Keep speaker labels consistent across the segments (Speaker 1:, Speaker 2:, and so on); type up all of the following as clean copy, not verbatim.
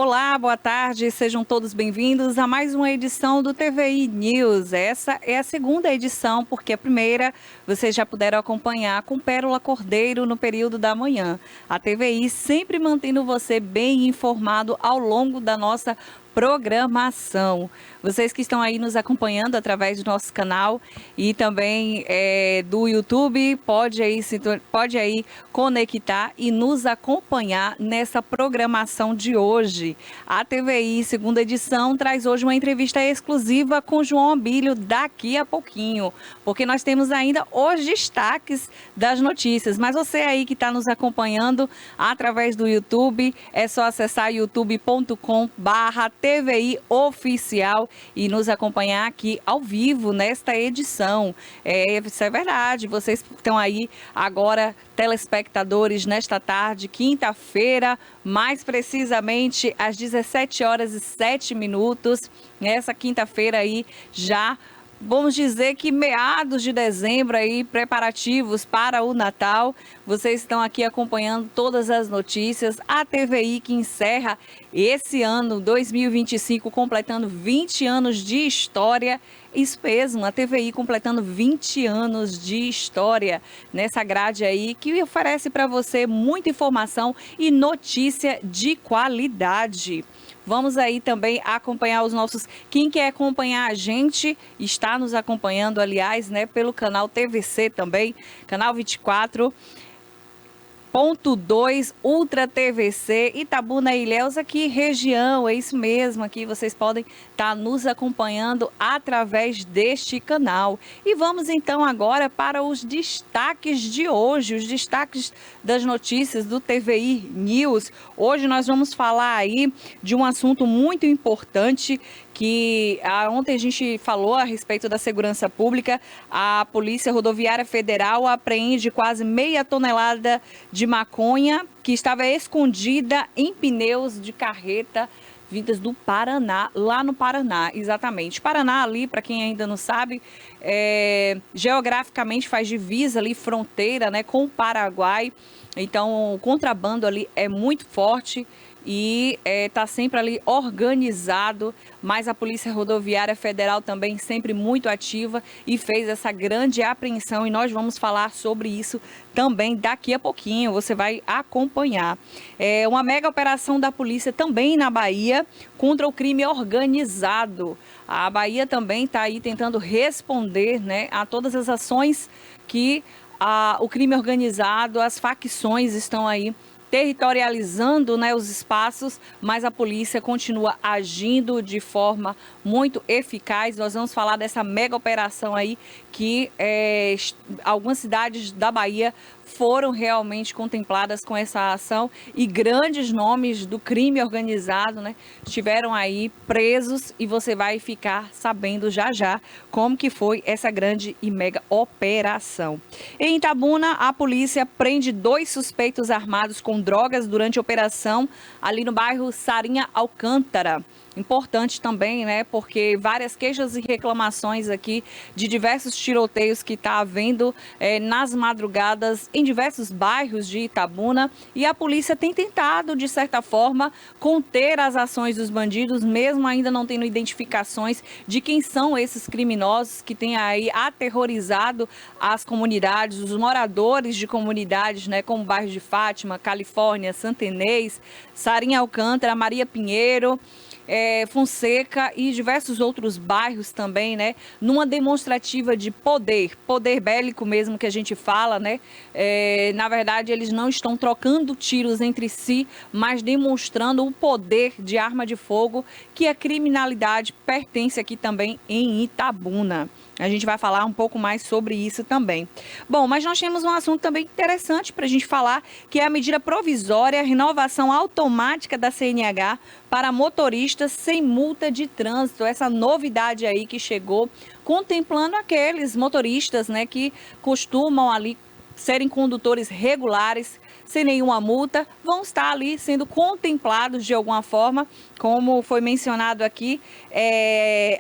Speaker 1: Olá, boa tarde, sejam todos bem-vindos a mais uma edição do TVI News. Essa é a segunda edição, porque a primeira vocês já puderam acompanhar com Pérola Cordeiro no período da manhã. A TVI sempre mantendo você bem informado ao longo da nossa programação. Vocês que estão aí nos acompanhando através do nosso canal e também do YouTube, pode aí conectar e nos acompanhar nessa programação de hoje. A TVI, segunda edição, traz hoje uma entrevista exclusiva com João Abílio daqui a pouquinho, porque nós temos ainda os destaques das notícias. Mas você aí que está nos acompanhando através do YouTube, é só acessar youtube.com/TVI Oficial e nos acompanhar aqui ao vivo nesta edição. Isso é verdade, vocês estão aí agora, telespectadores, nesta tarde, quinta-feira, mais precisamente às 17h07, nessa quinta-feira aí já. Vamos dizer que meados de dezembro aí, preparativos para o Natal. Vocês estão aqui acompanhando todas as notícias. A TVI que encerra esse ano 2025, completando 20 anos de história. Isso mesmo, a TVI completando 20 anos de história nessa grade aí que oferece para você muita informação e notícia de qualidade. Vamos aí também acompanhar os nossos... Quem quer acompanhar a gente, está nos acompanhando, aliás, né, pelo canal TVC também, canal 24.2 Ultra TVC, Itabuna e Ilhéus, aqui região, é isso mesmo, aqui vocês podem estar nos acompanhando através deste canal. E vamos então agora para os destaques de hoje, os destaques das notícias do TVI News. Hoje nós vamos falar aí de um assunto muito importante que ontem a gente falou a respeito da segurança pública. A Polícia Rodoviária Federal apreende quase meia tonelada de maconha que estava escondida em pneus de carreta vindas do Paraná, lá no Paraná, exatamente. Paraná ali, para quem ainda não sabe, geograficamente faz divisa ali, fronteira, né, com o Paraguai. Então, o contrabando ali é muito forte e está sempre ali organizado, mas a Polícia Rodoviária Federal também sempre muito ativa e fez essa grande apreensão, e nós vamos falar sobre isso também daqui a pouquinho, você vai acompanhar. Uma mega operação da polícia também na Bahia contra o crime organizado. A Bahia também está aí tentando responder, né, a todas as ações que o crime organizado, as facções estão aí territorializando, né, os espaços, mas a polícia continua agindo de forma muito eficaz. Nós vamos falar dessa mega operação aí que algumas cidades da Bahia foram realmente contempladas com essa ação e grandes nomes do crime organizado, né, estiveram aí presos, e você vai ficar sabendo já já como que foi essa grande e mega operação. Em Itabuna, a polícia prende 2 suspeitos armados com drogas durante a operação ali no bairro Sarinha Alcântara. Importante também, né, porque várias queixas e reclamações aqui de diversos tiroteios que está havendo nas madrugadas em diversos bairros de Itabuna, e a polícia tem tentado, de certa forma, conter as ações dos bandidos, mesmo ainda não tendo identificações de quem são esses criminosos que têm aí aterrorizado as comunidades, os moradores de comunidades, né, como o bairro de Fátima, Califórnia, Santa Inês, Sarinha Alcântara, Maria Pinheiro, Fonseca e diversos outros bairros também, né, numa demonstrativa de poder bélico mesmo que a gente fala, né, na verdade eles não estão trocando tiros entre si, mas demonstrando o poder de arma de fogo que a criminalidade pertence aqui também em Itabuna. A gente vai falar um pouco mais sobre isso também. Bom, mas nós temos um assunto também interessante para a gente falar, que é a medida provisória, a renovação automática da CNH para motoristas sem multa de trânsito. Essa novidade aí que chegou, contemplando aqueles motoristas, né, que costumam ali serem condutores regulares, sem nenhuma multa, vão estar ali sendo contemplados de alguma forma, como foi mencionado aqui,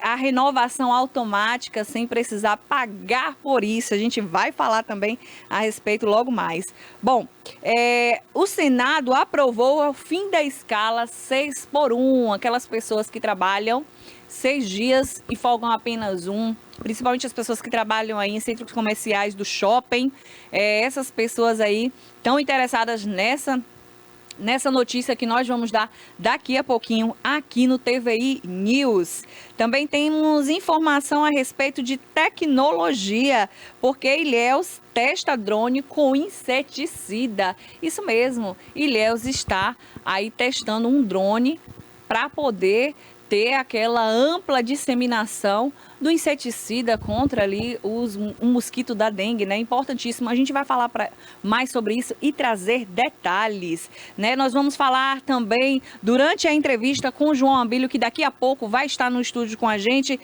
Speaker 1: a renovação automática, sem precisar pagar por isso. A gente vai falar também a respeito logo mais. Bom, o Senado aprovou o fim da escala 6x1, aquelas pessoas que trabalham 6 dias e folgam apenas um, principalmente as pessoas que trabalham aí em centros comerciais do shopping. Essas pessoas aí estão interessadas nessa notícia que nós vamos dar daqui a pouquinho aqui no TVI News. Também temos informação a respeito de tecnologia, porque Ilhéus testa drone com inseticida. Isso mesmo, Ilhéus está aí testando um drone para poder ter aquela ampla disseminação do inseticida contra ali um mosquito da dengue, né? Importantíssimo. A gente vai falar mais sobre isso e trazer detalhes, né? Nós vamos falar também durante a entrevista com o João Abílio, que daqui a pouco vai estar no estúdio com a gente.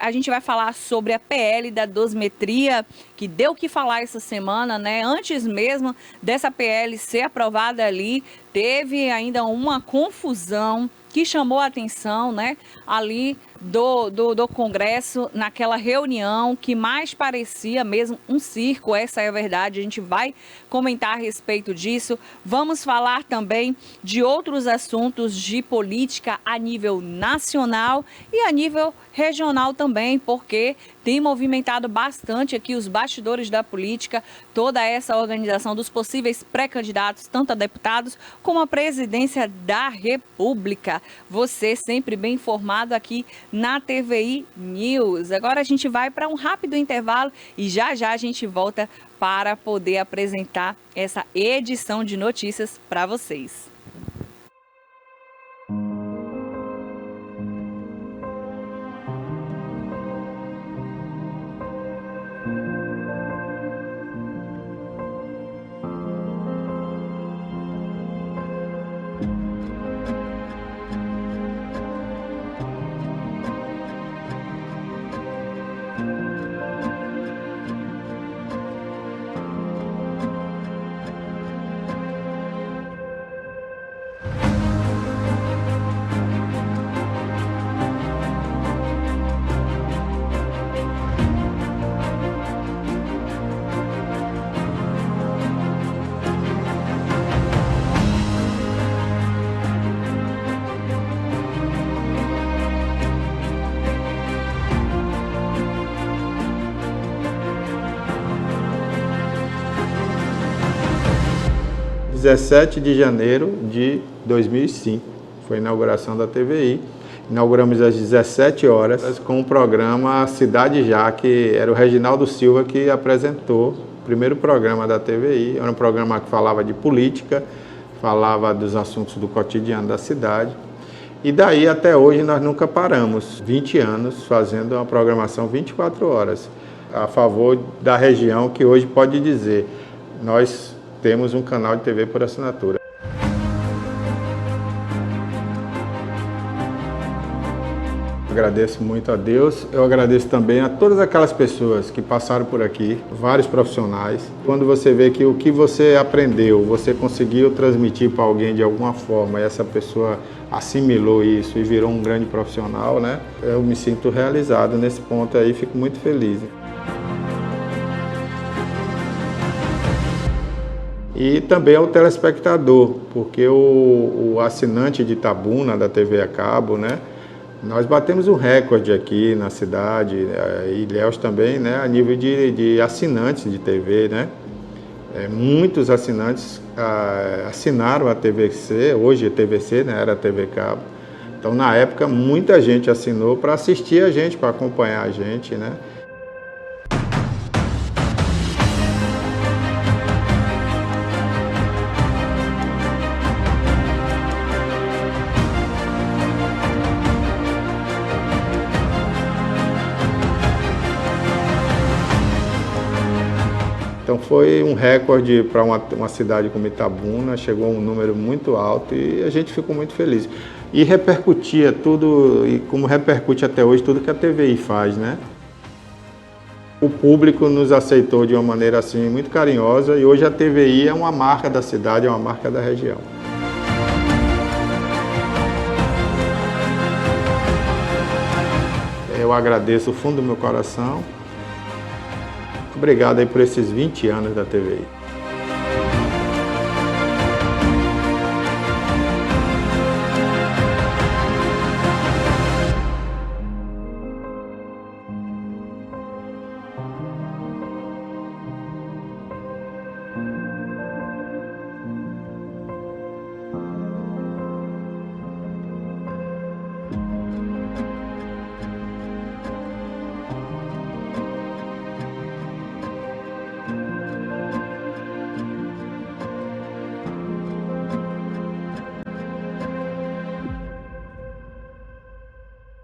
Speaker 1: A gente vai falar sobre a PL da dosimetria, que deu o que falar essa semana, né? Antes mesmo dessa PL ser aprovada ali, teve ainda uma confusão que chamou a atenção, né, ali do Congresso, naquela reunião que mais parecia mesmo um circo. Essa é a verdade, a gente vai comentar a respeito disso. Vamos falar também de outros assuntos de política a nível nacional e a nível regional também, porque tem movimentado bastante aqui os bastidores da política, toda essa organização dos possíveis pré-candidatos, tanto a deputados como a presidência da República. Você sempre bem informado aqui na TVI News. Agora a gente vai para um rápido intervalo e já a gente volta para poder apresentar essa edição de notícias para vocês.
Speaker 2: Dia 17 de janeiro de 2005, foi a inauguração da TVI. Inauguramos às 17 horas com o programa Cidade Já, que era o Reginaldo Silva que apresentou o primeiro programa da TVI. Era um programa que falava de política, falava dos assuntos do cotidiano da cidade. E daí até hoje nós nunca paramos, 20 anos fazendo uma programação 24 horas, a favor da região, que hoje pode dizer, nós temos um canal de TV por assinatura. Agradeço muito a Deus, eu agradeço também a todas aquelas pessoas que passaram por aqui, vários profissionais. Quando você vê que o que você aprendeu, você conseguiu transmitir para alguém de alguma forma, e essa pessoa assimilou isso e virou um grande profissional, né? Eu me sinto realizado nesse ponto aí, fico muito feliz. E também ao telespectador, porque o assinante de Itabuna, da TV a cabo, né? Nós batemos um recorde aqui na cidade, Ilhéus também, né? A nível de assinantes de TV, né? Muitos assinantes assinaram a TVC, hoje é TVC, né? Era TV cabo. Então, na época, muita gente assinou para assistir a gente, para acompanhar a gente, né? Então foi um recorde para uma cidade como Itabuna, chegou a um número muito alto e a gente ficou muito feliz. E repercutia tudo, e como repercute até hoje, tudo que a TVI faz, né? O público nos aceitou de uma maneira assim muito carinhosa e hoje a TVI é uma marca da cidade, é uma marca da região. Eu agradeço do fundo do meu coração. Obrigado aí por esses 20 anos da TVI.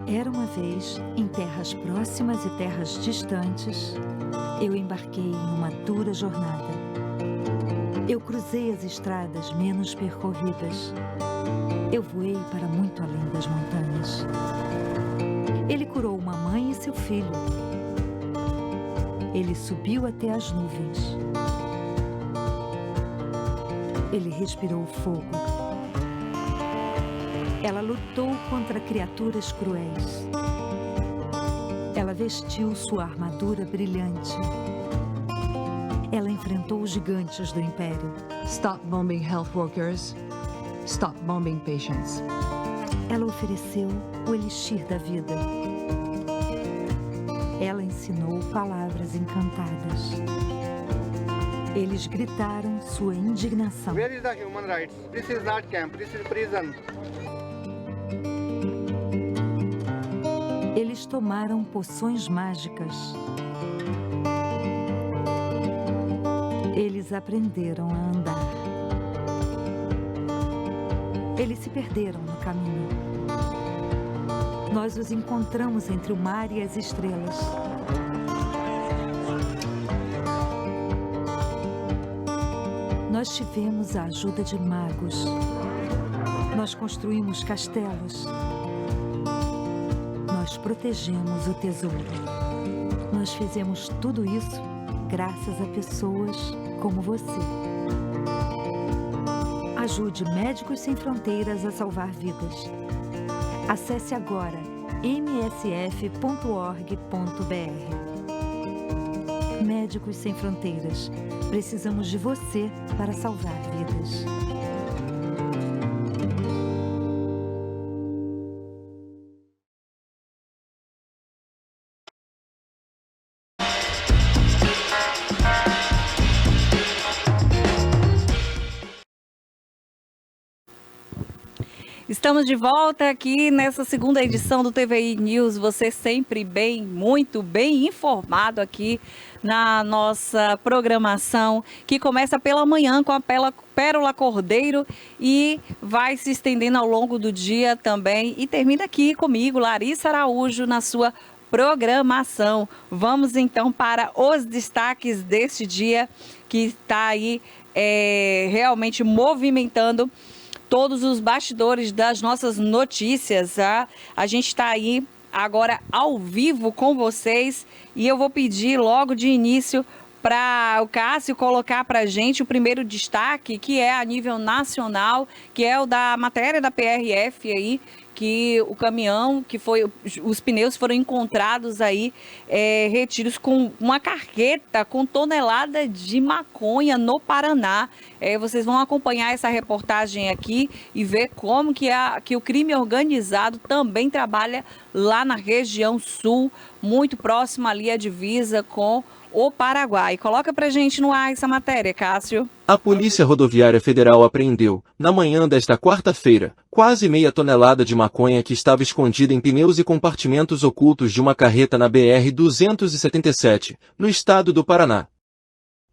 Speaker 3: Era uma vez, em terras próximas e terras distantes, eu embarquei em uma dura jornada. Eu cruzei as estradas menos percorridas. Eu voei para muito além das montanhas. Ele curou uma mãe e seu filho. Ele subiu até as nuvens. Ele respirou fogo. Ela lutou contra criaturas cruéis. Ela vestiu sua armadura brilhante. Ela enfrentou os gigantes do Império.
Speaker 4: Stop bombing health workers. Stop bombing patients.
Speaker 3: Ela ofereceu o elixir da vida. Ela ensinou palavras encantadas. Eles gritaram sua indignação.
Speaker 5: Where is the human rights? This is not camp, this is prison.
Speaker 3: Eles tomaram poções mágicas. Eles aprenderam a andar. Eles se perderam no caminho. Nós os encontramos entre o mar e as estrelas. Nós tivemos a ajuda de magos. Nós construímos castelos. Nós protegemos o tesouro. Nós fizemos tudo isso graças a pessoas como você. Ajude Médicos Sem Fronteiras a salvar vidas. Acesse agora msf.org.br. Médicos Sem Fronteiras. Precisamos de você para salvar vidas.
Speaker 1: Estamos de volta aqui nessa segunda edição do TVI News. Você sempre muito bem informado aqui na nossa programação, que começa pela manhã com a Pérola Cordeiro e vai se estendendo ao longo do dia também. E termina aqui comigo, Larissa Araújo, na sua programação. Vamos então para os destaques deste dia, que está aí realmente movimentando todos os bastidores das nossas notícias. A gente está aí agora ao vivo com vocês e eu vou pedir logo de início para o Cássio colocar para a gente o primeiro destaque, que é a nível nacional, que é o da matéria da PRF aí, que o caminhão, os pneus foram encontrados aí, retidos com uma carreta com tonelada de maconha no Paraná. Vocês vão acompanhar essa reportagem aqui e ver como que o crime organizado também trabalha lá na região sul, muito próximo ali à divisa com o Paraguai. Coloca pra gente no ar essa matéria, Cássio.
Speaker 6: A Polícia Rodoviária Federal apreendeu, na manhã desta quarta-feira, quase meia tonelada de maconha que estava escondida em pneus e compartimentos ocultos de uma carreta na BR-277, no estado do Paraná.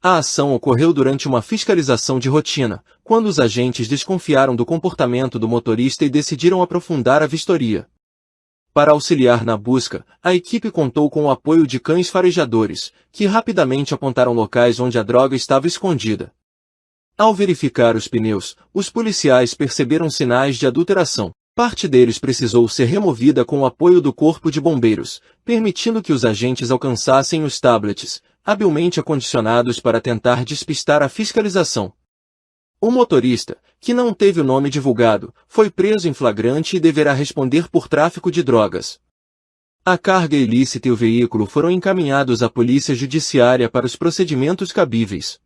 Speaker 6: A ação ocorreu durante uma fiscalização de rotina, quando os agentes desconfiaram do comportamento do motorista e decidiram aprofundar a vistoria. Para auxiliar na busca, a equipe contou com o apoio de cães farejadores, que rapidamente apontaram locais onde a droga estava escondida. Ao verificar os pneus, os policiais perceberam sinais de adulteração. Parte deles precisou ser removida com o apoio do Corpo de Bombeiros, permitindo que os agentes alcançassem os tablets, habilmente acondicionados para tentar despistar a fiscalização. O motorista, que não teve o nome divulgado, foi preso em flagrante e deverá responder por tráfico de drogas. A carga ilícita e o veículo foram encaminhados à Polícia Judiciária para os procedimentos cabíveis.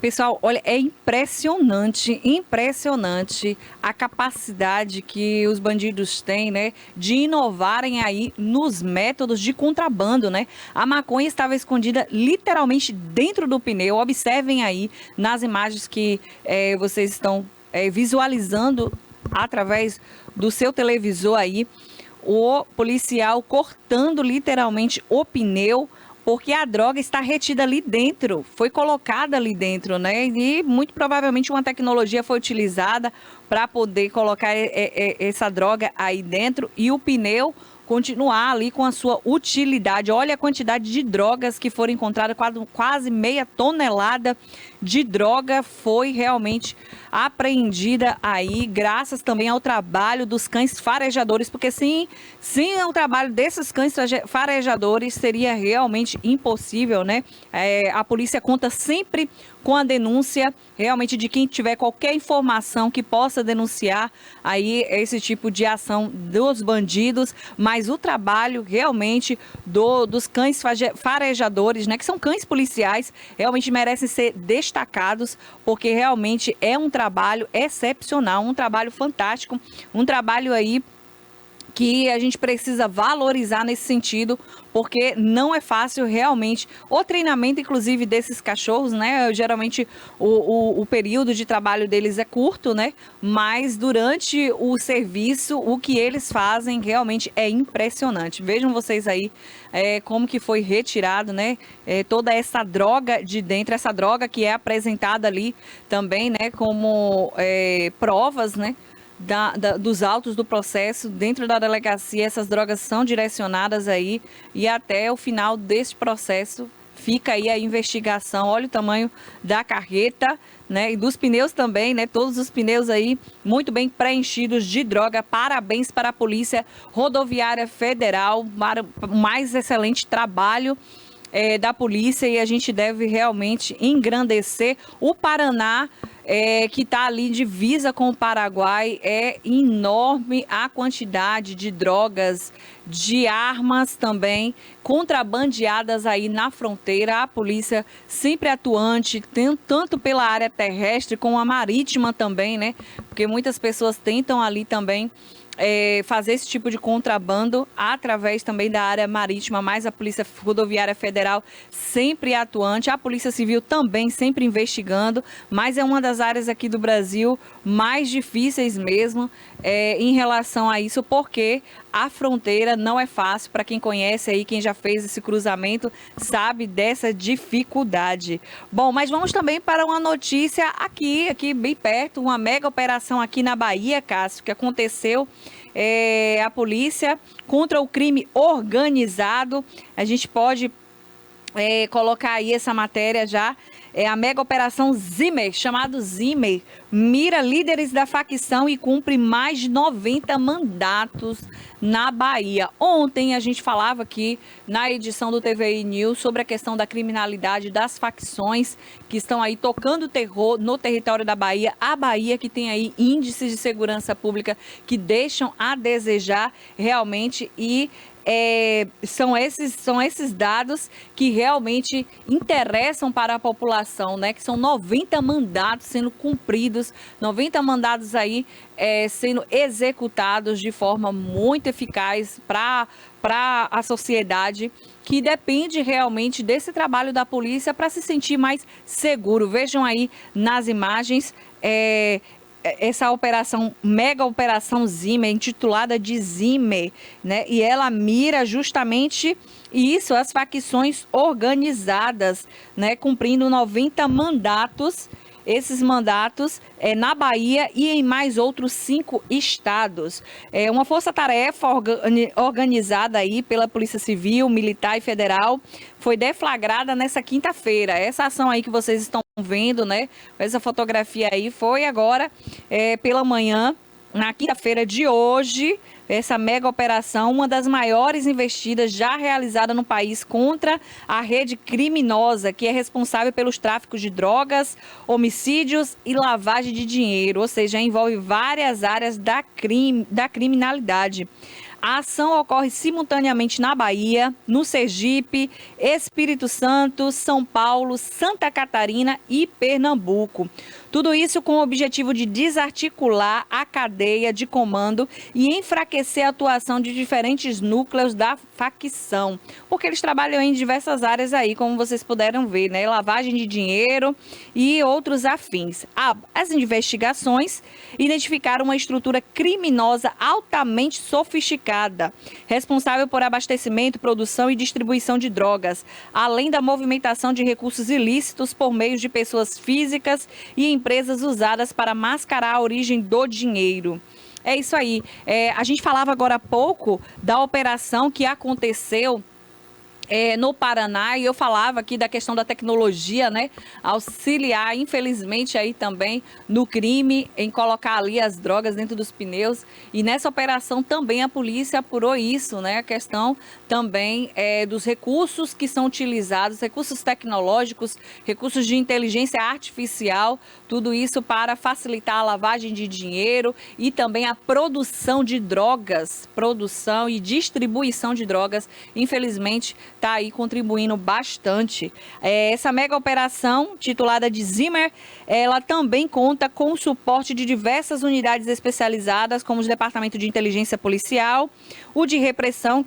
Speaker 1: Pessoal, olha, é impressionante a capacidade que os bandidos têm, né, de inovarem aí nos métodos de contrabando, né? A maconha estava escondida literalmente dentro do pneu. Observem aí nas imagens que vocês estão visualizando através do seu televisor aí, o policial cortando literalmente o pneu, porque a droga está retida ali dentro, foi colocada ali dentro, né? E muito provavelmente uma tecnologia foi utilizada para poder colocar essa droga aí dentro e o pneu continuar ali com a sua utilidade. Olha a quantidade de drogas que foram encontradas, quase meia tonelada de droga foi realmente apreendida aí, graças também ao trabalho dos cães farejadores, porque sem o trabalho desses cães farejadores seria realmente impossível, né? A polícia conta sempre com a denúncia realmente de quem tiver qualquer informação que possa denunciar aí esse tipo de ação dos bandidos, mas o trabalho realmente dos cães farejadores, né, que são cães policiais, realmente merecem ser destacados, porque realmente é um trabalho excepcional, um trabalho fantástico, um trabalho aí que a gente precisa valorizar nesse sentido, porque não é fácil realmente o treinamento, inclusive, desses cachorros, né? Geralmente o período de trabalho deles é curto, né? Mas durante o serviço, o que eles fazem realmente é impressionante. Vejam vocês aí como que foi retirado, né? Toda essa droga de dentro, essa droga que é apresentada ali também, né? Como provas, né? Dos autos do processo dentro da delegacia. Essas drogas são direcionadas aí e até o final deste processo fica aí a investigação. Olha o tamanho da carreta, né, e dos pneus também, né, todos os pneus aí muito bem preenchidos de droga. Parabéns para a Polícia Rodoviária Federal, para o mais excelente trabalho da polícia, e a gente deve realmente engrandecer o Paraná, que está ali divisa com o Paraguai. É enorme a quantidade de drogas, de armas também contrabandeadas aí na fronteira. A polícia sempre atuante, tanto pela área terrestre como a marítima também, né? Porque muitas pessoas tentam ali também fazer esse tipo de contrabando através também da área marítima, mas a Polícia Rodoviária Federal sempre atuante, a Polícia Civil também sempre investigando, mas é uma das áreas aqui do Brasil mais difíceis mesmo em relação a isso, porque a fronteira não é fácil. Para quem conhece aí, quem já fez esse cruzamento, sabe dessa dificuldade. Bom, mas vamos também para uma notícia aqui bem perto, uma mega operação aqui na Bahia, Cássio, que aconteceu. A polícia contra o crime organizado. A gente pode colocar aí essa matéria já. A mega operação Zimmer, chamado Zimmer, mira líderes da facção e cumpre mais de 90 mandatos na Bahia. Ontem a gente falava aqui na edição do TVI News sobre a questão da criminalidade, das facções que estão aí tocando terror no território da Bahia. A Bahia que tem aí índices de segurança pública que deixam a desejar realmente, e são esses dados que realmente interessam para a população, né? Que são 90 mandatos sendo cumpridos, 90 mandados aí sendo executados de forma muito eficaz para a sociedade, que depende realmente desse trabalho da polícia para se sentir mais seguro. Vejam aí nas imagens essa operação, mega operação Zimmer, intitulada de Zimmer, né? E ela mira justamente isso, as facções organizadas, né? Cumprindo 90 mandatos, esses mandatos na Bahia e em mais outros 5 estados. Uma força-tarefa organizada aí pela Polícia Civil, Militar e Federal foi deflagrada nessa quinta-feira. Essa ação aí que vocês estão vendo, né? Essa fotografia aí foi agora pela manhã, na quinta-feira de hoje, essa mega operação, uma das maiores investidas já realizada no país contra a rede criminosa, que é responsável pelos tráficos de drogas, homicídios e lavagem de dinheiro, ou seja, envolve várias áreas da criminalidade. A ação ocorre simultaneamente na Bahia, no Sergipe, Espírito Santo, São Paulo, Santa Catarina e Pernambuco. Tudo isso com o objetivo de desarticular a cadeia de comando e enfraquecer a atuação de diferentes núcleos da facção, porque eles trabalham em diversas áreas aí, como vocês puderam ver, né? Lavagem de dinheiro e outros afins. As investigações identificaram uma estrutura criminosa altamente sofisticada, responsável por abastecimento, produção e distribuição de drogas, além da movimentação de recursos ilícitos por meio de pessoas físicas e empresas usadas para mascarar a origem do dinheiro. É isso aí. A gente falava agora há pouco da operação que aconteceu no Paraná, e eu falava aqui da questão da tecnologia, né, auxiliar, infelizmente, aí também no crime, em colocar ali as drogas dentro dos pneus, e nessa operação também a polícia apurou isso, né, a questão também dos recursos que são utilizados, recursos tecnológicos, recursos de inteligência artificial, tudo isso para facilitar a lavagem de dinheiro e também a produção de drogas, produção e distribuição de drogas, infelizmente, está aí contribuindo bastante. Essa mega operação, titulada de Zimmer, ela também conta com o suporte de diversas unidades especializadas, como o Departamento de Inteligência Policial, o de Repressão,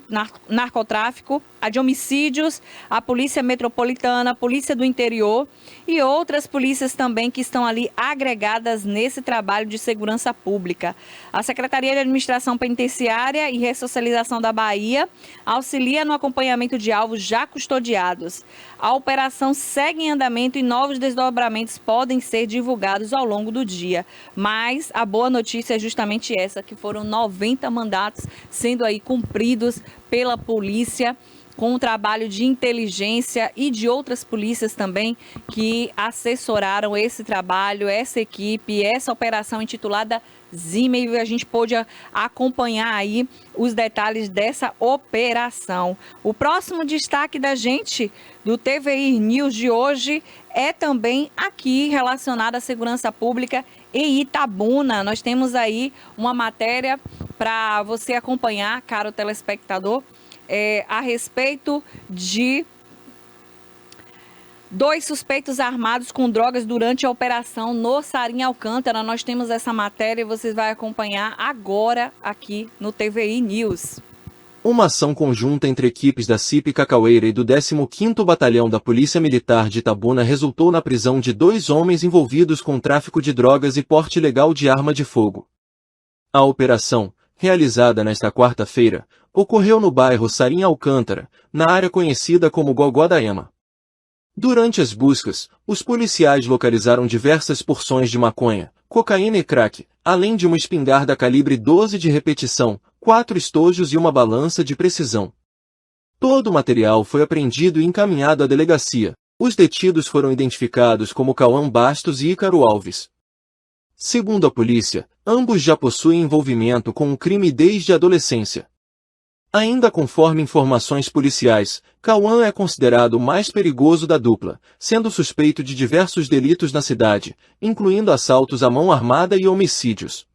Speaker 1: Narcotráfico, a de Homicídios, a Polícia Metropolitana, a Polícia do Interior e outras polícias também que estão ali agregadas nesse trabalho de segurança pública. A Secretaria de Administração Penitenciária e Ressocialização da Bahia auxilia no acompanhamento de alvos já custodiados. A operação segue em andamento e novos desdobramentos podem ser divulgados ao longo do dia. Mas a boa notícia é justamente essa, que foram 90 mandatos sendo aí cumpridos pela polícia, com o trabalho de inteligência e de outras polícias também que assessoraram esse trabalho, essa equipe, essa operação intitulada Zimmer, e a gente pôde acompanhar aí os detalhes dessa operação. O próximo destaque da gente, do TVI News de hoje, é também aqui relacionado à segurança pública em Itabuna. Nós temos aí uma matéria para você acompanhar, caro telespectador, a respeito de 2 suspeitos armados com drogas durante a operação no Sarim Alcântara. Nós temos essa matéria e vocês vão acompanhar agora aqui no TVI News.
Speaker 6: Uma ação conjunta entre equipes da CIP Cacaoeira e do 15º Batalhão da Polícia Militar de Itabuna resultou na prisão de 2 homens envolvidos com tráfico de drogas e porte ilegal de arma de fogo. A operação, realizada nesta quarta-feira, ocorreu no bairro Sarim Alcântara, na área conhecida como Gogó da Ema. Durante as buscas, os policiais localizaram diversas porções de maconha, cocaína e crack, além de uma espingarda calibre 12 de repetição, 4 estojos e uma balança de precisão. Todo o material foi apreendido e encaminhado à delegacia. Os detidos foram identificados como Cauã Bastos e Ícaro Alves. Segundo a polícia, ambos já possuem envolvimento com o crime desde a adolescência. Ainda conforme informações policiais, Cauã é considerado o mais perigoso da dupla, sendo suspeito de diversos delitos na cidade, incluindo assaltos à mão armada e homicídios.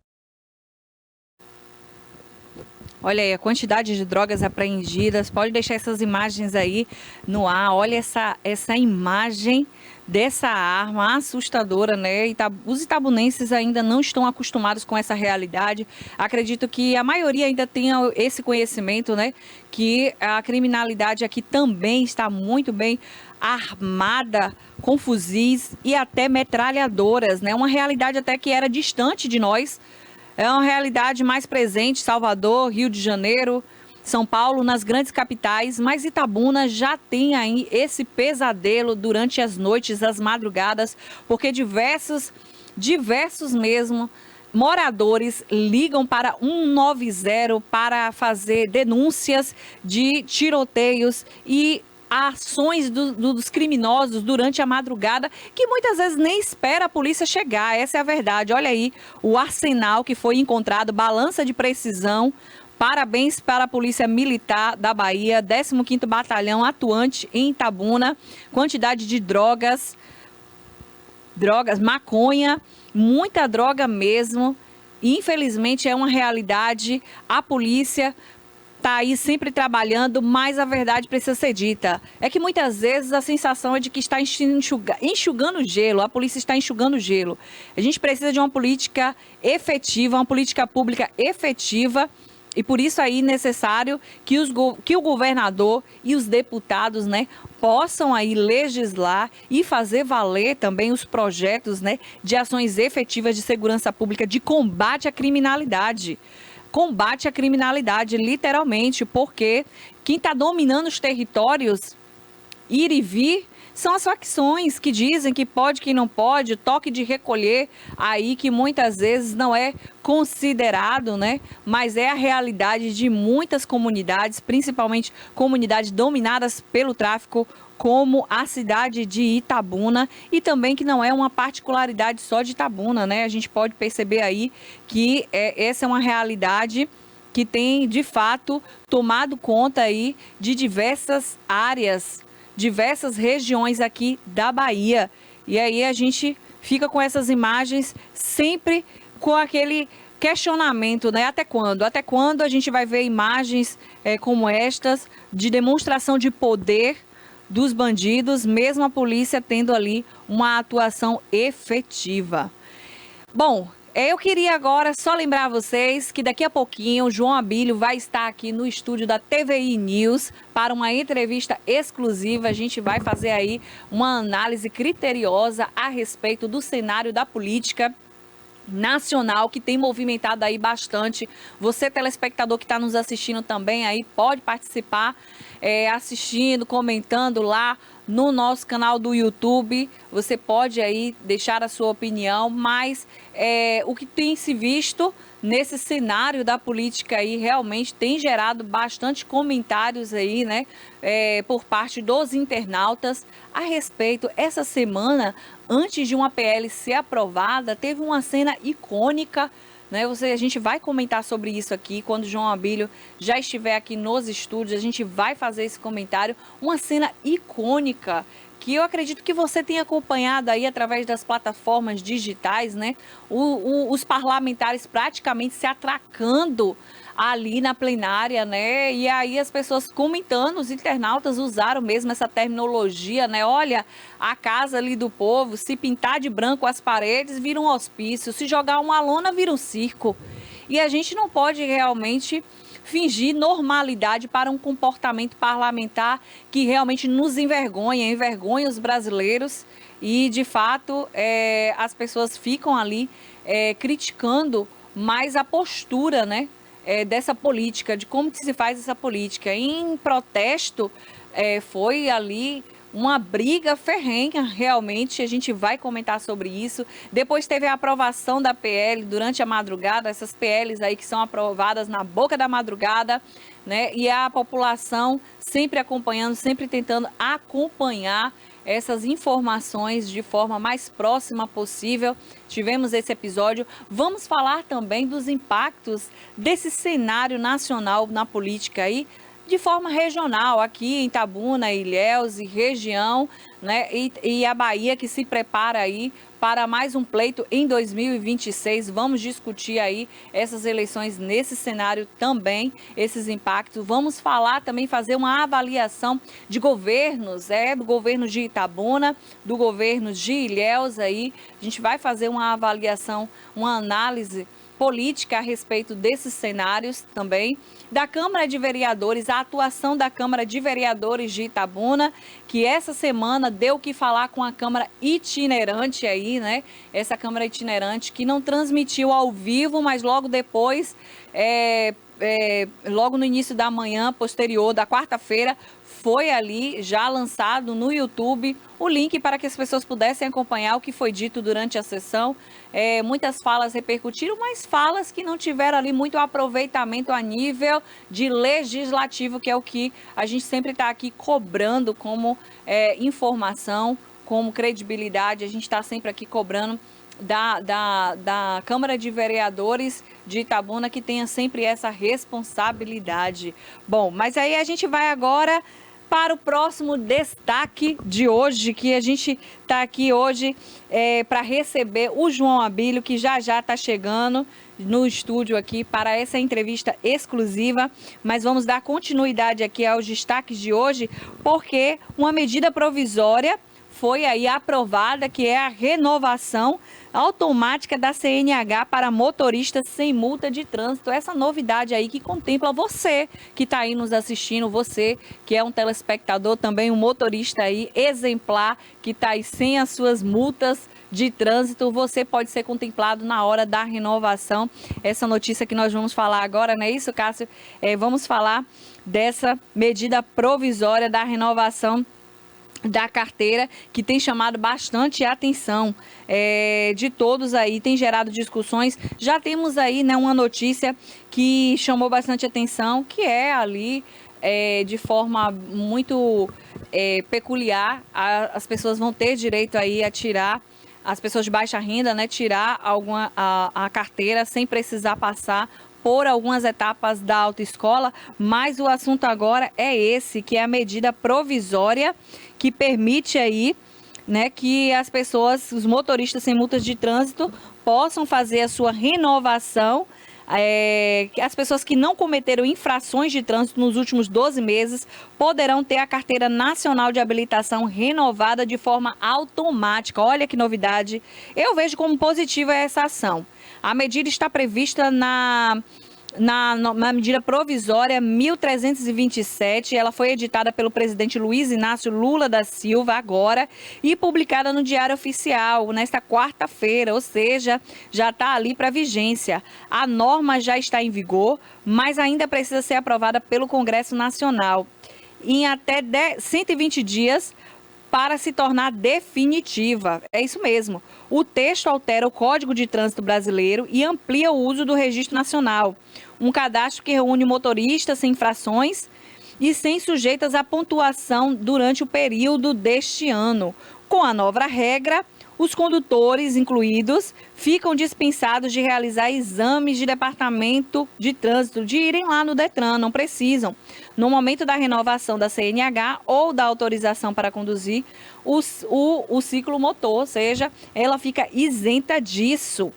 Speaker 1: Olha aí, a quantidade de drogas apreendidas, pode deixar essas imagens aí no ar. Olha essa imagem dessa arma assustadora, né? Os itabunenses ainda não estão acostumados com essa realidade. Acredito que a maioria ainda tenha esse conhecimento, né? Que a criminalidade aqui também está muito bem armada, com fuzis e até metralhadoras, né? Uma realidade até que era distante de nós. É uma realidade mais presente, Salvador, Rio de Janeiro, São Paulo, nas grandes capitais, mas Itabuna já tem aí esse pesadelo durante as noites, as madrugadas, porque diversos mesmo moradores ligam para 190 para fazer denúncias de tiroteios e ações dos criminosos durante a madrugada, que muitas vezes nem espera a polícia chegar. Essa é a verdade. Olha aí o arsenal que foi encontrado, balança de precisão. Parabéns para a Polícia Militar da Bahia, 15º Batalhão atuante em Itabuna. Quantidade de drogas, maconha, muita droga mesmo. Infelizmente é uma realidade. A polícia está aí sempre trabalhando, mas a verdade precisa ser dita. É que muitas vezes a sensação é de que está enxugando gelo, a polícia está enxugando gelo. A gente precisa de uma política efetiva, uma política pública efetiva, e por isso aí necessário que o governador e os deputados, né, possam aí legislar e fazer valer também os projetos, né, de ações efetivas de segurança pública, de combate à criminalidade. Combate à criminalidade, literalmente, porque quem está dominando os territórios, ir e vir, são as facções que dizem que pode, que não pode, toque de recolher aí que muitas vezes não é considerado, né? Mas é a realidade de muitas comunidades, principalmente comunidades dominadas pelo tráfico, como a cidade de Itabuna, e também que não é uma particularidade só de Itabuna, né? A gente pode perceber aí que essa é uma realidade que tem, de fato, tomado conta aí de diversas áreas, diversas regiões aqui da Bahia. E aí a gente fica com essas imagens sempre com aquele questionamento, né? Até quando? Até quando a gente vai ver imagens como estas de demonstração de poder dos bandidos, mesmo a polícia tendo ali uma atuação efetiva? Bom, eu queria agora só lembrar vocês que daqui a pouquinho o João Abílio vai estar aqui no estúdio da TVI News para uma entrevista exclusiva. A gente vai fazer aí uma análise criteriosa a respeito do cenário da política nacional, que tem movimentado aí bastante. Você, telespectador que está nos assistindo também aí, pode participar assistindo, comentando lá no nosso canal do YouTube. Você pode aí deixar a sua opinião, mas o que tem se visto nesse cenário da política aí realmente tem gerado bastante comentários aí, né, por parte dos internautas a respeito. Essa semana, antes de uma PL ser aprovada, teve uma cena icônica, né? A gente vai comentar sobre isso aqui quando o João Abílio já estiver aqui nos estúdios. A gente vai fazer esse comentário. Uma cena icônica que eu acredito que você tem acompanhado aí através das plataformas digitais, né? Os parlamentares praticamente se atracando ali na plenária, né? E aí as pessoas comentando, os internautas usaram mesmo essa terminologia, né? Olha, a casa ali do povo, se pintar de branco as paredes, vira um hospício, se jogar uma lona, vira um circo. E a gente não pode realmente fingir normalidade para um comportamento parlamentar que realmente nos envergonha os brasileiros. E, de fato, as pessoas ficam ali criticando mais a postura, né, dessa política, de como que se faz essa política. Em protesto, foi ali uma briga ferrenha, realmente. A gente vai comentar sobre isso. Depois teve a aprovação da PL durante a madrugada, essas PLs aí que são aprovadas na boca da madrugada, né? E a população sempre acompanhando, sempre tentando acompanhar essas informações de forma mais próxima possível. Tivemos esse episódio. Vamos falar também dos impactos desse cenário nacional na política aí, de forma regional, aqui em Itabuna, Ilhéus e região, né? E a Bahia que se prepara aí para mais um pleito em 2026. Vamos discutir aí essas eleições nesse cenário também, esses impactos. Vamos falar também, fazer uma avaliação de governos, do governo de Itabuna, do governo de Ilhéus aí. A gente vai fazer uma avaliação, uma análise política a respeito desses cenários também. Da Câmara de Vereadores, a atuação da Câmara de Vereadores de Itabuna, que essa semana deu o que falar com a Câmara itinerante aí, né? Essa Câmara itinerante que não transmitiu ao vivo, mas logo depois logo no início da manhã posterior da quarta-feira, foi ali já lançado no YouTube o link para que as pessoas pudessem acompanhar o que foi dito durante a sessão. Muitas falas repercutiram, mas falas que não tiveram ali muito aproveitamento a nível de legislativo, que é o que a gente sempre está aqui cobrando como informação, como credibilidade. A gente está sempre aqui cobrando da Câmara de Vereadores de Itabuna, que tenha sempre essa responsabilidade. Bom, mas aí a gente vai agora para o próximo destaque de hoje, que a gente está aqui hoje para receber o João Abílio, que já está chegando no estúdio aqui para essa entrevista exclusiva, mas vamos dar continuidade aqui aos destaques de hoje, porque uma medida provisória foi aí aprovada, que é a renovação automática da CNH para motoristas sem multa de trânsito. Essa novidade aí que contempla você que está aí nos assistindo, você que é um telespectador, também um motorista aí exemplar, que está aí sem as suas multas de trânsito, você pode ser contemplado na hora da renovação. Essa notícia que nós vamos falar agora, não é isso, Cássio? Vamos falar dessa medida provisória da renovação da carteira, que tem chamado bastante atenção de todos aí, tem gerado discussões. Já temos aí, né, uma notícia que chamou bastante atenção, que é ali, de forma muito peculiar, as pessoas vão ter direito aí a tirar, as pessoas de baixa renda, né, tirar a carteira sem precisar passar por algumas etapas da autoescola, mas o assunto agora é esse, que é a medida provisória que permite aí, né, que as pessoas, os motoristas sem multas de trânsito, possam fazer a sua renovação. As pessoas que não cometeram infrações de trânsito nos últimos 12 meses poderão ter a carteira nacional de habilitação renovada de forma automática. Olha que novidade. Eu vejo como positiva essa ação. A medida está prevista na medida provisória 1327, ela foi editada pelo presidente Luiz Inácio Lula da Silva agora e publicada no Diário Oficial nesta quarta-feira, ou seja, já está ali para vigência. A norma já está em vigor, mas ainda precisa ser aprovada pelo Congresso Nacional em até 120 dias para se tornar definitiva. É isso mesmo. O texto altera o Código de Trânsito Brasileiro e amplia o uso do Registro Nacional, um cadastro que reúne motoristas sem infrações e sem sujeitas à pontuação durante o período deste ano. Com a nova regra, os condutores incluídos ficam dispensados de realizar exames de departamento de trânsito, de irem lá no Detran, não precisam. No momento da renovação da CNH ou da autorização para conduzir o ciclomotor, ou seja, ela fica isenta disso.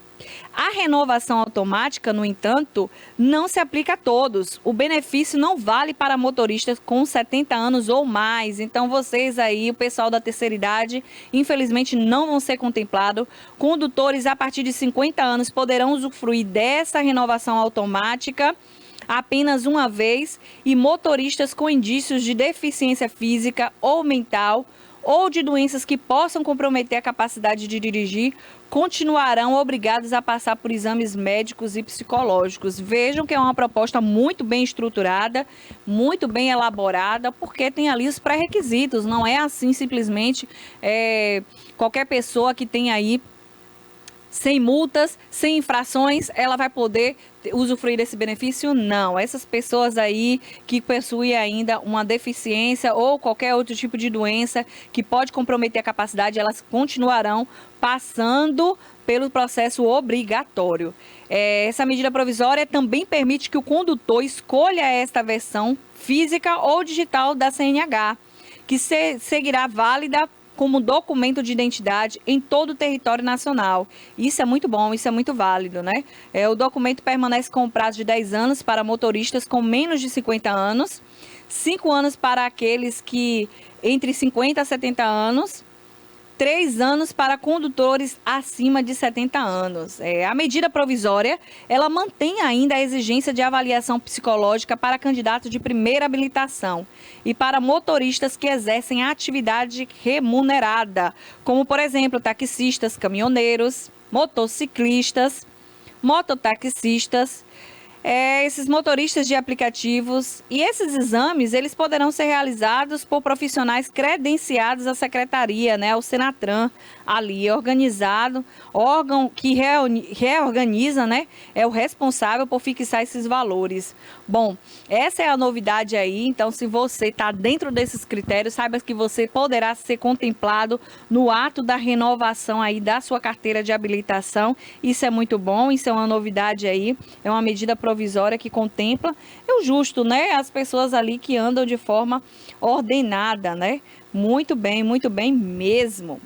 Speaker 1: A renovação automática, no entanto, não se aplica a todos. O benefício não vale para motoristas com 70 anos ou mais. Então, vocês aí, o pessoal da terceira idade, infelizmente não vão ser contemplados. Condutores a partir de 50 anos poderão usufruir dessa renovação automática apenas uma vez, e motoristas com indícios de deficiência física ou mental ou de doenças que possam comprometer a capacidade de dirigir continuarão obrigados a passar por exames médicos e psicológicos. Vejam que é uma proposta muito bem estruturada, muito bem elaborada, porque tem ali os pré-requisitos. Não é assim simplesmente qualquer pessoa que tem aí sem multas, sem infrações, ela vai poder usufruir desse benefício? Não. Essas pessoas aí que possuem ainda uma deficiência ou qualquer outro tipo de doença que pode comprometer a capacidade, elas continuarão passando pelo processo obrigatório. Essa medida provisória também permite que o condutor escolha esta versão física ou digital da CNH, que seguirá válida como documento de identidade em todo o território nacional. Isso é muito bom, isso é muito válido, né? O documento permanece com prazo de 10 anos para motoristas com menos de 50 anos, 5 anos para aqueles que entre 50 a 70 anos, 3 anos para condutores acima de 70 anos. A medida provisória, ela mantém ainda a exigência de avaliação psicológica para candidatos de primeira habilitação e para motoristas que exercem atividade remunerada, como, por exemplo, taxistas, caminhoneiros, motociclistas, mototaxistas. esses motoristas de aplicativos. E esses exames, eles poderão ser realizados por profissionais credenciados à secretaria, né, o Senatran, ali organizado, órgão que reorganiza, né, é o responsável por fixar esses valores. Bom, essa é a novidade aí, então se você está dentro desses critérios, saiba que você poderá ser contemplado no ato da renovação aí da sua carteira de habilitação. Isso é muito bom, isso é uma novidade aí, é uma medida provisória que contempla o justo, né, as pessoas ali que andam de forma ordenada, né, muito bem mesmo.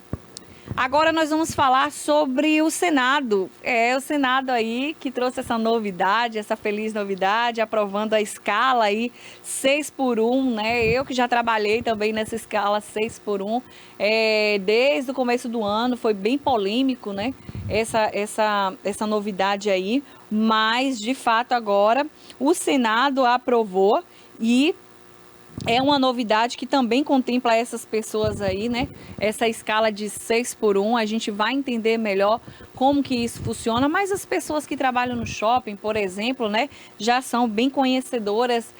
Speaker 1: Agora nós vamos falar sobre o Senado. O Senado aí que trouxe essa novidade, essa feliz novidade, aprovando a escala aí 6x1, né? Eu que já trabalhei também nessa escala 6x1, desde o começo do ano, foi bem polêmico, né? Essa novidade aí, mas de fato agora o Senado aprovou e é uma novidade que também contempla essas pessoas aí, né? Essa escala de 6x1, a gente vai entender melhor como que isso funciona, mas as pessoas que trabalham no shopping, por exemplo, né, já são bem conhecedoras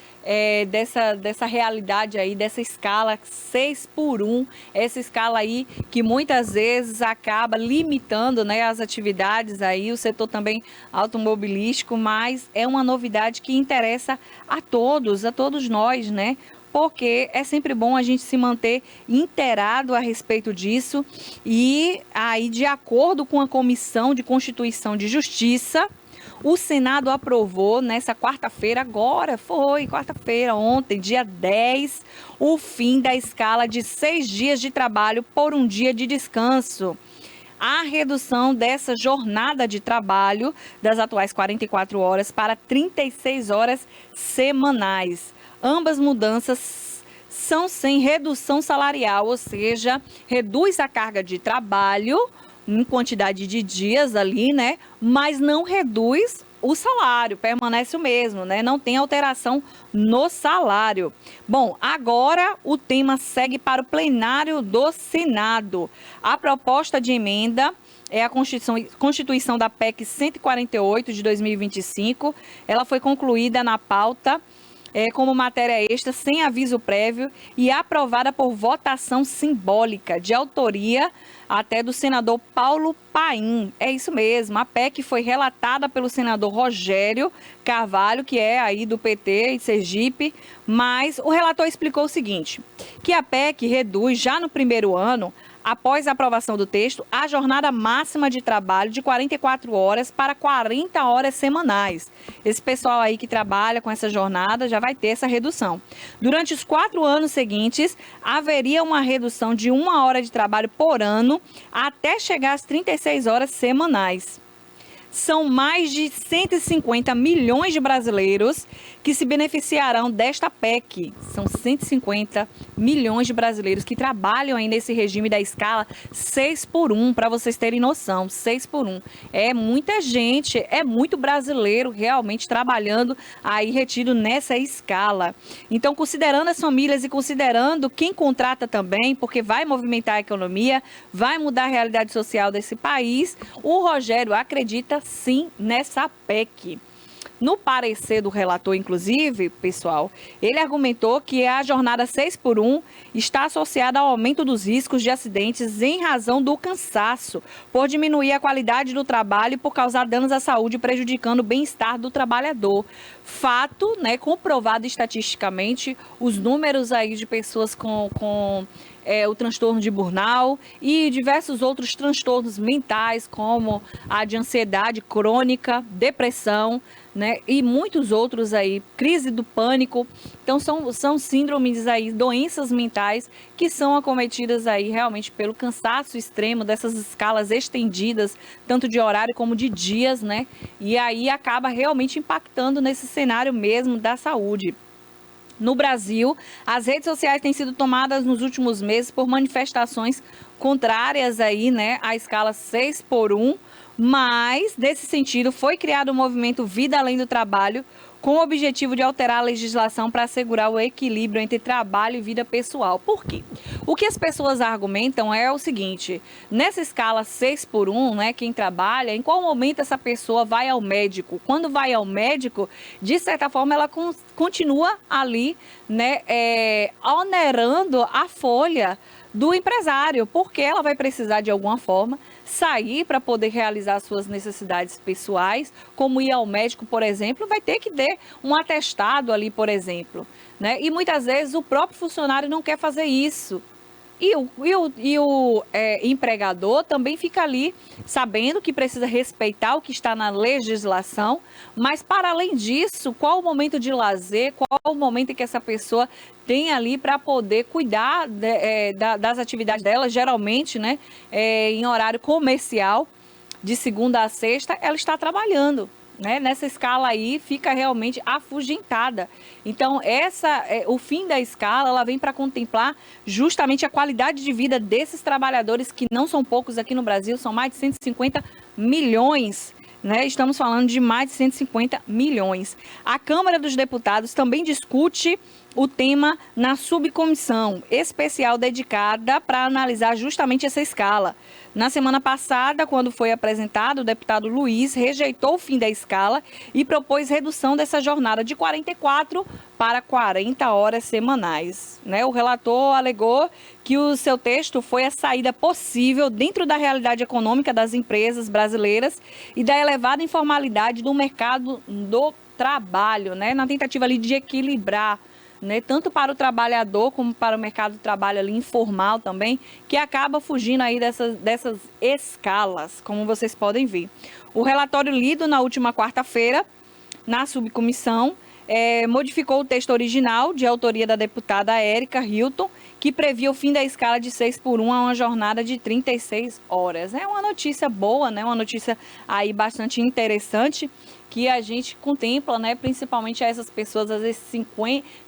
Speaker 1: dessa realidade aí, dessa escala 6x1, essa escala aí que muitas vezes acaba limitando, né, as atividades aí, o setor também automobilístico, mas é uma novidade que interessa a todos nós, né? Porque é sempre bom a gente se manter inteirado a respeito disso. E aí, de acordo com a Comissão de Constituição e Justiça, o Senado aprovou nessa quarta-feira, quarta-feira, ontem, dia 10, o fim da escala de 6 dias de trabalho por um dia de descanso. A redução dessa jornada de trabalho das atuais 44 horas para 36 horas semanais. Ambas mudanças são sem redução salarial, ou seja, reduz a carga de trabalho em quantidade de dias ali, né? Mas não reduz o salário, permanece o mesmo, né? Não tem alteração no salário. Bom, agora o tema segue para o plenário do Senado. A proposta de emenda é a Constituição da PEC 148 de 2025. Ela foi concluída na pauta como matéria extra, sem aviso prévio e aprovada por votação simbólica, de autoria até do senador Paulo Paim. É isso mesmo, a PEC foi relatada pelo senador Rogério Carvalho, que é aí do PT em Sergipe, mas o relator explicou o seguinte, que a PEC reduz já no primeiro ano, após a aprovação do texto, a jornada máxima de trabalho de 44 horas para 40 horas semanais. Esse pessoal aí que trabalha com essa jornada já vai ter essa redução. Durante os 4 anos seguintes, haveria uma redução de 1 hora de trabalho por ano até chegar às 36 horas semanais. São mais de 150 milhões de brasileiros que se beneficiarão desta PEC. São 150 milhões de brasileiros que trabalham aí nesse regime da escala 6x1, para vocês terem noção, 6x1. É muita gente, é muito brasileiro realmente trabalhando aí retido nessa escala. Então, considerando as famílias e considerando quem contrata também, porque vai movimentar a economia, vai mudar a realidade social desse país, o Rogério acredita sim nessa PEC. No parecer do relator, inclusive, pessoal, ele argumentou que a jornada 6x1 está associada ao aumento dos riscos de acidentes em razão do cansaço, por diminuir a qualidade do trabalho e por causar danos à saúde, prejudicando o bem-estar do trabalhador. Fato, né, comprovado estatisticamente, os números aí de pessoas com o transtorno de burnout e diversos outros transtornos mentais, como a de ansiedade crônica, depressão, né, e muitos outros aí, crise do pânico. Então são síndromes aí, doenças mentais que são acometidas aí realmente pelo cansaço extremo dessas escalas estendidas, tanto de horário como de dias, né? E aí acaba realmente impactando nesse cenário mesmo da saúde. No Brasil, as redes sociais têm sido tomadas nos últimos meses por manifestações contrárias aí, né, à escala 6x1, mas, nesse sentido, foi criado o movimento Vida Além do Trabalho, com o objetivo de alterar a legislação para assegurar o equilíbrio entre trabalho e vida pessoal. Por quê? O que as pessoas argumentam é o seguinte: nessa escala 6x1, né, quem trabalha, em qual momento essa pessoa vai ao médico? Quando vai ao médico, de certa forma, ela continua ali, né, onerando a folha do empresário, porque ela vai precisar de alguma forma sair para poder realizar suas necessidades pessoais, como ir ao médico, por exemplo, vai ter que ter um atestado ali, por exemplo, né? E muitas vezes o próprio funcionário não quer fazer isso. E o empregador também fica ali sabendo que precisa respeitar o que está na legislação, mas para além disso, qual o momento de lazer, qual o momento em que essa pessoa tem ali para poder cuidar das atividades dela, geralmente, né, em horário comercial, de segunda a sexta, ela está trabalhando. Né? Nessa escala aí fica realmente afugentada. Então o fim da escala, ela vem para contemplar justamente a qualidade de vida desses trabalhadores, que não são poucos aqui no Brasil, são mais de 150 milhões. Né? Estamos falando de mais de 150 milhões. A Câmara dos Deputados também discute o tema na subcomissão especial dedicada para analisar justamente essa escala. Na semana passada, quando foi apresentado, o deputado Luiz rejeitou o fim da escala e propôs redução dessa jornada de 44 para 40 horas semanais. Né? O relator alegou que o seu texto foi a saída possível dentro da realidade econômica das empresas brasileiras e da elevada informalidade do mercado do trabalho, né? Na tentativa ali de equilibrar, né, tanto para o trabalhador como para o mercado de trabalho ali informal também, que acaba fugindo aí dessas escalas, como vocês podem ver. O relatório lido na última quarta-feira, na subcomissão, modificou o texto original de autoria da deputada Érica Hilton, que previa o fim da escala de 6x1 a uma jornada de 36 horas. É uma notícia boa, né, uma notícia aí bastante interessante, que a gente contempla, né, principalmente a essas pessoas, às vezes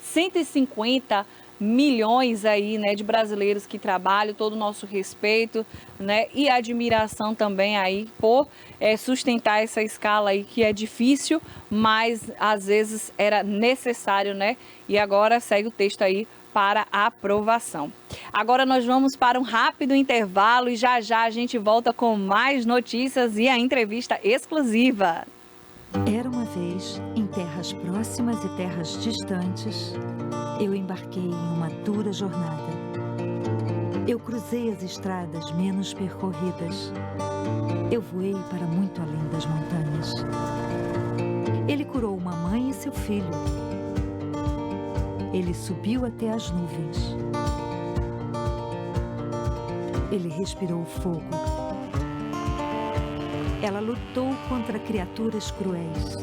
Speaker 1: 150 milhões aí, né, de brasileiros que trabalham, todo o nosso respeito, né, e admiração também aí por sustentar essa escala aí, que é difícil, mas às vezes era necessário, né, e agora segue o texto aí para a aprovação. Agora nós vamos para um rápido intervalo e já já a gente volta com mais notícias e a entrevista exclusiva.
Speaker 3: Era uma vez, em terras próximas e terras distantes, eu embarquei em uma dura jornada. Eu cruzei as estradas menos percorridas. Eu voei para muito além das montanhas. Ele curou uma mãe e seu filho. Ele subiu até as nuvens. Ele respirou fogo. Ela lutou contra criaturas cruéis.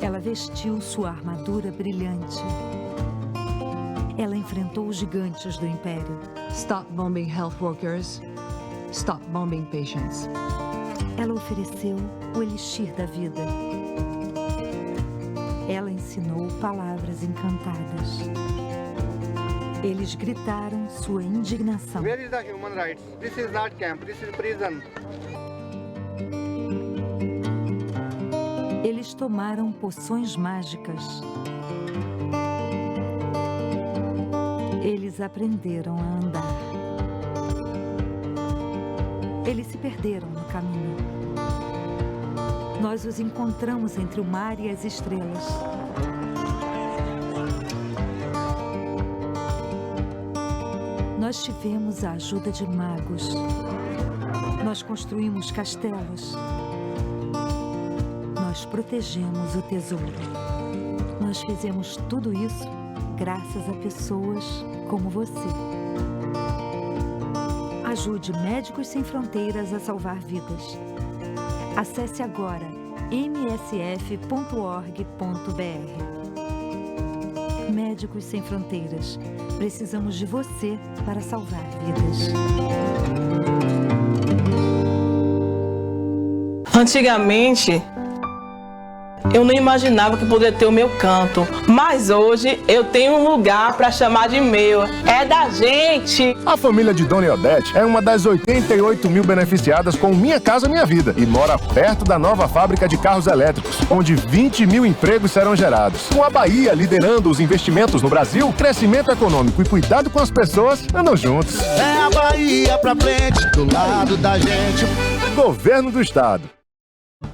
Speaker 3: Ela vestiu sua armadura brilhante. Ela enfrentou os gigantes do império.
Speaker 4: Stop bombing health workers. Stop bombing patients.
Speaker 3: Ela ofereceu o elixir da vida. Ela ensinou palavras encantadas. Eles gritaram sua indignação.
Speaker 5: Where is the human rights? This is not camp, this is prison.
Speaker 3: Eles tomaram poções mágicas. Eles aprenderam a andar. Eles se perderam no caminho. Nós os encontramos entre o mar e as estrelas. Nós tivemos a ajuda de magos. Nós construímos castelos. Nós protegemos o tesouro. Nós fizemos tudo isso graças a pessoas como você. Ajude Médicos Sem Fronteiras a salvar vidas. Acesse agora msf.org.br. Médicos Sem Fronteiras. Precisamos de você para salvar vidas.
Speaker 7: Antigamente, Eu não imaginava que poderia ter o meu canto, mas hoje eu tenho um lugar para chamar de meu. É da gente!
Speaker 8: A família de Dona Odete é uma das 88 mil beneficiadas com Minha Casa Minha Vida e mora perto da nova fábrica de carros elétricos, onde 20 mil empregos serão gerados. Com a Bahia liderando os investimentos no Brasil, crescimento econômico e cuidado com as pessoas andam juntos.
Speaker 9: É a Bahia pra frente, do lado da gente.
Speaker 8: Governo do Estado.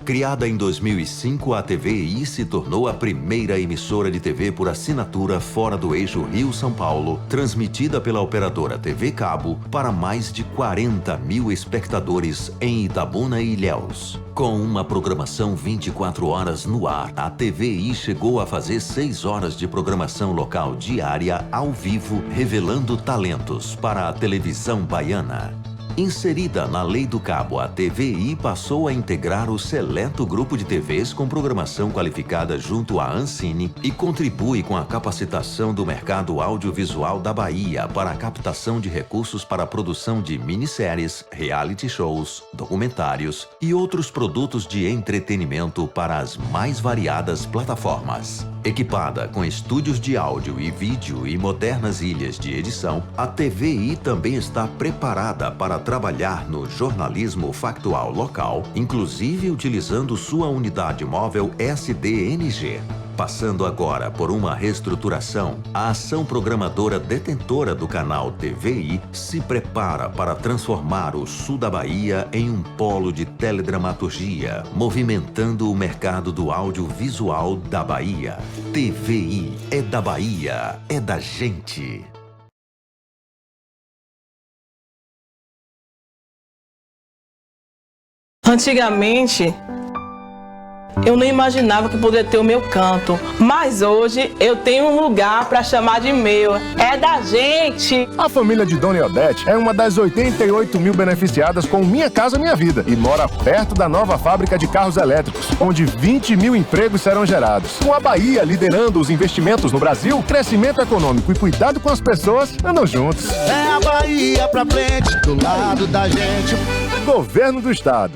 Speaker 10: Criada em 2005, a TVI se tornou a primeira emissora de TV por assinatura fora do eixo Rio-São Paulo, transmitida pela operadora TV Cabo para mais de 40 mil espectadores em Itabuna e Ilhéus. Com uma programação 24 horas no ar, a TVI chegou a fazer 6 horas de programação local diária ao vivo, revelando talentos para a televisão baiana. Inserida na Lei do Cabo, a TVI passou a integrar o seleto grupo de TVs com programação qualificada junto à Ancine e contribui com a capacitação do mercado audiovisual da Bahia para a captação de recursos para a produção de minisséries, reality shows, documentários e outros produtos de entretenimento para as mais variadas plataformas. Equipada com estúdios de áudio e vídeo e modernas ilhas de edição, a TVI também está preparada para trabalhar no jornalismo factual local, inclusive utilizando sua unidade móvel SDNG. Passando agora por uma reestruturação, a ação programadora detentora do canal TVI se prepara para transformar o sul da Bahia em um polo de teledramaturgia, movimentando o mercado do audiovisual da Bahia. TVI é da Bahia, é da gente.
Speaker 7: Antigamente, eu não imaginava que poderia ter o meu canto, mas hoje eu tenho um lugar para chamar de meu. É da gente!
Speaker 8: A família de Dona Odete é uma das 88 mil beneficiadas com Minha Casa Minha Vida e mora perto da nova fábrica de carros elétricos, onde 20 mil empregos serão gerados. Com a Bahia liderando os investimentos no Brasil, crescimento econômico e cuidado com as pessoas andam juntos.
Speaker 9: É a Bahia pra frente, do lado da gente.
Speaker 8: Governo do Estado.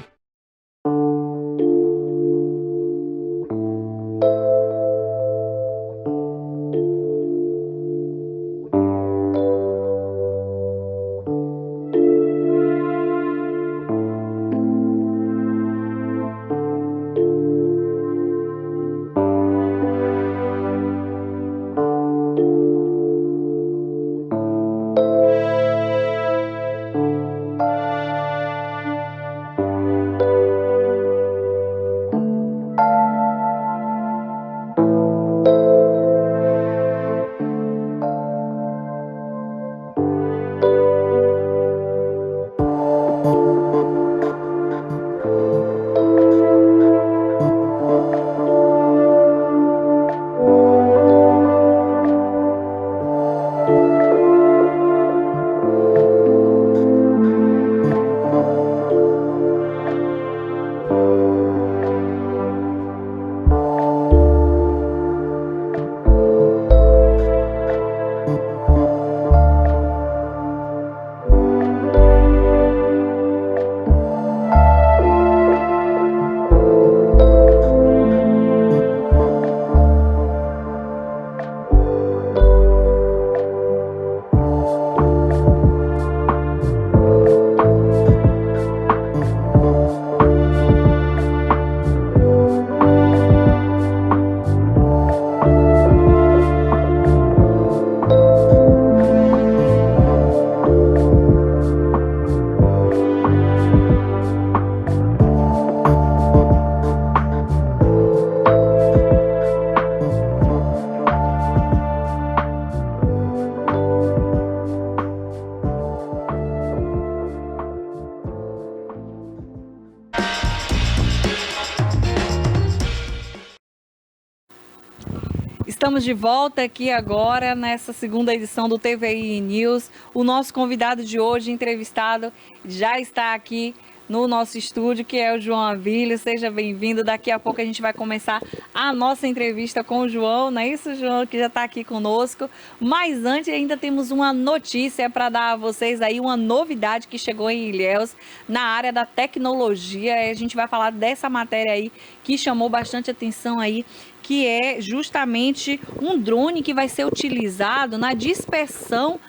Speaker 1: Estamos de volta aqui agora nessa segunda edição do TVI News. O nosso convidado de hoje, entrevistado, já está aqui no nosso estúdio, que é o João Abílio. Seja bem-vindo. Daqui a pouco a gente vai começar a nossa entrevista com o João, não é isso, João, que já está aqui conosco. Mas antes ainda temos uma notícia para dar a vocês aí, uma novidade que chegou em Ilhéus na área da tecnologia. A gente vai falar dessa matéria aí que chamou bastante atenção aí, que é justamente um drone que vai ser utilizado na dispersão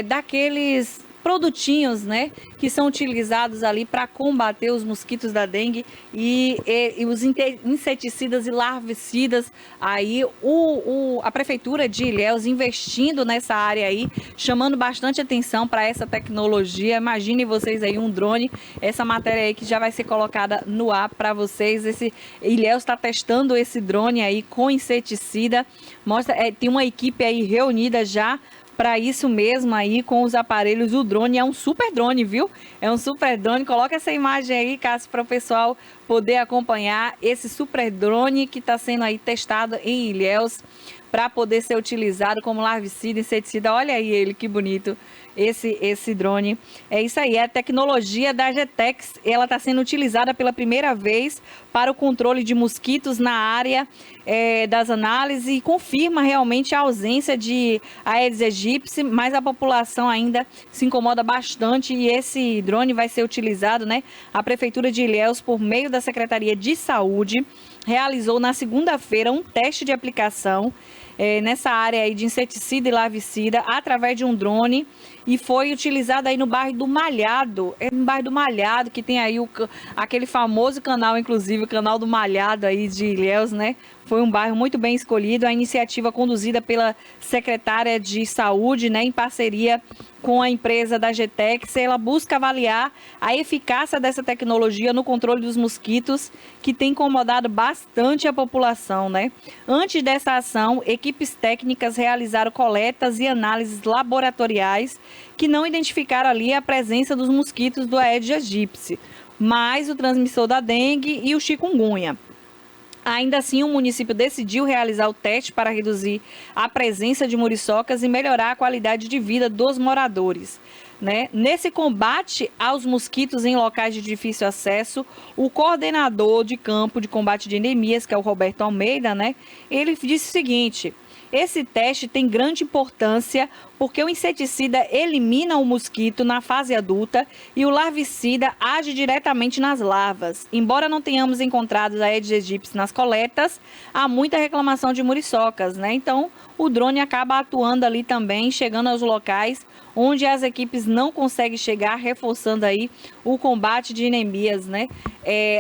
Speaker 1: daqueles produtinhos, né, que são utilizados ali para combater os mosquitos da dengue e os inseticidas e larvicidas. Aí a prefeitura de Ilhéus investindo nessa área aí, chamando bastante atenção para essa tecnologia. Imaginem vocês aí um drone, essa matéria aí que já vai ser colocada no ar para vocês. Ilhéus está testando esse drone aí com inseticida. Mostra, tem uma equipe aí reunida já para isso mesmo aí, com os aparelhos. O drone é um super drone, viu? É um super drone. Coloca essa imagem aí, Cássio, para o pessoal poder acompanhar esse super drone que está sendo aí testado em Ilhéus para poder ser utilizado como larvicida, inseticida. Olha aí ele, que bonito, esse drone. É isso aí, é a tecnologia da Getex. Ela está sendo utilizada pela primeira vez para o controle de mosquitos na área das análises e confirma realmente a ausência de Aedes aegypti, mas a população ainda se incomoda bastante e esse drone vai ser utilizado, né? A Prefeitura de Ilhéus, por meio da Secretaria de Saúde, realizou na segunda-feira um teste de aplicação nessa área aí de inseticida e larvicida através de um drone e foi utilizado aí no bairro do Malhado. É no bairro do Malhado que tem aí aquele famoso canal, inclusive o canal do Malhado aí de Ilhéus, né? Foi um bairro muito bem escolhido. A iniciativa conduzida pela secretária de Saúde, né, em parceria com a empresa da Getex, ela busca avaliar a eficácia dessa tecnologia no controle dos mosquitos, que tem incomodado bastante a população, né? Antes dessa ação, equipes técnicas realizaram coletas e análises laboratoriais que não identificaram ali a presença dos mosquitos do Aedes aegypti, mas o transmissor da dengue e o chikungunya. Ainda assim, o município decidiu realizar o teste para reduzir a presença de muriçocas e melhorar a qualidade de vida dos moradores, né? Nesse combate aos mosquitos em locais de difícil acesso, o coordenador de campo de combate de endemias, que é o Roberto Almeida, né? Ele disse o seguinte: esse teste tem grande importância porque o inseticida elimina o mosquito na fase adulta e o larvicida age diretamente nas larvas. Embora não tenhamos encontrado Aedes aegypti nas coletas, há muita reclamação de muriçocas, né? Então, o drone acaba atuando ali também, chegando aos locais onde as equipes não conseguem chegar, reforçando aí o combate de endemias, né?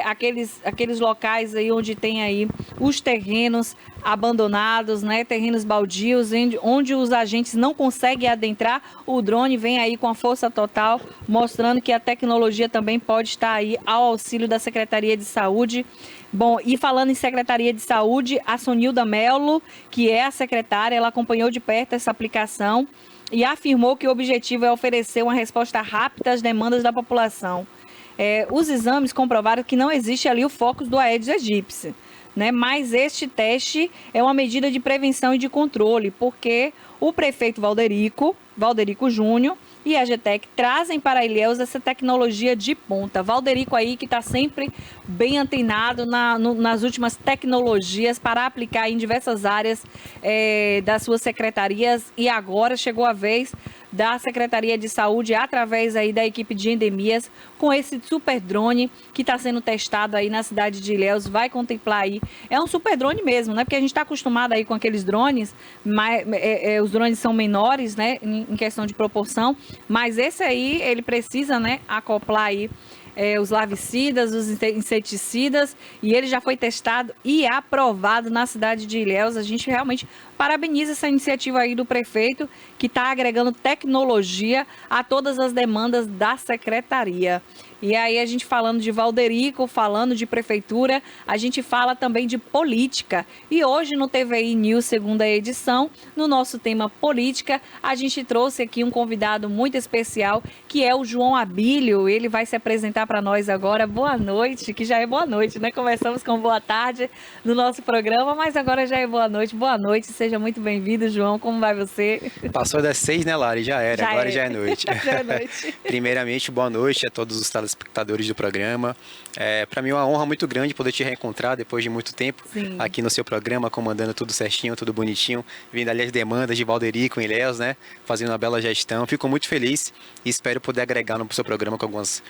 Speaker 1: Aqueles locais aí onde tem aí os terrenos abandonados, né? Terrenos baldios, onde os agentes não conseguem adentrar, o drone vem aí com a força total, mostrando que a tecnologia também pode estar aí ao auxílio da Secretaria de Saúde. Bom, e falando em Secretaria de Saúde, a Sonilda Melo, que é a secretária, ela acompanhou de perto essa aplicação e afirmou que o objetivo é oferecer uma resposta rápida às demandas da população. Os exames comprovaram que não existe ali o foco do Aedes aegypti, né? Mas este teste é uma medida de prevenção e de controle, porque o prefeito Valderico Júnior e a Getec trazem para Ilhéus essa tecnologia de ponta. Valderico aí que está sempre bem antenado nas últimas tecnologias para aplicar em diversas áreas das suas secretarias, e agora chegou a vez da Secretaria de Saúde, através aí da equipe de endemias, com esse super drone que está sendo testado aí na cidade de Ilhéus. Vai contemplar aí, é um super drone mesmo, né? Porque a gente está acostumado aí com aqueles drones, mas os drones são menores, né, em questão de proporção, mas esse aí, ele precisa, né, acoplar aí os larvicidas, os inseticidas, e ele já foi testado e aprovado na cidade de Ilhéus. A gente realmente parabeniza essa iniciativa aí do prefeito, que está agregando tecnologia a todas as demandas da secretaria. E aí a gente falando de Valderico, falando de prefeitura, a gente fala também de política. E hoje no TVI News, segunda edição, no nosso tema política, a gente trouxe aqui um convidado muito especial, que é o João Abílio. Ele vai se apresentar para nós agora. Boa noite, que já é boa noite, né? Começamos com boa tarde no nosso programa, mas agora já é boa noite. Boa noite, seja muito bem-vindo, João. Como vai você?
Speaker 11: Passou das 6, né, Lari? Já era, agora já é noite.
Speaker 1: Já é noite.
Speaker 11: Primeiramente, boa noite a todos os telespectadores do programa. Para mim é uma honra muito grande poder te reencontrar depois de muito tempo.
Speaker 1: Sim.
Speaker 11: Aqui no seu programa, comandando tudo certinho, tudo bonitinho, vindo ali as demandas de Valderico e Ilhéus, né? Fazendo uma bela gestão. Fico muito feliz e espero poder agregar no seu programa com algumas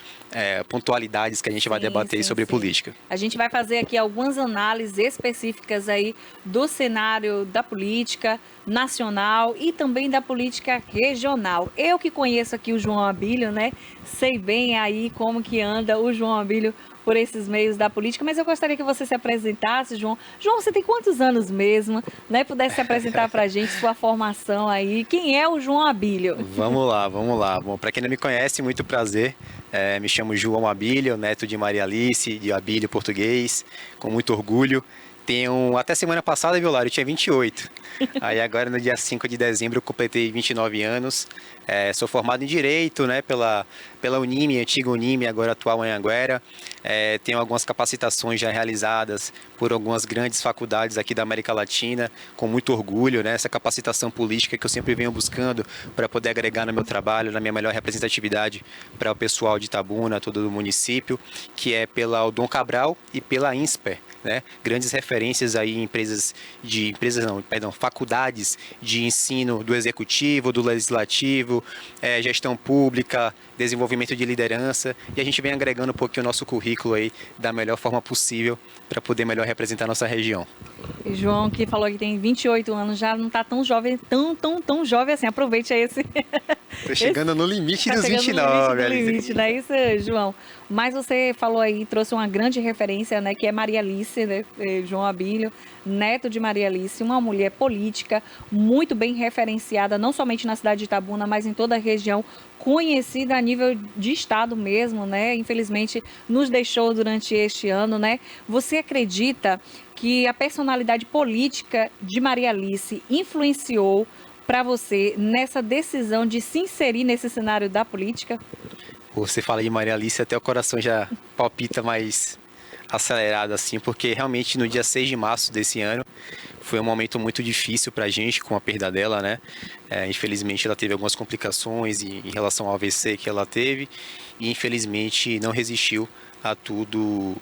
Speaker 11: pontualidades que a gente vai debater sobre política.
Speaker 1: A gente vai fazer aqui algumas análises específicas aí do cenário da política nacional e também da política regional. Eu que conheço aqui o João Abílio, né? Sei bem aí como que anda o João Abílio por esses meios da política, mas eu gostaria que você se apresentasse, João. João, você tem quantos anos mesmo, né? Pudesse se apresentar pra gente, sua formação aí. Quem é o João Abílio?
Speaker 11: Vamos lá. Bom, para quem não me conhece, muito prazer. Me chamo João Abílio, neto de Maria Alice, de Abílio português, com muito orgulho. Tenho, até semana passada, viu, Lara, eu tinha 28. Aí agora, no dia 5 de dezembro, eu completei 29 anos. Sou formado em Direito, né, pela Unime, antiga Unime, agora atual Anhanguera. Tenho algumas capacitações já realizadas por algumas grandes faculdades aqui da América Latina, com muito orgulho, né, essa capacitação política que eu sempre venho buscando para poder agregar no meu trabalho, na minha melhor representatividade para o pessoal de Itabuna, todo o município, que é pela Odon Cabral e pela INSPER. Né? Grandes referências aí em faculdades de ensino do executivo, do legislativo, gestão pública, desenvolvimento de liderança, e a gente vem agregando um pouquinho o nosso currículo aí da melhor forma possível para poder melhor representar a nossa região.
Speaker 1: E João, que falou que tem 28 anos, já não está tão jovem, tão jovem assim, aproveite aí esse...
Speaker 11: Estou chegando no limite dos 29,
Speaker 1: no limite, não é isso, João? Mas você falou aí, trouxe uma grande referência, né, que é Maria Alice, né, João Abílio, neto de Maria Alice, uma mulher política muito bem referenciada, não somente na cidade de Itabuna, mas em toda a região, conhecida a nível de estado mesmo, né? Infelizmente nos deixou durante este ano, né? Você acredita que a personalidade política de Maria Alice influenciou para você nessa decisão de se inserir nesse cenário da política?
Speaker 11: Você fala de Maria Alice, até o coração já palpita mais acelerado assim, porque realmente no dia 6 de março desse ano foi um momento muito difícil para a gente com a perda dela, né? Infelizmente ela teve algumas complicações em relação ao AVC que ela teve e infelizmente não resistiu a tudo,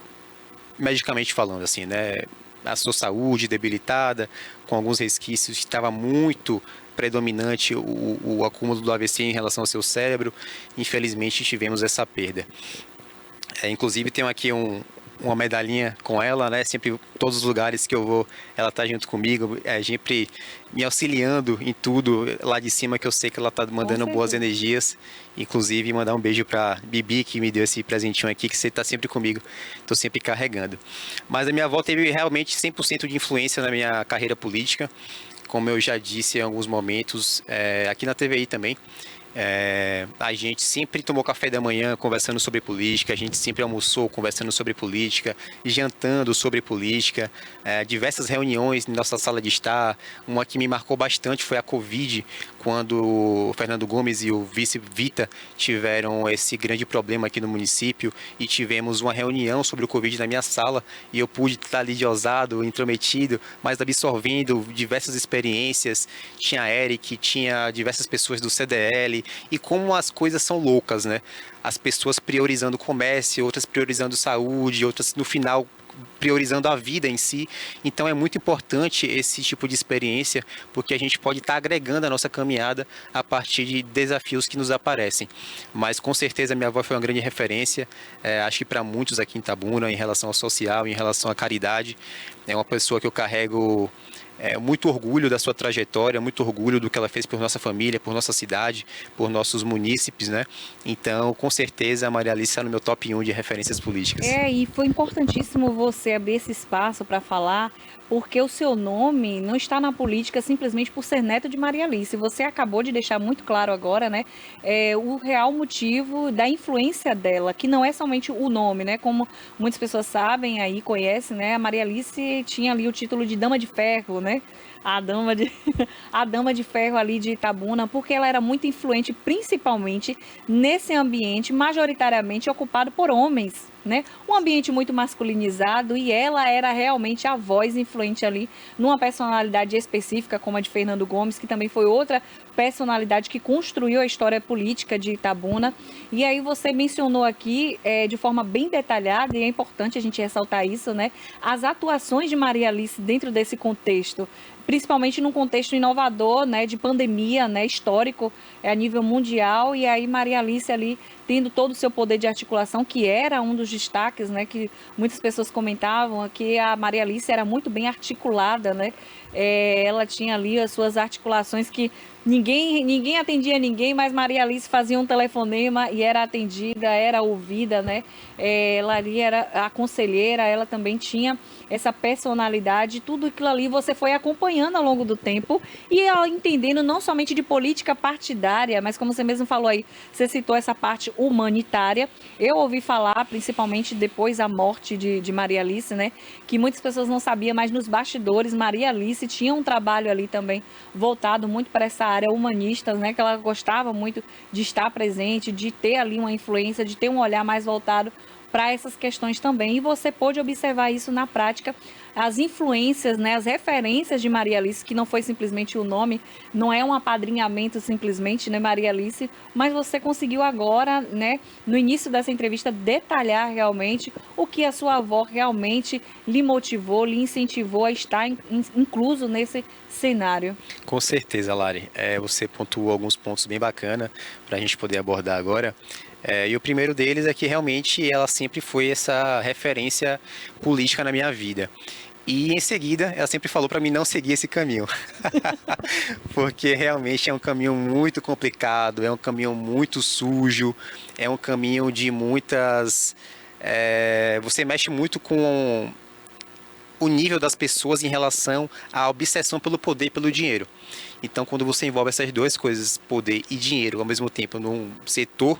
Speaker 11: medicamente falando assim, né? A sua saúde debilitada, com alguns resquícios, estava muito predominante o acúmulo do AVC em relação ao seu cérebro. Infelizmente tivemos essa perda. Inclusive tenho aqui uma medalhinha com ela, né? Sempre, todos os lugares que eu vou, ela tá junto comigo, sempre me auxiliando em tudo lá de cima, que eu sei que ela tá mandando boas energias. Inclusive, mandar um beijo pra Bibi, que me deu esse presentinho aqui, que você tá sempre comigo, tô sempre carregando. Mas a minha avó teve realmente 100% de influência na minha carreira política, como eu já disse em alguns momentos, aqui na TVI também. A gente sempre tomou café da manhã conversando sobre política, a gente sempre almoçou conversando sobre política, jantando sobre política, diversas reuniões na nossa sala de estar. Uma que me marcou bastante foi a Covid, quando o Fernando Gomes e o vice Vita tiveram esse grande problema aqui no município e tivemos uma reunião sobre o Covid na minha sala e eu pude estar ali de ousado, intrometido, mas absorvendo diversas experiências. Tinha a Eric, tinha diversas pessoas do CDL, e como as coisas são loucas, né? As pessoas priorizando o comércio, outras priorizando saúde, outras no final priorizando a vida em si. Então é muito importante esse tipo de experiência, porque a gente pode estar agregando a nossa caminhada a partir de desafios que nos aparecem. Mas com certeza minha avó foi uma grande referência, acho que para muitos aqui em Itabuna, em relação ao social, em relação à caridade. É uma pessoa que eu carrego muito orgulho da sua trajetória, muito orgulho do que ela fez por nossa família, por nossa cidade, por nossos munícipes, né? Então, com certeza, a Maria Alice está no meu top 1 de referências políticas.
Speaker 1: E foi importantíssimo você abrir esse espaço para falar, porque o seu nome não está na política simplesmente por ser neto de Maria Alice. Você acabou de deixar muito claro agora, né? O real motivo da influência dela, que não é somente o nome, né? Como muitas pessoas sabem aí, conhecem, né? A Maria Alice tinha ali o título de Dama de Ferro, né? A dama de ferro ali de Itabuna, porque ela era muito influente, principalmente nesse ambiente majoritariamente ocupado por homens, né? Um ambiente muito masculinizado, e ela era realmente a voz influente ali numa personalidade específica, como a de Fernando Gomes, que também foi outra personalidade que construiu a história política de Itabuna. E aí você mencionou aqui de forma bem detalhada, e é importante a gente ressaltar isso, né? As atuações de Maria Alice dentro desse contexto, principalmente num contexto inovador, né, de pandemia, né, histórico, a nível mundial, e aí Maria Alice ali tendo todo o seu poder de articulação, que era um dos destaques, né, que muitas pessoas comentavam, que a Maria Alice era muito bem articulada, né, ela tinha ali as suas articulações que ninguém atendia ninguém, mas Maria Alice fazia um telefonema e era atendida, era ouvida, né, ela ali era a conselheira, ela também tinha essa personalidade, tudo aquilo ali você foi acompanhando ao longo do tempo e ela entendendo não somente de política partidária, mas como você mesmo falou aí, você citou essa parte humanitária. Eu ouvi falar, principalmente depois da morte de Maria Alice, né, que muitas pessoas não sabiam, mas nos bastidores Maria Alice tinha um trabalho ali também voltado muito para essa área humanista, né, que ela gostava muito de estar presente, de ter ali uma influência, de ter um olhar mais voltado para essas questões também, e você pôde observar isso na prática, as influências, né, as referências de Maria Alice, que não foi simplesmente o nome, não é um apadrinhamento simplesmente, né, Maria Alice, mas você conseguiu agora, né, no início dessa entrevista, detalhar realmente o que a sua avó realmente lhe motivou, lhe incentivou a estar incluso nesse cenário.
Speaker 11: Com certeza, Lari. Você pontuou alguns pontos bem bacanas para a gente poder abordar agora. E o primeiro deles é que realmente ela sempre foi essa referência política na minha vida. E em seguida, ela sempre falou para mim não seguir esse caminho. Porque realmente é um caminho muito complicado, é um caminho muito sujo, é um caminho de muitas... você mexe muito com o nível das pessoas em relação à obsessão pelo poder e pelo dinheiro. Então, quando você envolve essas duas coisas, poder e dinheiro, ao mesmo tempo, num setor,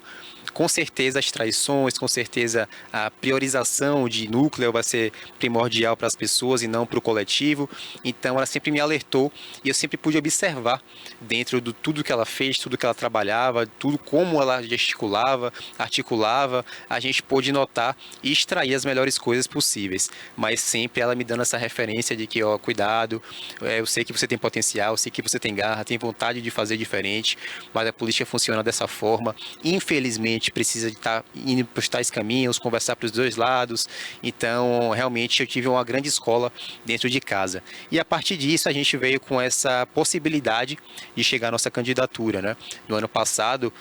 Speaker 11: com certeza as traições, com certeza a priorização de núcleo vai ser primordial para as pessoas e não para o coletivo. Então ela sempre me alertou e eu sempre pude observar dentro de tudo que ela fez, tudo que ela trabalhava, tudo como ela gesticulava, articulava, a gente pôde notar e extrair as melhores coisas possíveis. Mas sempre ela me dando essa referência de que, ó, cuidado, eu sei que você tem potencial, eu sei que você tem garra, tem vontade de fazer diferente, mas a política funciona dessa forma. Infelizmente, precisa de estar indo para os tais caminhos, conversar para os dois lados. Então, realmente, eu tive uma grande escola dentro de casa. E a partir disso, a gente veio com essa possibilidade de chegar à nossa candidatura, né? No ano passado,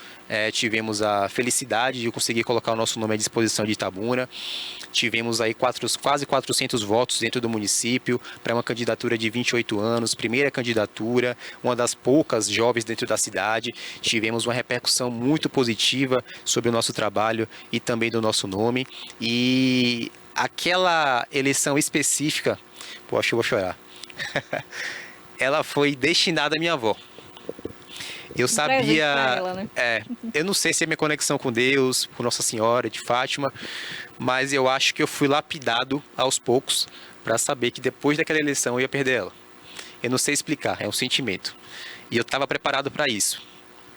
Speaker 11: tivemos a felicidade de conseguir colocar o nosso nome à disposição de Itabuna. Tivemos aí quase 400 votos dentro do município para uma candidatura de 28 anos, primeira candidatura, uma das poucas jovens dentro da cidade. Tivemos uma repercussão muito positiva sobre o nosso trabalho e também do nosso nome. E aquela eleição específica, acho que eu vou chorar, ela foi destinada à minha avó. Eu sabia, ela, né? Eu não sei se é minha conexão com Deus, com Nossa Senhora de Fátima, mas eu acho que eu fui lapidado aos poucos para saber que depois daquela eleição eu ia perder ela. Eu não sei explicar, é um sentimento. E eu estava preparado para isso.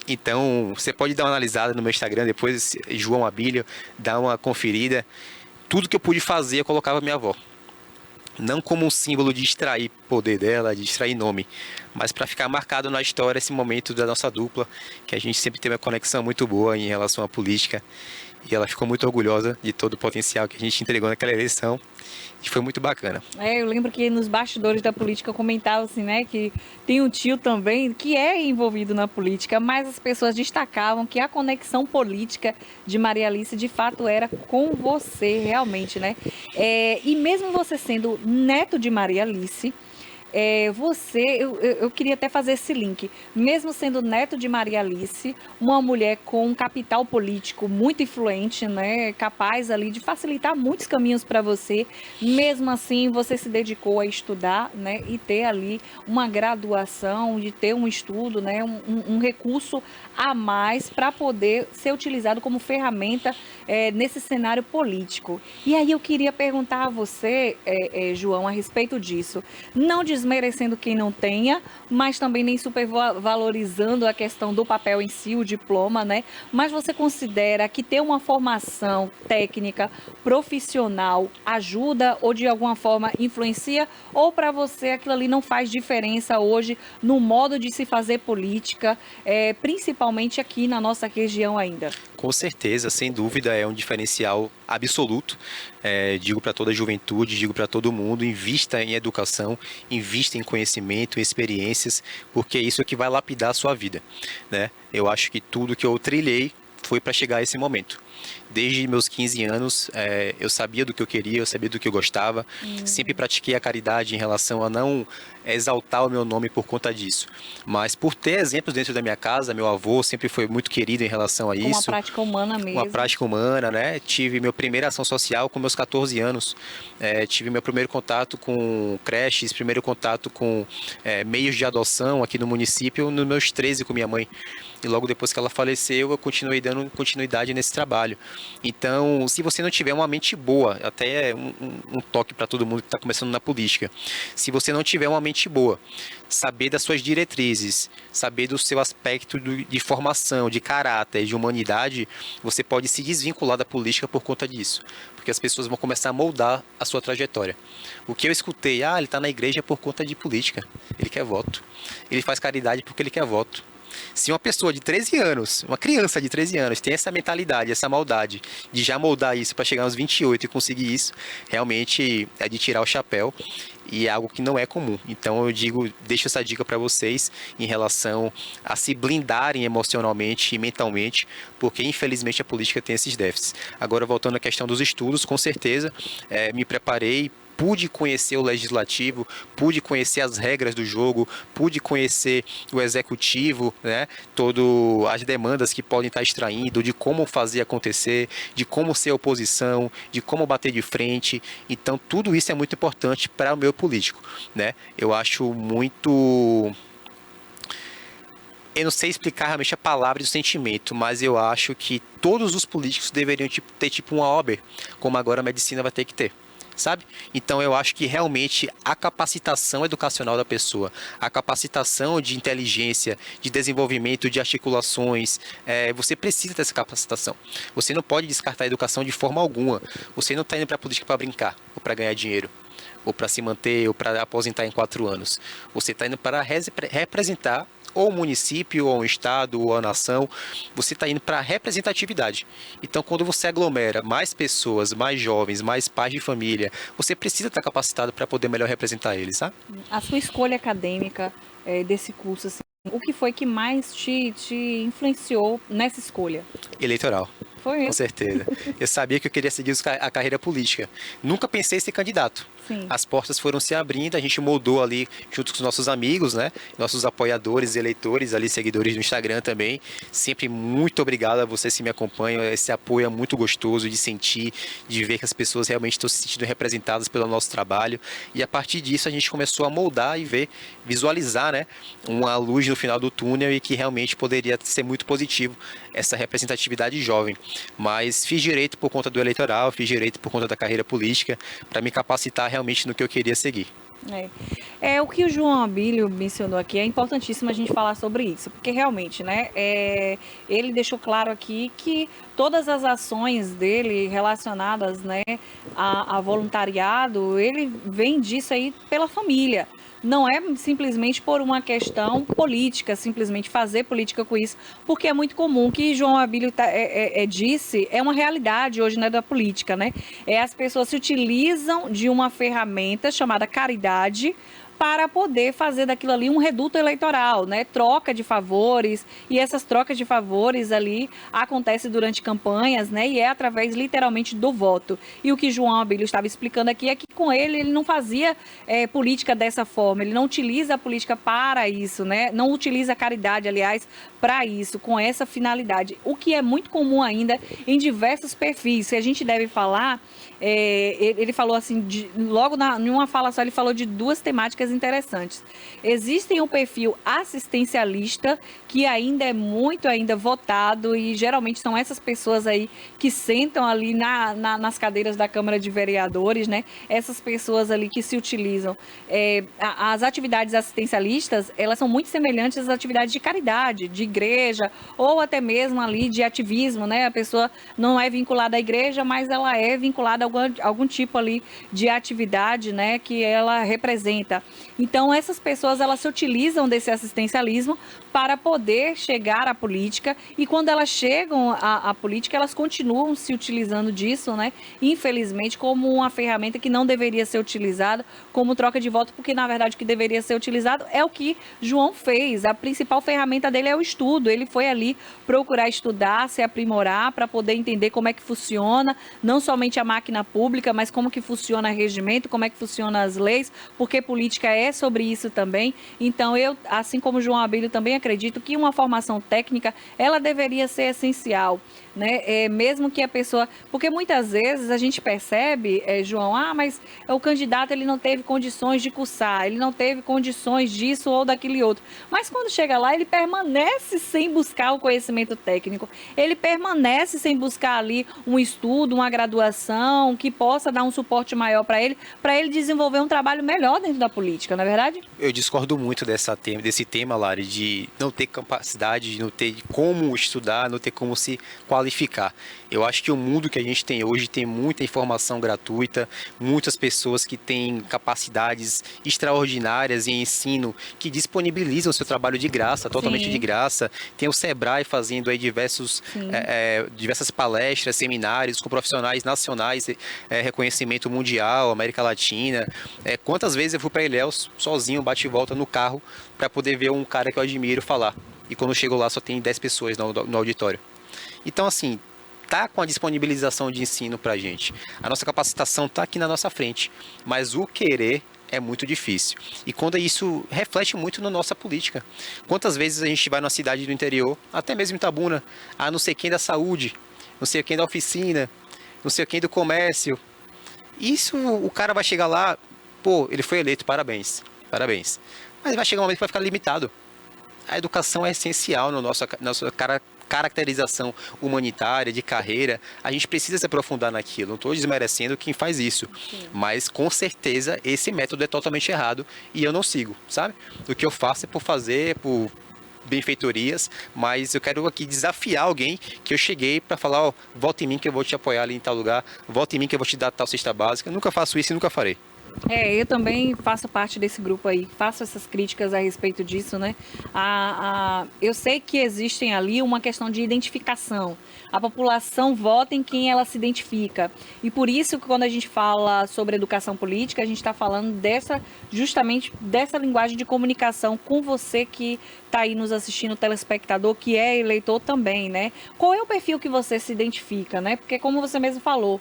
Speaker 11: Então, você pode dar uma analisada no meu Instagram depois, João Abílio, dar uma conferida. Tudo que eu pude fazer, eu colocava minha avó. Não como um símbolo de extrair poder dela, de extrair nome, mas para ficar marcado na história esse momento da nossa dupla, que a gente sempre teve uma conexão muito boa em relação à política, e ela ficou muito orgulhosa de todo o potencial que a gente entregou naquela eleição, e foi muito bacana.
Speaker 1: Eu lembro que nos bastidores da política eu comentava assim, né, que tem um tio também que é envolvido na política, mas as pessoas destacavam que a conexão política de Maria Alice de fato era com você, realmente, né? E mesmo você sendo neto de Maria Alice, eu queria até fazer esse link, mesmo sendo neto de Maria Alice, uma mulher com um capital político muito influente, né, capaz ali de facilitar muitos caminhos para você, mesmo assim você se dedicou a estudar, né, e ter ali uma graduação, de ter um estudo, né, um recurso a mais para poder ser utilizado como ferramenta nesse cenário político. E aí eu queria perguntar a você, João, a respeito disso, não desmerecendo desmerecendo quem não tenha, mas também nem supervalorizando a questão do papel em si, o diploma, né? Mas você considera que ter uma formação técnica, profissional, ajuda ou de alguma forma influencia? Ou para você aquilo ali não faz diferença hoje no modo de se fazer política, principalmente aqui na nossa região ainda?
Speaker 11: Com certeza, sem dúvida, é um diferencial absoluto. Digo para toda a juventude, digo para todo mundo, invista em educação, invista em conhecimento, em experiências, porque isso é que vai lapidar a sua vida, né? Eu acho que tudo que eu trilhei foi para chegar a esse momento. Desde meus 15 anos, eu sabia do que eu queria, eu sabia do que eu gostava. Sempre pratiquei a caridade em relação a não exaltar o meu nome por conta disso. Mas por ter exemplos dentro da minha casa, meu avô sempre foi muito querido em relação a isso.
Speaker 1: Uma prática humana mesmo.
Speaker 11: Uma prática humana, né? Tive minha primeira ação social com meus 14 anos. Tive meu primeiro contato com creches, primeiro contato com meios de adoção aqui no município, nos meus 13 com minha mãe. E logo depois que ela faleceu, eu continuei dando continuidade nesse trabalho. Então, se você não tiver uma mente boa, até um toque para todo mundo que está começando na política, se você não tiver uma mente boa, saber das suas diretrizes, saber do seu aspecto de formação, de caráter, de humanidade, você pode se desvincular da política por conta disso, porque as pessoas vão começar a moldar a sua trajetória. O que eu escutei, ele está na igreja por conta de política, ele quer voto, ele faz caridade porque ele quer voto. Se uma pessoa de 13 anos, uma criança de 13 anos, tem essa mentalidade, essa maldade de já moldar isso para chegar aos 28 e conseguir isso, realmente é de tirar o chapéu e é algo que não é comum. Então eu deixo essa dica para vocês em relação a se blindarem emocionalmente e mentalmente, porque infelizmente a política tem esses déficits. Agora, voltando à questão dos estudos, com certeza me preparei, pude conhecer o legislativo, pude conhecer as regras do jogo, pude conhecer o executivo, né? Todas as demandas que podem estar extraindo, de como fazer acontecer, de como ser oposição, de como bater de frente. Então, tudo isso é muito importante para o meu político, né? Eu acho muito... Eu não sei explicar realmente a palavra e o sentimento, mas eu acho que todos os políticos deveriam ter tipo uma OAB, como agora a medicina vai ter que ter. Sabe? Então eu acho que realmente a capacitação educacional da pessoa, a capacitação de inteligência, de desenvolvimento de articulações, você precisa dessa capacitação. Você não pode descartar a educação de forma alguma. Você não está indo para a política para brincar, ou para ganhar dinheiro, ou para se manter, ou para aposentar em 4 anos. Você está indo para representar ou o município, ou o estado, ou a nação. Você está indo para a representatividade. Então, quando você aglomera mais pessoas, mais jovens, mais pais de família, você precisa estar capacitado para poder melhor representar eles, sabe?
Speaker 1: A sua escolha acadêmica desse curso, assim, o que foi que mais te influenciou nessa escolha?
Speaker 11: Eleitoral.
Speaker 1: Foi isso?
Speaker 11: Com certeza. Eu sabia que eu queria seguir a carreira política. Nunca pensei em ser candidato.
Speaker 1: Sim.
Speaker 11: As portas foram se abrindo, a gente moldou ali junto com os nossos amigos, né? Nossos apoiadores, eleitores, ali, seguidores do Instagram também. Sempre muito obrigado a vocês que me acompanham. Esse apoio é muito gostoso de sentir, de ver que as pessoas realmente estão se sentindo representadas pelo nosso trabalho. E a partir disso a gente começou a moldar e visualizar, né? Uma luz no final do túnel e que realmente poderia ser muito positivo essa representatividade jovem. Mas fiz direito por conta do eleitoral, fiz direito por conta da carreira política, para me capacitar realmente no que eu queria seguir.
Speaker 1: O que o João Abílio mencionou aqui é importantíssimo a gente falar sobre isso, porque realmente, né, ele deixou claro aqui que todas as ações dele relacionadas, né, a voluntariado, ele vem disso aí pela família. Não é simplesmente por uma questão política, simplesmente fazer política com isso, porque é muito comum que João Abílio disse, é uma realidade hoje, né, da política, né? As pessoas se utilizam de uma ferramenta chamada caridade para poder fazer daquilo ali um reduto eleitoral, né? Troca de favores, e essas trocas de favores ali acontecem durante campanhas, né? E é através, literalmente, do voto. E o que João Abílio estava explicando aqui é que com ele não fazia política dessa forma, ele não utiliza a política para isso, né? Não utiliza a caridade, aliás, para isso, com essa finalidade, o que é muito comum ainda em diversos perfis. Se a gente deve falar, ele falou assim, logo em uma fala só, ele falou de duas temáticas interessantes. Existem o perfil assistencialista, que ainda é muito votado, e geralmente são essas pessoas aí que sentam ali nas cadeiras da Câmara de Vereadores, né? Essas pessoas ali que se utilizam. As atividades assistencialistas, elas são muito semelhantes às atividades de caridade, de igreja, ou até mesmo ali de ativismo, né? A pessoa não é vinculada à igreja, mas ela é vinculada a algum tipo ali de atividade, né? Que ela representa. Então, essas pessoas, elas se utilizam desse assistencialismo para poder chegar à política, e quando elas chegam à política, elas continuam se utilizando disso, né? Infelizmente, como uma ferramenta que não deveria ser utilizada como troca de voto, porque na verdade o que deveria ser utilizado é o que João fez. A principal ferramenta dele é o estudo. Ele foi ali procurar estudar, se aprimorar para poder entender como é que funciona, não somente a máquina pública, mas como que funciona o regimento, como é que funcionam as leis, porque política é sobre isso também. Então eu, assim como João Abílio, também acredito que uma formação técnica, ela deveria ser essencial, né? Mesmo que a pessoa, porque muitas vezes a gente percebe, João, mas o candidato ele não teve condições de cursar, ele não teve condições disso ou daquele outro, mas quando chega lá ele permanece sem buscar o conhecimento técnico, ele permanece sem buscar ali um estudo, uma graduação que possa dar um suporte maior para ele desenvolver um trabalho melhor dentro da política, não é verdade?
Speaker 11: Eu discordo muito desse tema, Lari, de não ter capacidade, de não ter como estudar, não ter como se qualificar. Eu acho que o mundo que a gente tem hoje tem muita informação gratuita, muitas pessoas que têm capacidades extraordinárias em ensino, que disponibilizam o seu trabalho de graça, totalmente
Speaker 1: Sim.
Speaker 11: de graça. Tem o Sebrae fazendo aí diversas palestras, seminários com profissionais nacionais, reconhecimento mundial, América Latina. Quantas vezes eu fui para Ilhéus sozinho, bate e volta no carro, para poder ver um cara que eu admiro falar. E quando eu chego lá só tem 10 pessoas no auditório. Então, assim, tá com a disponibilização de ensino pra gente. A nossa capacitação tá aqui na nossa frente, mas o querer é muito difícil. E quando isso reflete muito na nossa política. Quantas vezes a gente vai numa cidade do interior, até mesmo em Itabuna, não sei quem da saúde, não sei quem da oficina, não sei quem do comércio. Isso, o cara vai chegar lá, ele foi eleito, parabéns. Mas vai chegar um momento que vai ficar limitado. A educação é essencial na nossa caracterização humanitária, de carreira. A gente precisa se aprofundar naquilo. Não estou desmerecendo quem faz isso. Sim. Mas, com certeza, esse método é totalmente errado e eu não sigo, sabe? O que eu faço é por fazer, por benfeitorias, mas eu quero aqui desafiar alguém que eu cheguei para falar, volta em mim que eu vou te apoiar ali em tal lugar, volta em mim que eu vou te dar tal cesta básica. Eu nunca faço isso e nunca farei.
Speaker 1: Eu também faço parte desse grupo aí, faço essas críticas a respeito disso, né? Eu sei que existem ali uma questão de identificação. A população vota em quem ela se identifica. E por isso que quando a gente fala sobre educação política, a gente está falando justamente dessa linguagem de comunicação com você que está aí nos assistindo, telespectador, que é eleitor também, né? Qual é o perfil que você se identifica, né? Porque como você mesmo falou,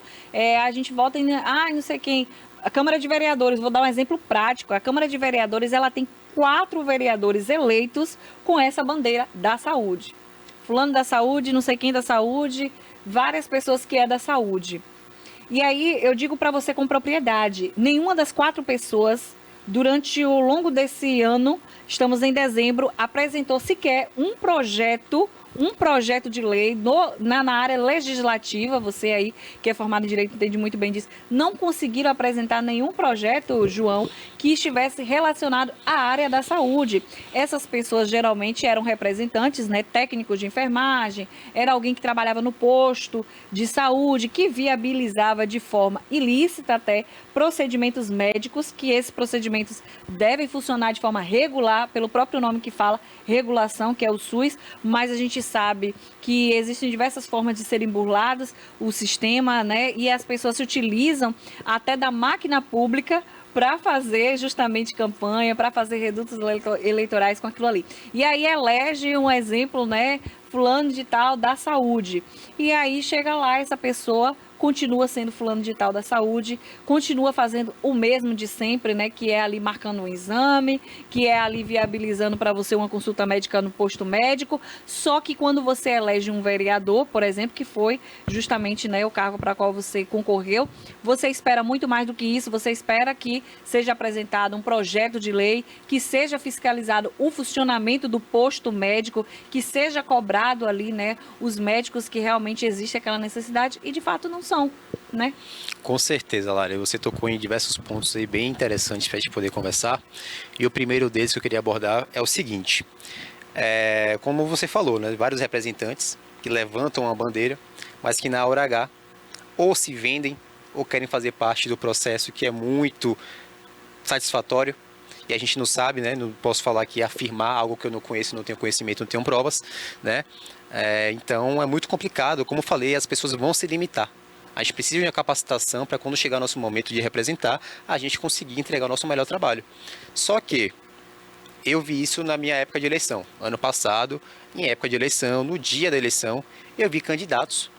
Speaker 1: a gente vota em, não sei quem... A Câmara de Vereadores, vou dar um exemplo prático, a Câmara de Vereadores, ela tem 4 vereadores eleitos com essa bandeira da saúde. Fulano da saúde, não sei quem da saúde, várias pessoas que é da saúde. E aí eu digo para você com propriedade, nenhuma das 4 pessoas, durante o longo desse ano, estamos em dezembro, apresentou sequer um projeto de lei na área legislativa. Você aí que é formado em Direito entende muito bem disso. Não conseguiram apresentar nenhum projeto, João, que estivesse relacionado à área da saúde. Essas pessoas geralmente eram representantes, né, técnicos de enfermagem, era alguém que trabalhava no posto de saúde, que viabilizava de forma ilícita até procedimentos médicos, que esses procedimentos devem funcionar de forma regular, pelo próprio nome que fala, regulação, que é o SUS, mas a gente sabe que existem diversas formas de serem burlados o sistema, né? E as pessoas se utilizam até da máquina pública para fazer justamente campanha, para fazer redutos eleitorais com aquilo ali. E aí elege um exemplo, né? Fulano de tal da saúde. E aí chega lá essa pessoa continua sendo fulano de tal da saúde, continua fazendo o mesmo de sempre, né? Que é ali marcando um exame, que é ali viabilizando para você uma consulta médica no posto médico. Só que quando você elege um vereador, por exemplo, que foi justamente, né, o cargo para qual você concorreu, você espera muito mais do que isso. Você espera que seja apresentado um projeto de lei, que seja fiscalizado o funcionamento do posto médico, que seja cobrado ali, né, os médicos que realmente existe aquela necessidade, e de fato não são, né?
Speaker 11: Com certeza, Lara, você tocou em diversos pontos aí bem interessantes para a gente poder conversar, e o primeiro deles que eu queria abordar é o seguinte: como você falou, né, vários representantes que levantam a bandeira, mas que na hora H ou se vendem ou querem fazer parte do processo, que é muito satisfatório, e a gente não sabe, né? Não posso falar aqui, afirmar algo que eu não conheço, não tenho conhecimento, não tenho provas, né? Então é muito complicado. Como eu falei, as pessoas vão se limitar. A gente precisa de uma capacitação para quando chegar o nosso momento de representar, a gente conseguir entregar o nosso melhor trabalho. Só que eu vi isso na minha época de eleição. Ano passado, em época de eleição, no dia da eleição, eu vi candidatos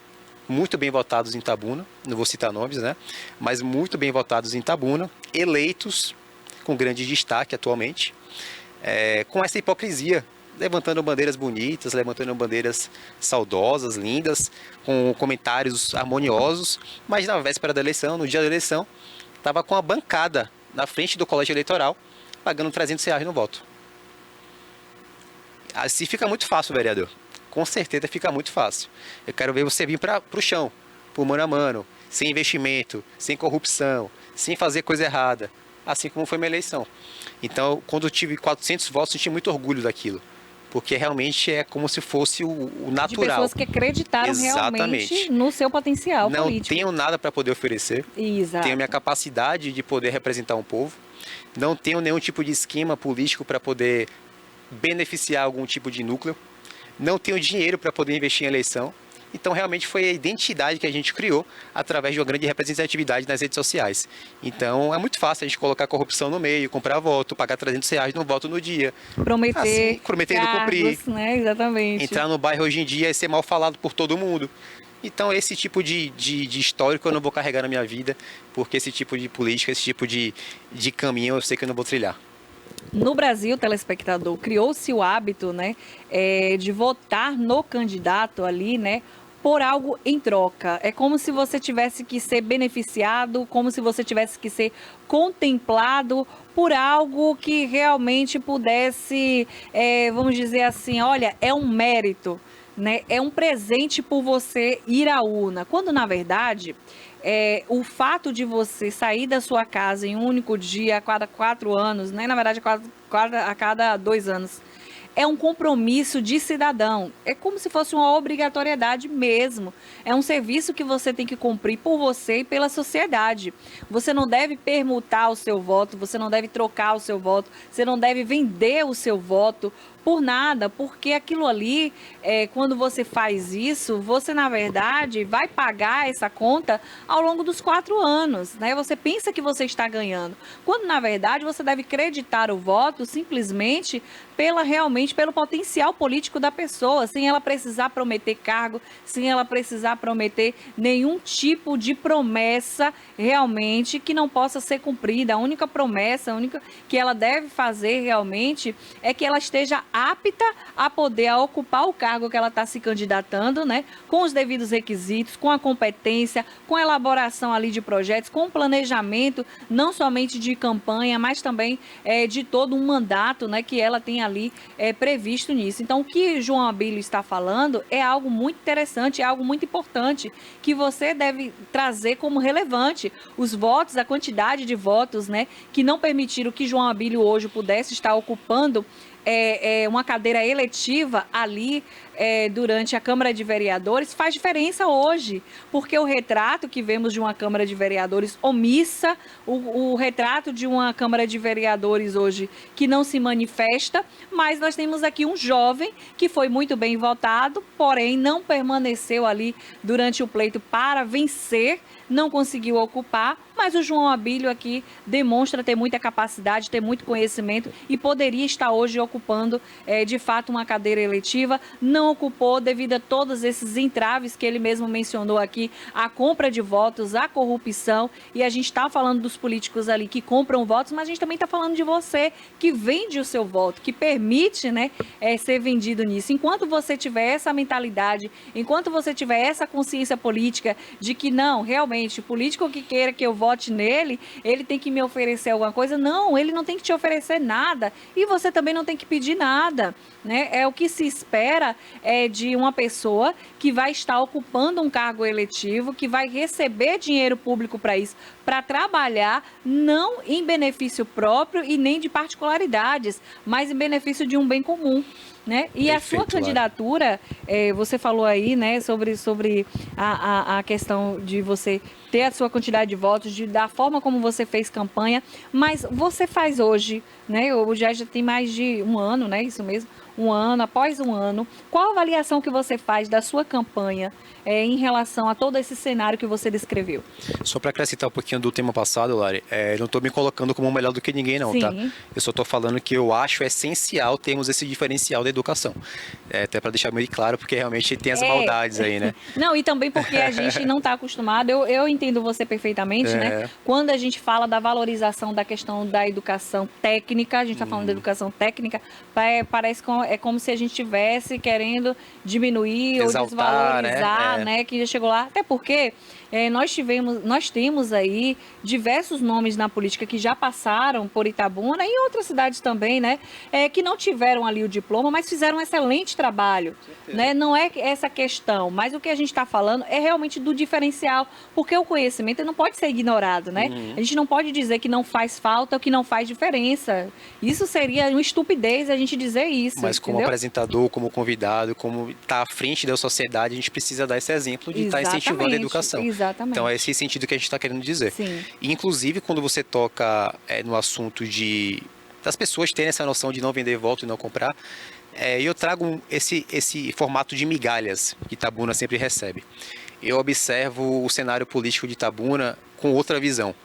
Speaker 11: muito bem votados em Itabuna, não vou citar nomes, né? Mas muito bem votados em Itabuna, eleitos com grande destaque atualmente, com essa hipocrisia, levantando bandeiras bonitas, levantando bandeiras saudosas, lindas, com comentários harmoniosos, mas na véspera da eleição, no dia da eleição, estava com a bancada na frente do colégio eleitoral, pagando R$300 no voto. Assim fica muito fácil, vereador. Com certeza fica muito fácil. Eu quero ver você vir para o chão, por mano a mano, sem investimento, sem corrupção, sem fazer coisa errada, assim como foi minha eleição. Então, quando eu tive 400 votos, eu senti muito orgulho daquilo, porque realmente é como se fosse o natural.
Speaker 1: De pessoas que acreditaram realmente no seu potencial político.
Speaker 11: Não tenho nada para poder oferecer.
Speaker 1: Exato.
Speaker 11: Tenho a minha capacidade de poder representar um povo. Não tenho nenhum tipo de esquema político para poder beneficiar algum tipo de núcleo. Não tenho dinheiro para poder investir em eleição. Então, realmente foi a identidade que a gente criou através de uma grande representatividade nas redes sociais. Então, é muito fácil a gente colocar corrupção no meio, comprar voto, pagar R$300 no voto no dia.
Speaker 1: Prometer,
Speaker 11: prometer e não cumprir.
Speaker 1: Né? Exatamente.
Speaker 11: Entrar no bairro hoje em dia e ser mal falado por todo mundo. Então, esse tipo de histórico eu não vou carregar na minha vida, porque esse tipo de política, esse tipo de caminho eu sei que eu não vou trilhar.
Speaker 1: No Brasil, telespectador, criou-se o hábito, né, de votar no candidato ali, né, por algo em troca. É como se você tivesse que ser beneficiado, como se você tivesse que ser contemplado por algo que realmente pudesse, vamos dizer assim, olha, é um mérito, né, é um presente por você ir à urna. Quando, na verdade, o fato de você sair da sua casa em um único dia a cada 4 anos, né? Na verdade, a cada 2 anos, é um compromisso de cidadão. É como se fosse uma obrigatoriedade mesmo. É um serviço que você tem que cumprir por você e pela sociedade. Você não deve permutar o seu voto, você não deve trocar o seu voto, você não deve vender o seu voto por nada, porque aquilo ali, quando você faz isso, você, na verdade, vai pagar essa conta ao longo dos 4 anos, né? Você pensa que você está ganhando, quando, na verdade, você deve creditar o voto simplesmente pelo potencial político da pessoa, sem ela precisar prometer cargo, sem ela precisar prometer nenhum tipo de promessa realmente que não possa ser cumprida. A única promessa, que ela deve fazer realmente é que ela esteja apta a poder ocupar o cargo que ela está se candidatando, né? Com os devidos requisitos, com a competência, com a elaboração ali de projetos, com o planejamento, não somente de campanha, mas também de todo um mandato, né? Que ela tem ali previsto nisso. Então, o que João Abílio está falando é algo muito interessante, é algo muito importante, que você deve trazer como relevante. Os votos, a quantidade de votos, né? Que não permitiram que João Abílio hoje pudesse estar ocupando uma cadeira eletiva ali durante a Câmara de Vereadores, faz diferença hoje, porque o retrato que vemos de uma Câmara de Vereadores omissa, o retrato de uma Câmara de Vereadores hoje que não se manifesta, mas nós temos aqui um jovem que foi muito bem votado, porém não permaneceu ali durante o pleito para vencer, não conseguiu ocupar, mas o João Abílio aqui demonstra ter muita capacidade, ter muito conhecimento e poderia estar hoje ocupando de fato uma cadeira eletiva. Não não ocupou devido a todos esses entraves que ele mesmo mencionou aqui, a compra de votos, a corrupção, e a gente está falando dos políticos ali que compram votos, mas a gente também está falando de você que vende o seu voto, que permite, né, ser vendido nisso. Enquanto você tiver essa mentalidade, enquanto você tiver essa consciência política de que não, realmente, o político que queira que eu vote nele, ele tem que me oferecer alguma coisa, não, ele não tem que te oferecer nada, e você também não tem que pedir nada, né? É o que se espera de uma pessoa que vai estar ocupando um cargo eletivo, que vai receber dinheiro público para isso, para trabalhar não em benefício próprio e nem de particularidades, mas em benefício de um bem comum. Né? E a sua candidatura, você falou aí, né, sobre a questão de você ter a sua quantidade de votos, da forma como você fez campanha, mas você faz hoje, né, já tem mais de um ano, né, isso mesmo, um ano, após um ano, qual a avaliação que você faz da sua campanha em relação a todo esse cenário que você descreveu?
Speaker 11: Só para acrescentar um pouquinho do tema passado, Lari, não estou me colocando como melhor do que ninguém não, tá? Eu só estou falando que eu acho essencial termos esse diferencial da educação. Até para deixar meio claro, porque realmente tem as maldades aí, né?
Speaker 1: Não, e também porque a gente não está acostumado, eu entendo você perfeitamente, né? Quando a gente fala da valorização da questão da educação técnica, a gente está falando da educação técnica, parece que é como se a gente estivesse querendo diminuir ou desvalorizar, né? Que já chegou lá, até porque nós temos aí diversos nomes na política que já passaram por Itabuna e em outras cidades também, né? Que não tiveram ali o diploma, mas fizeram um excelente trabalho, né? Não é essa questão, mas o que a gente está falando é realmente do diferencial, porque o conhecimento não pode ser ignorado, né? A gente não pode dizer que não faz falta ou que não faz diferença. Isso seria uma estupidez a gente dizer isso.
Speaker 11: Mas como apresentador, como convidado, como está à frente da sociedade, a gente precisa dar esse exemplo de estar incentivando a educação.
Speaker 1: Exatamente.
Speaker 11: Então é esse sentido que a gente está querendo dizer.
Speaker 1: Sim.
Speaker 11: E, inclusive, quando você toca no assunto das pessoas terem essa noção de não vender voto e não comprar, eu trago esse formato de migalhas que Itabuna sempre recebe. Eu observo o cenário político de Itabuna com outra visão.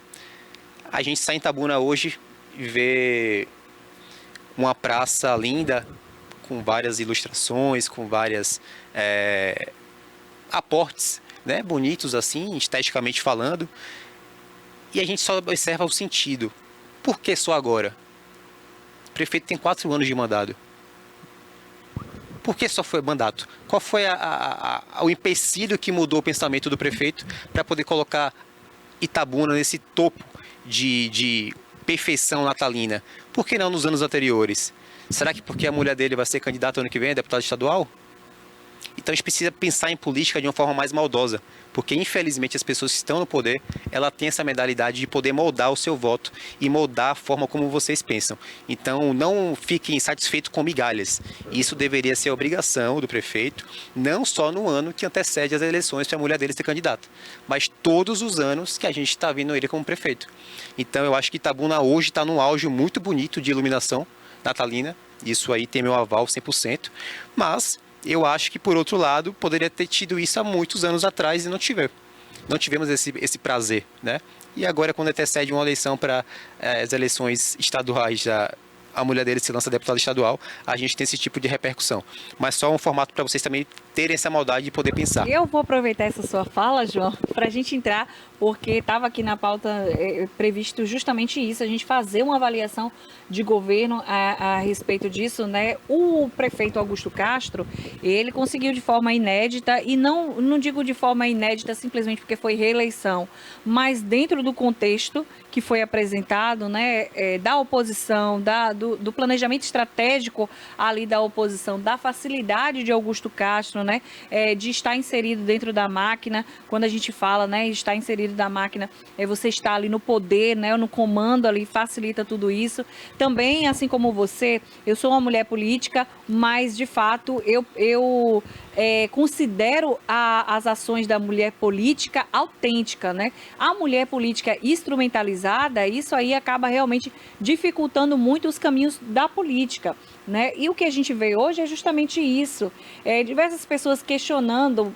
Speaker 11: A gente sai em Itabuna hoje e vê uma praça linda, com várias ilustrações, com várias aportes, né, bonitos assim, esteticamente falando, e a gente só observa o sentido. Por que só agora? O prefeito tem 4 anos de mandato. Por que só foi mandato? Qual foi o empecilho que mudou o pensamento do prefeito para poder colocar Itabuna nesse topo de perfeição natalina? Por que não nos anos anteriores? Será que porque a mulher dele vai ser candidata ano que vem a deputada estadual? Então a gente precisa pensar em política de uma forma mais maldosa, porque infelizmente as pessoas que estão no poder, ela tem essa mentalidade de poder moldar o seu voto e moldar a forma como vocês pensam. Então não fiquem satisfeitos com migalhas. Isso deveria ser a obrigação do prefeito, não só no ano que antecede as eleições para a mulher dele ser candidata, mas todos os anos que a gente está vendo ele como prefeito. Então eu acho que Itabuna hoje está num auge muito bonito de iluminação natalina, isso aí tem meu aval 100%, mas eu acho que, por outro lado, poderia ter tido isso há muitos anos atrás e não tivemos esse prazer, né? E agora, quando antecede uma eleição para as eleições estaduais, a mulher dele se lança deputada estadual, a gente tem esse tipo de repercussão. Mas só um formato para vocês também terem essa maldade de poder pensar.
Speaker 1: Eu vou aproveitar essa sua fala, João, para a gente entrar, porque estava aqui na pauta previsto justamente isso, a gente fazer uma avaliação de governo a respeito disso, né? O prefeito Augusto Castro, ele conseguiu de forma inédita, e não digo de forma inédita simplesmente porque foi reeleição, mas dentro do contexto que foi apresentado, né, da oposição, do planejamento estratégico ali da oposição, da facilidade de Augusto Castro, né, de estar inserido dentro da máquina. Quando a gente fala, né, estar inserido da máquina, você está ali no poder, né, no comando ali, facilita tudo isso. Também, assim como você, eu sou uma mulher política, mas de fato eu considero as ações da mulher política autêntica, né? A mulher política instrumentalizada, isso aí acaba realmente dificultando muito os caminhos da política, né? E o que a gente vê hoje é justamente isso. Diversas pessoas questionando,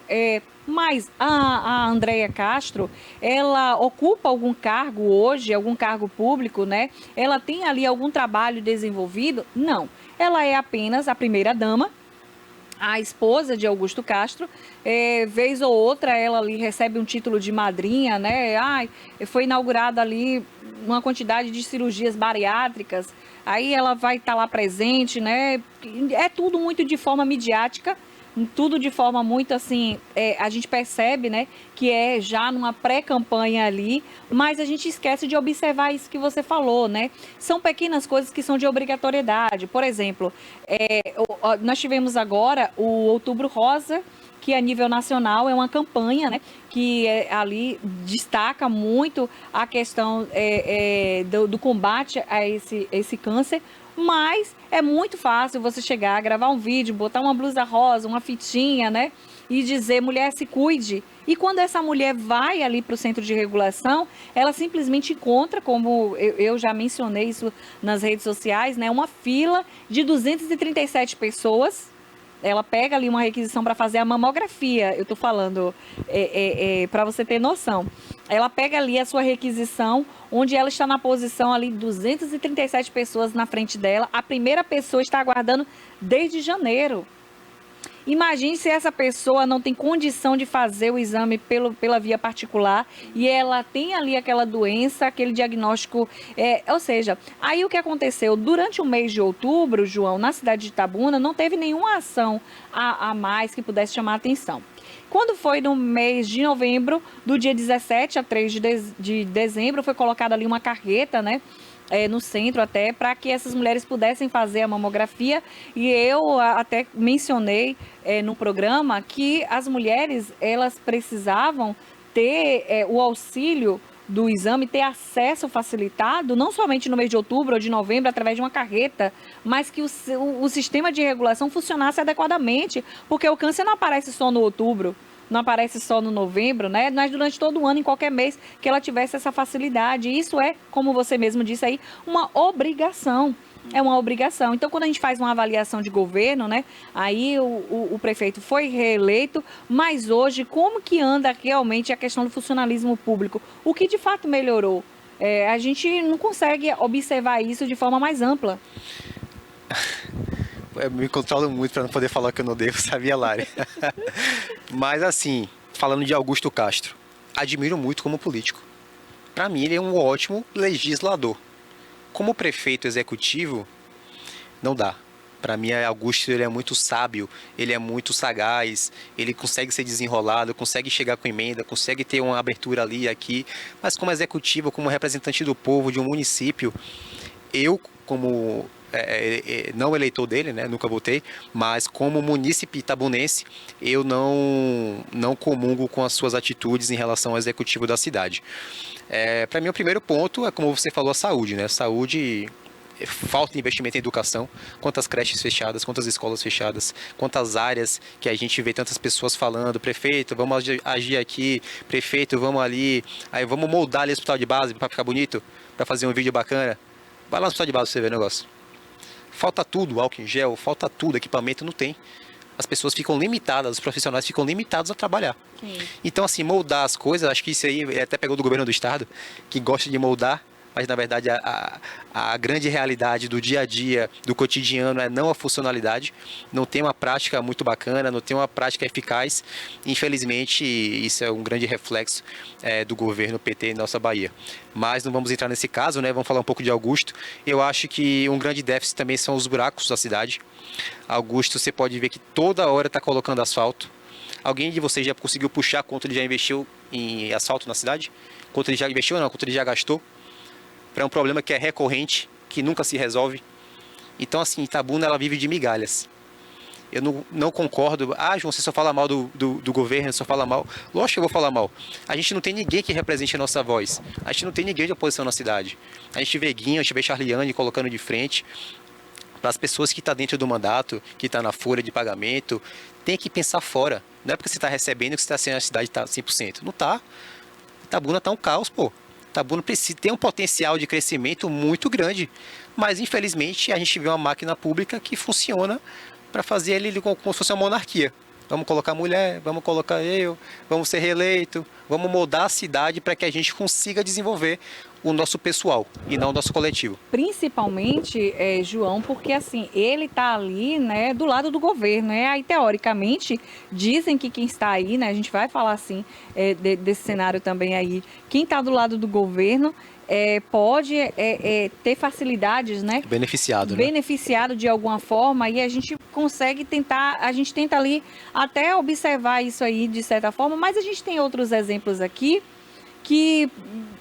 Speaker 1: mas a Andréia Castro, ela ocupa algum cargo hoje, algum cargo público, né? Ela tem ali algum trabalho desenvolvido? Não. Ela é apenas a primeira-dama a esposa de Augusto Castro, vez ou outra ela ali recebe um título de madrinha, né? Foi inaugurada ali uma quantidade de cirurgias bariátricas, aí ela vai estar lá presente, né? É tudo muito de forma midiática, tudo de forma muito assim, a gente percebe, né, que é já numa pré-campanha ali, mas a gente esquece de observar isso que você falou, né? São pequenas coisas que são de obrigatoriedade. Por exemplo, nós tivemos agora o Outubro Rosa, que a nível nacional é uma campanha, né, que ali destaca muito a questão do combate a esse câncer, mas é muito fácil você chegar, gravar um vídeo, botar uma blusa rosa, uma fitinha, né, e dizer, mulher, se cuide. E quando essa mulher vai ali para o centro de regulação, ela simplesmente encontra, como eu já mencionei isso nas redes sociais, né, uma fila de 237 pessoas. Ela pega ali uma requisição para fazer a mamografia, eu estou falando para você ter noção. Ela pega ali a sua requisição, onde ela está na posição ali, 237 pessoas na frente dela. A primeira pessoa está aguardando desde janeiro. Imagine se essa pessoa não tem condição de fazer o exame pela via particular e ela tem ali aquela doença, aquele diagnóstico. Ou seja, aí o que aconteceu? Durante o mês de outubro, João, na cidade de Itabuna, não teve nenhuma ação a mais que pudesse chamar a atenção. Quando foi no mês de novembro, do dia 17 a 3 de dezembro, foi colocada ali uma carreta, né? No centro até, para que essas mulheres pudessem fazer a mamografia, e eu até mencionei no programa que as mulheres, elas precisavam ter o auxílio do exame, ter acesso facilitado, não somente no mês de outubro ou de novembro, através de uma carreta, mas que o sistema de regulação funcionasse adequadamente, porque o câncer não aparece só no outubro, não aparece só no novembro, né? Mas durante todo o ano, em qualquer mês, que ela tivesse essa facilidade. E isso é, como você mesmo disse aí, uma obrigação. É uma obrigação. Então, quando a gente faz uma avaliação de governo, né? Aí o prefeito foi reeleito, mas hoje, como que anda realmente a questão do funcionalismo público? O que de fato melhorou? A gente não consegue observar isso de forma mais ampla.
Speaker 11: Eu me controlo muito para não poder falar o que eu não devo, sabia, Lari? Mas assim, falando de Augusto Castro, admiro muito como político. Para mim, ele é um ótimo legislador. Como prefeito executivo, não dá. Para mim, Augusto ele é muito sábio, ele é muito sagaz, ele consegue ser desenrolado, consegue chegar com emenda, consegue ter uma abertura ali e aqui. Mas como executivo, como representante do povo de um município, eu, como não eleitor dele, né, nunca votei, mas como munícipe itabunense, eu não comungo com as suas atitudes em relação ao executivo da cidade. Para mim, o primeiro ponto é, como você falou, a saúde, né? Saúde, falta de investimento em educação, quantas creches fechadas, quantas escolas fechadas, quantas áreas que a gente vê tantas pessoas falando, prefeito, vamos agir aqui, prefeito, vamos ali, aí vamos moldar ali o hospital de base para ficar bonito, para fazer um vídeo bacana. Vai lá no hospital de base para você ver o negócio. Falta tudo, álcool em gel, falta tudo, equipamento não tem. As pessoas ficam limitadas, os profissionais ficam limitados a trabalhar. Sim. Então, assim, moldar as coisas, acho que isso aí até pegou do governo do estado, que gosta de moldar, mas na verdade a grande realidade do dia a dia, do cotidiano, é não a funcionalidade, não tem uma prática muito bacana, não tem uma prática eficaz. Infelizmente, isso é um grande reflexo do governo PT em nossa Bahia. Mas não vamos entrar nesse caso, né? Vamos falar um pouco de Augusto. Eu acho que um grande déficit também são os buracos da cidade. Augusto, você pode ver que toda hora está colocando asfalto. Alguém de vocês já conseguiu puxar quanto ele já investiu em asfalto na cidade? Quanto ele já investiu, não, quanto ele já gastou? Para um problema que é recorrente, que nunca se resolve. Então, assim, Itabuna, ela vive de migalhas. Eu não concordo. João, você só fala mal do governo, só fala mal. Lógico que eu vou falar mal. A gente não tem ninguém que represente a nossa voz. A gente não tem ninguém de oposição na cidade. A gente vê Guinho, a gente vê Charliane colocando de frente. Para as pessoas que estão dentro do mandato, que estão na folha de pagamento, tem que pensar fora. Não é porque você está recebendo que você está sendo a cidade está 100%. Não está. Itabuna está um caos, pô. Itabuna tem um potencial de crescimento muito grande, mas infelizmente a gente vê uma máquina pública que funciona para fazer ele como se fosse uma monarquia. Vamos colocar mulher, vamos colocar eu, vamos ser reeleito, vamos mudar a cidade para que a gente consiga desenvolver o nosso pessoal e não o nosso coletivo.
Speaker 1: Principalmente, João, porque assim, ele está ali, né, do lado do governo, né? Aí, teoricamente, dizem que quem está aí, né, a gente vai falar assim, desse cenário também aí, quem está do lado do governo pode ter facilidades, né? Beneficiado de alguma forma, e a gente consegue tentar, a gente tenta ali até observar isso aí de certa forma, mas a gente tem outros exemplos aqui que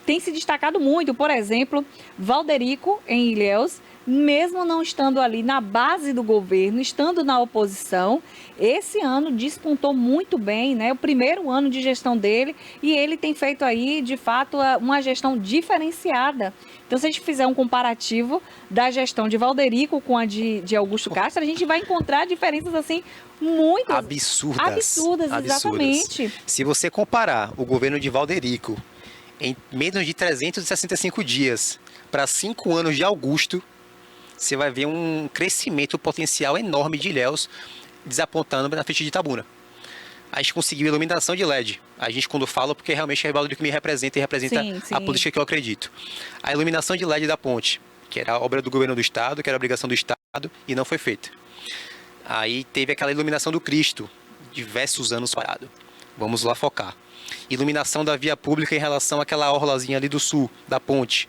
Speaker 1: tem se destacado muito. Por exemplo, Valderico, em Ilhéus, mesmo não estando ali na base do governo, estando na oposição, esse ano despontou muito bem, né? O primeiro ano de gestão dele, e ele tem feito aí, de fato, uma gestão diferenciada. Então, se a gente fizer um comparativo da gestão de Valderico com a de Augusto Castro, a gente vai encontrar diferenças, assim, muito absurdas, exatamente.
Speaker 11: Se você comparar o governo de Valderico em menos de 365 dias para 5 anos de Augusto, você vai ver um crescimento potencial enorme de Ilhéus desapontando na frente de Itabuna. A gente conseguiu iluminação de LED. A gente, quando fala, porque realmente é o Valderico que me representa e representa a política que eu acredito. A iluminação de LED da ponte, que era obra do governo do estado, que era obrigação do estado, e não foi feita. Aí teve aquela iluminação do Cristo, diversos anos parado. Vamos lá focar. Iluminação da via pública em relação àquela orlazinha ali do sul, da ponte.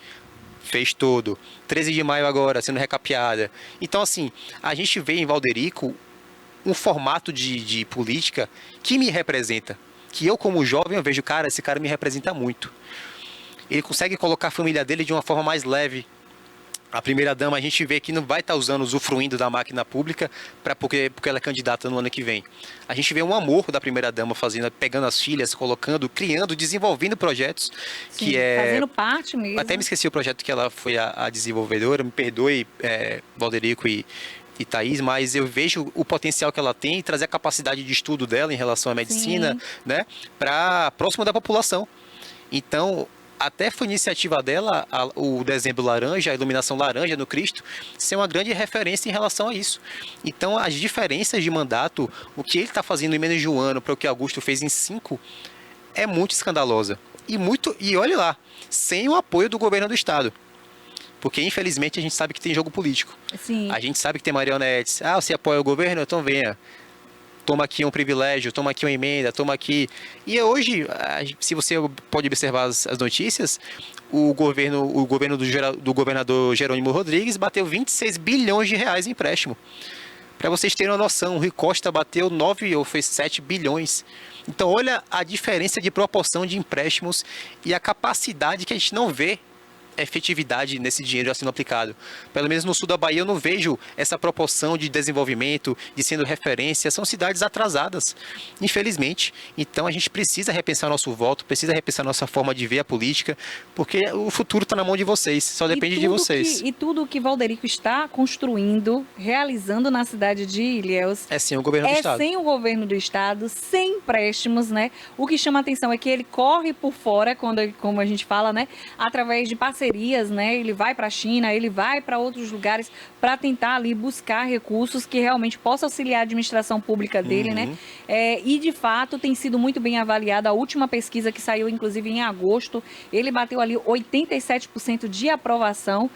Speaker 11: Fez todo. 13 de maio agora, sendo recapeada. Então, assim, a gente vê em Valderico um formato de política que me representa. Que eu, como jovem, eu vejo, cara, esse cara me representa muito. Ele consegue colocar a família dele de uma forma mais leve. A primeira-dama, a gente vê que não vai estar usufruindo da máquina pública porque ela é candidata no ano que vem. A gente vê um amor da primeira-dama pegando as filhas, colocando, criando, desenvolvendo projetos.
Speaker 1: Sim, que é fazendo parte mesmo.
Speaker 11: Até me esqueci o projeto que ela foi a desenvolvedora, me perdoe, Valderico e Thaís, mas eu vejo o potencial que ela tem e trazer a capacidade de estudo dela em relação à medicina, né, para próximo da população. Então, até foi iniciativa dela, o dezembro laranja, a iluminação laranja no Cristo, ser uma grande referência em relação a isso. Então, as diferenças de mandato, o que ele está fazendo em menos de um ano para o que Augusto fez em 5, é muito escandalosa. E olhe lá, sem o apoio do governo do estado. Porque, infelizmente, a gente sabe que tem jogo político.
Speaker 1: Sim.
Speaker 11: A gente sabe que tem marionetes. Ah, você apoia o governo? Então venha. Toma aqui um privilégio, toma aqui uma emenda, toma aqui... E hoje, se você pode observar as notícias, o governo do governador Jerônimo Rodrigues bateu 26 bilhões de reais em empréstimo. Para vocês terem uma noção, o Rui Costa bateu 9 ou foi 7 bilhões. Então, olha a diferença de proporção de empréstimos e a capacidade que a gente não vê efetividade nesse dinheiro já sendo aplicado. Pelo menos no sul da Bahia eu não vejo essa proporção de desenvolvimento, de sendo referência. São cidades atrasadas, infelizmente. Então a gente precisa repensar nosso voto, precisa repensar nossa forma de ver a política, porque o futuro está na mão de vocês, só depende de vocês.
Speaker 1: E tudo o que Valderico está construindo, realizando na cidade de Ilhéus,
Speaker 11: é sem o governo do estado.
Speaker 1: Sem o governo do estado, sem empréstimos, né? O que chama a atenção é que ele corre por fora, como a gente fala, né? Através de parcerias, né? Ele vai para a China, ele vai para outros lugares para tentar ali buscar recursos que realmente possam auxiliar a administração pública dele, né? E de fato tem sido muito bem avaliado. A última pesquisa que saiu, inclusive em agosto, ele bateu ali 87% de aprovação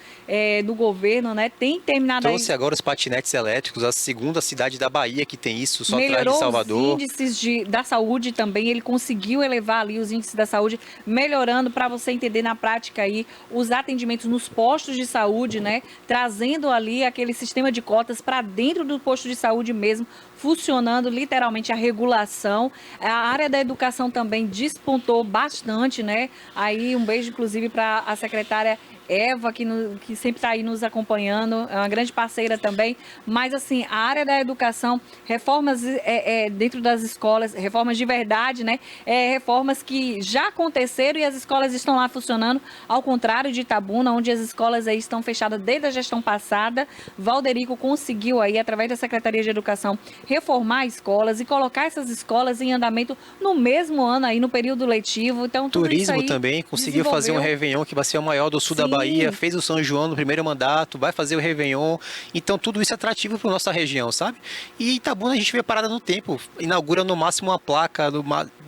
Speaker 1: do governo, né? Tem terminado
Speaker 11: Trouxe agora os patinetes elétricos, a segunda cidade da Bahia que tem isso, só atrás de Salvador.
Speaker 1: Os índices da saúde também, ele conseguiu elevar ali os índices da saúde, melhorando, para você entender na prática aí, os atendimentos nos postos de saúde, né? Trazendo ali aquele sistema de cotas para dentro do posto de saúde mesmo, funcionando literalmente a regulação. A área da educação também despontou bastante, né? Aí um beijo, inclusive, para a secretária Eva, que sempre está aí nos acompanhando, é uma grande parceira também. Mas, assim, a área da educação, reformas dentro das escolas, reformas de verdade, né? Reformas que já aconteceram e as escolas estão lá funcionando, ao contrário de Itabuna, onde as escolas aí estão fechadas desde a gestão passada. Valderico conseguiu aí, através da Secretaria de Educação, reformar escolas e colocar essas escolas em andamento no mesmo ano aí, no período letivo. Então, tudo
Speaker 11: Turismo
Speaker 1: isso aí
Speaker 11: também, conseguiu fazer um Réveillon que vai ser o maior do sul da Bahia, fez o São João no primeiro mandato, vai fazer o Réveillon. Então, tudo isso é atrativo para nossa região, sabe? E Itabuna a gente vê parada no tempo, inaugura no máximo uma placa,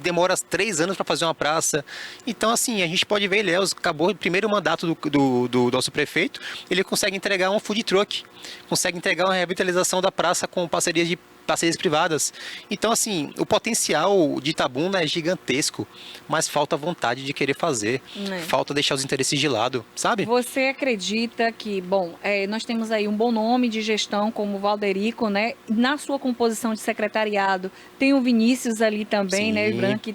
Speaker 11: demora 3 anos para fazer uma praça. Então, assim, a gente pode ver, Ilhéus acabou o primeiro mandato do nosso prefeito, ele consegue entregar um food truck, consegue entregar uma revitalização da praça com parcerias privadas. Então, assim, o potencial de Itabuna é gigantesco, mas falta vontade de querer fazer, falta deixar os interesses de lado, sabe?
Speaker 1: Você acredita que, bom, nós temos aí um bom nome de gestão como o Valderico, né? Na sua composição de secretariado, tem o Vinícius ali também, né? O Ibran, que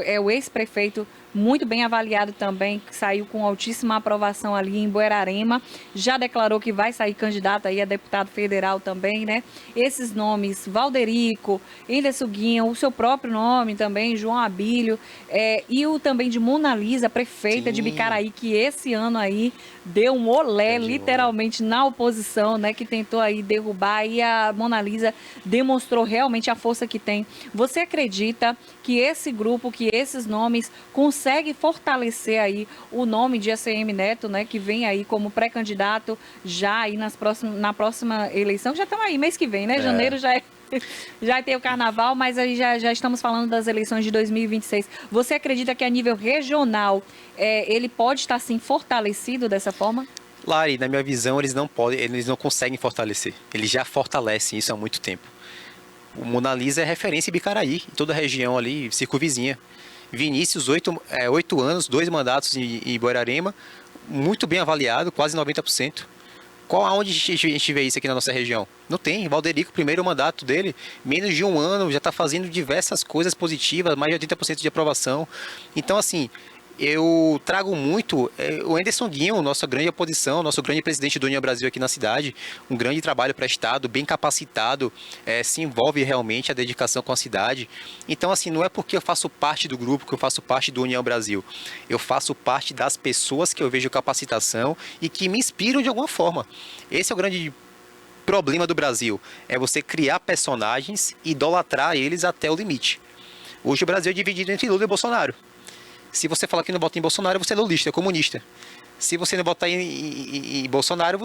Speaker 1: é o ex-prefeito, muito bem avaliado também, que saiu com altíssima aprovação ali em Buerarema, já declarou que vai sair candidato aí a deputado federal também, né? Esses nomes, Valderico, Enderson Guinha, o seu próprio nome também, João Abílio, e o também de Mona Lisa, prefeita de Bicaraí, que esse ano aí deu um olé, literalmente, na oposição, né? Que tentou aí derrubar, e a Mona Lisa demonstrou realmente a força que tem. Você acredita que esse grupo, que esses nomes consegue fortalecer aí o nome de ACM Neto, né, que vem aí como pré-candidato já aí na próxima eleição, já estão aí, mês que vem, né, janeiro já tem o carnaval, mas aí já estamos falando das eleições de 2026. Você acredita que a nível regional ele pode estar, sim, fortalecido dessa forma?
Speaker 11: Lari, na minha visão, eles não conseguem fortalecer, eles já fortalecem isso há muito tempo. O Mona Lisa é referência em Bicaraí, em toda a região ali, circunvizinha. Vinícius, 8 anos, 2 mandatos em Buerarema, muito bem avaliado, quase 90%. Aonde a gente vê isso aqui na nossa região? Não tem. Valderico, primeiro mandato dele, menos de 1 ano, já está fazendo diversas coisas positivas, mais de 80% de aprovação. Então, assim, eu trago muito o Enderson Guinha, nossa grande oposição, nosso grande presidente do União Brasil aqui na cidade, um grande trabalho prestado, bem capacitado, se envolve realmente a dedicação com a cidade. Então, assim, não é porque eu faço parte do grupo, que eu faço parte do União Brasil. Eu faço parte das pessoas que eu vejo capacitação e que me inspiram de alguma forma. Esse é o grande problema do Brasil, é você criar personagens e idolatrar eles até o limite. Hoje o Brasil é dividido entre Lula e Bolsonaro. Se você falar que não vota em Bolsonaro, você é lulista, é comunista. Se você não votar em Bolsonaro,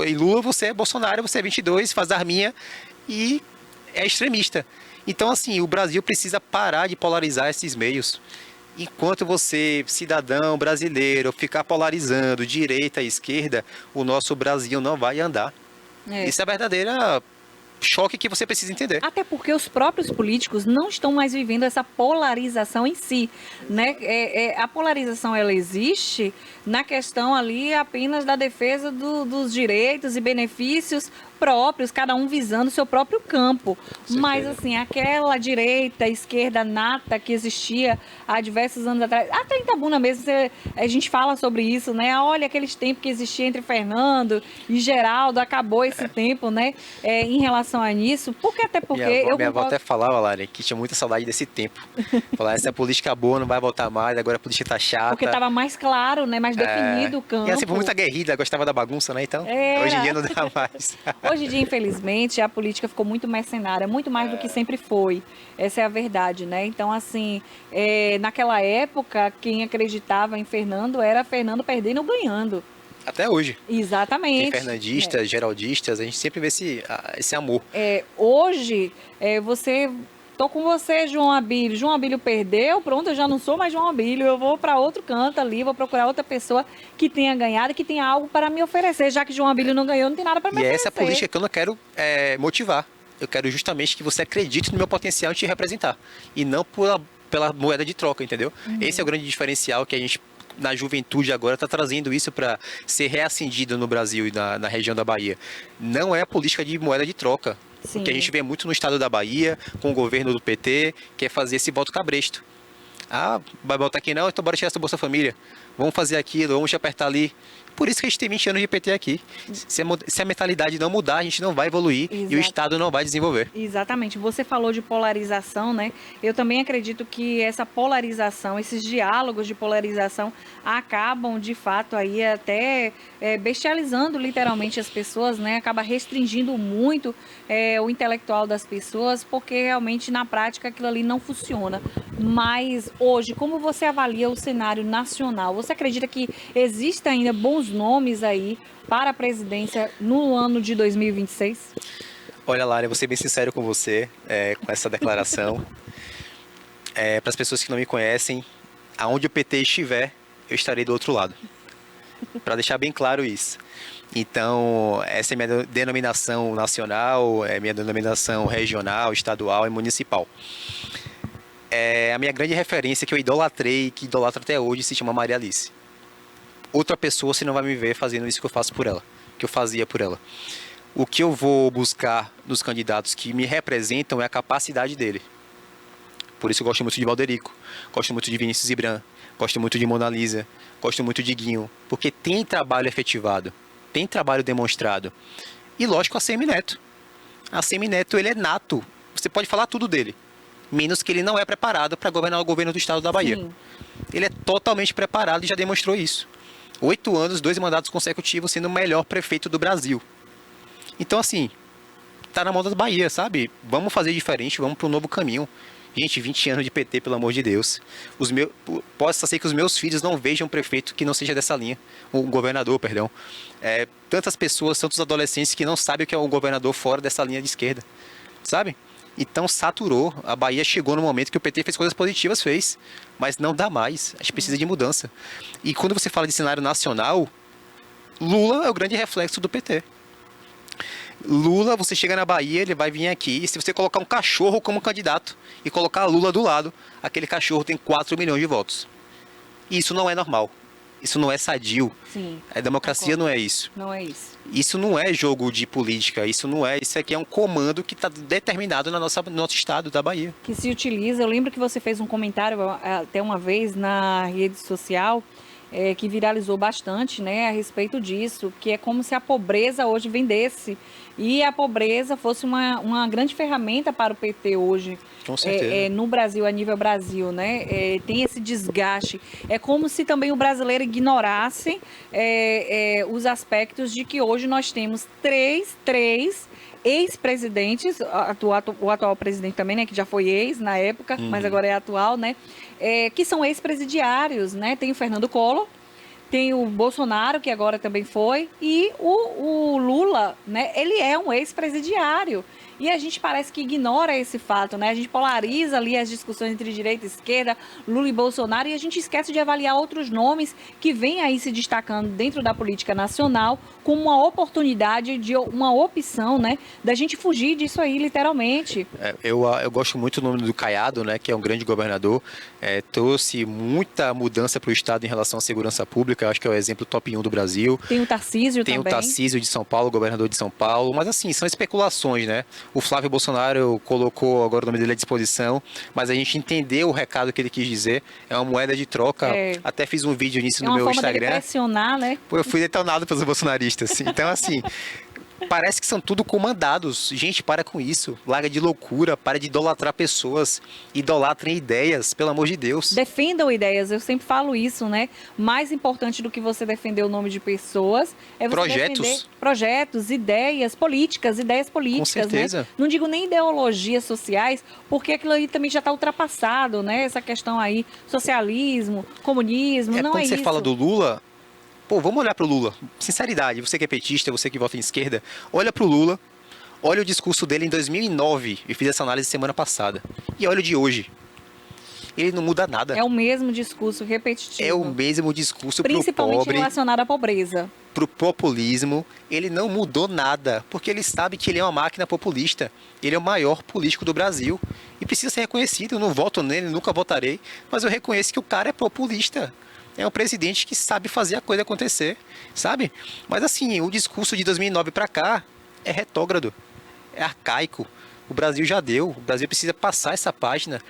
Speaker 11: em Lula, você é Bolsonaro, você é 22, faz arminha e é extremista. Então, assim, o Brasil precisa parar de polarizar esses meios. Enquanto você, cidadão brasileiro, ficar polarizando direita e esquerda, o nosso Brasil não vai andar. Isso é a verdadeira choque que você precisa entender.
Speaker 1: Até porque os próprios políticos não estão mais vivendo essa polarização em si, né? A polarização, ela existe na questão ali apenas da defesa dos direitos e benefícios próprios, cada um visando o seu próprio campo. Mas, assim, aquela direita, esquerda nata que existia há diversos anos atrás, até em Itabuna mesmo, a gente fala sobre isso, né? Olha, aqueles tempos que existia entre Fernando e Geraldo, acabou esse tempo, né? Em relação a isso, até porque...
Speaker 11: Minha avó até falava, Lari, que tinha muita saudade desse tempo. Falar, essa política boa, não vai voltar mais, agora a política tá chata.
Speaker 1: Porque estava mais claro, né? Mais definido o campo.
Speaker 11: E assim, muita guerrilha, gostava da bagunça, né? Então, hoje em dia não dá mais.
Speaker 1: Hoje em dia, infelizmente, a política ficou muito mercenária, muito mais do que sempre foi. Essa é a verdade, né? Então, assim, naquela época, quem acreditava em Fernando era Fernando perdendo ou ganhando.
Speaker 11: Até hoje.
Speaker 1: Exatamente.
Speaker 11: Tem fernandistas, geraldistas, a gente sempre vê esse amor.
Speaker 1: Hoje, tô com você, João Abílio. João Abílio perdeu, pronto, eu já não sou mais João Abílio. Eu vou para outro canto ali, vou procurar outra pessoa que tenha ganhado, que tenha algo para me oferecer. Já que João Abílio não ganhou, não tem nada para me oferecer.
Speaker 11: E essa é a política que eu não quero motivar. Eu quero justamente que você acredite no meu potencial em te representar. E não pela moeda de troca, entendeu? Esse é o grande diferencial que a gente, na juventude agora, está trazendo isso para ser reacendido no Brasil e na região da Bahia. Não é a política de moeda de troca. Sim. Que a gente vê muito no estado da Bahia, com o governo do PT, que é fazer esse voto cabresto. Vai botar aqui não, então bora tirar essa Bolsa Família. Vamos fazer aquilo, vamos te apertar ali. Por isso que a gente tem 20 anos de PT aqui. Se a mentalidade não mudar, a gente não vai evoluir e o Estado não vai desenvolver.
Speaker 1: Exatamente. Você falou de polarização, né? Eu também acredito que essa polarização, esses diálogos de polarização acabam, de fato, aí até bestializando literalmente as pessoas, né? Acaba restringindo muito o intelectual das pessoas, porque realmente na prática aquilo ali não funciona. Mas hoje, como você avalia o cenário nacional? Você acredita que existem ainda bons nomes aí para a presidência no ano de 2026?
Speaker 11: Olha, Lara, eu vou ser bem sincero com você, com essa declaração. Para as pessoas que não me conhecem, aonde o PT estiver, eu estarei do outro lado. Para deixar bem claro isso. Então, essa é minha denominação nacional, é minha denominação regional, estadual e municipal. A minha grande referência que eu idolatrei, que idolatro até hoje, se chama Maria Alice. Outra pessoa você não vai me ver fazendo isso que eu faço por ela, que eu fazia por ela. O que eu vou buscar nos candidatos que me representam é a capacidade dele. Por isso eu gosto muito de Valderico, gosto muito de Vinícius Ibran, gosto muito de Mona Lisa, gosto muito de Guinho, porque tem trabalho efetivado, tem trabalho demonstrado. E lógico, a Semineto. A Semineto, ele é nato, você pode falar tudo dele, menos que ele não é preparado para governar o governo do estado da Bahia. Sim. Ele é totalmente preparado e já demonstrou isso. 8 anos, 2 mandatos consecutivos, sendo o melhor prefeito do Brasil. Então, assim, tá na mão da Bahia, sabe? Vamos fazer diferente, vamos para um novo caminho. Gente, 20 anos de PT, pelo amor de Deus. Possa ser que os meus filhos não vejam um prefeito que não seja dessa linha. Um governador, perdão. Tantas pessoas, tantos adolescentes que não sabem o que é um governador fora dessa linha de esquerda. Sabe? Então saturou. A Bahia chegou no momento que o PT fez coisas positivas, fez. Mas não dá mais. A gente precisa de mudança. E quando você fala de cenário nacional, Lula é o grande reflexo do PT. Lula, você chega na Bahia, ele vai vir aqui, e se você colocar um cachorro como candidato e colocar a Lula do lado, aquele cachorro tem 4 milhões de votos. E isso não é normal. Isso não é sadio.
Speaker 1: Sim,
Speaker 11: a democracia não é isso.
Speaker 1: Não é isso.
Speaker 11: Isso não é jogo de política. Isso aqui é um comando que está determinado no nosso estado da Bahia.
Speaker 1: Que se utiliza. Eu lembro que você fez um comentário até uma vez na rede social que viralizou bastante, né, a respeito disso, que é como se a pobreza hoje vendesse e a pobreza fosse uma grande ferramenta para o PT hoje.
Speaker 11: Com certeza.
Speaker 1: No Brasil, a nível Brasil, né? Tem esse desgaste. É como se também o brasileiro ignorasse os aspectos de que hoje nós temos três ex-presidentes, o atual presidente também, né, que já foi ex na época, mas agora é atual, né, que são ex-presidiários, né, tem o Fernando Collor, tem o Bolsonaro, que agora também foi, e o Lula, né, ele é um ex-presidiário. E a gente parece que ignora esse fato, né? A gente polariza ali as discussões entre direita e esquerda, Lula e Bolsonaro, e a gente esquece de avaliar outros nomes que vêm aí se destacando dentro da política nacional como uma oportunidade, de uma opção, né? Da gente fugir disso aí, literalmente.
Speaker 11: Eu gosto muito do nome do Caiado, né? Que é um grande governador. Trouxe muita mudança para o Estado em relação à segurança pública. Acho que é o exemplo top 1 do Brasil.
Speaker 1: Tem o Tarcísio também.
Speaker 11: Tem o Tarcísio de São Paulo, governador de São Paulo. Mas assim, são especulações, né? O Flávio Bolsonaro colocou agora o nome dele à disposição, mas a gente entendeu o recado que ele quis dizer. É uma moeda de troca. Até fiz um vídeo nisso no meu Instagram.
Speaker 1: De pressionar, né?
Speaker 11: Eu fui detonado pelos bolsonaristas. Então, assim, parece que são tudo comandados. Gente, para com isso. Larga de loucura, para de idolatrar pessoas. Idolatrem ideias, pelo amor de Deus.
Speaker 1: Defendam ideias, eu sempre falo isso, né? Mais importante do que você defender o nome de pessoas é você defender projetos, ideias políticas,
Speaker 11: Com certeza.
Speaker 1: né? Não digo nem ideologias sociais, porque aquilo aí também já está ultrapassado, né? Essa questão aí, socialismo, comunismo, não é isso.
Speaker 11: Quando você fala do Lula, pô, vamos olhar pro Lula. Sinceridade, você que é petista, você que vota em esquerda, olha pro Lula, olha o discurso dele em 2009, eu fiz essa análise semana passada, e olha o de hoje. Ele não muda nada.
Speaker 1: É o mesmo discurso repetitivo.
Speaker 11: É o mesmo discurso pro pobre.
Speaker 1: Principalmente relacionado à pobreza.
Speaker 11: Pro populismo, ele não mudou nada, porque ele sabe que ele é uma máquina populista. Ele é o maior político do Brasil e precisa ser reconhecido. Eu não voto nele, nunca votarei, mas eu reconheço que o cara é populista. É um presidente que sabe fazer a coisa acontecer, sabe? Mas assim, o discurso de 2009 para cá é retrógrado, é arcaico. O Brasil já deu, o Brasil precisa passar essa página.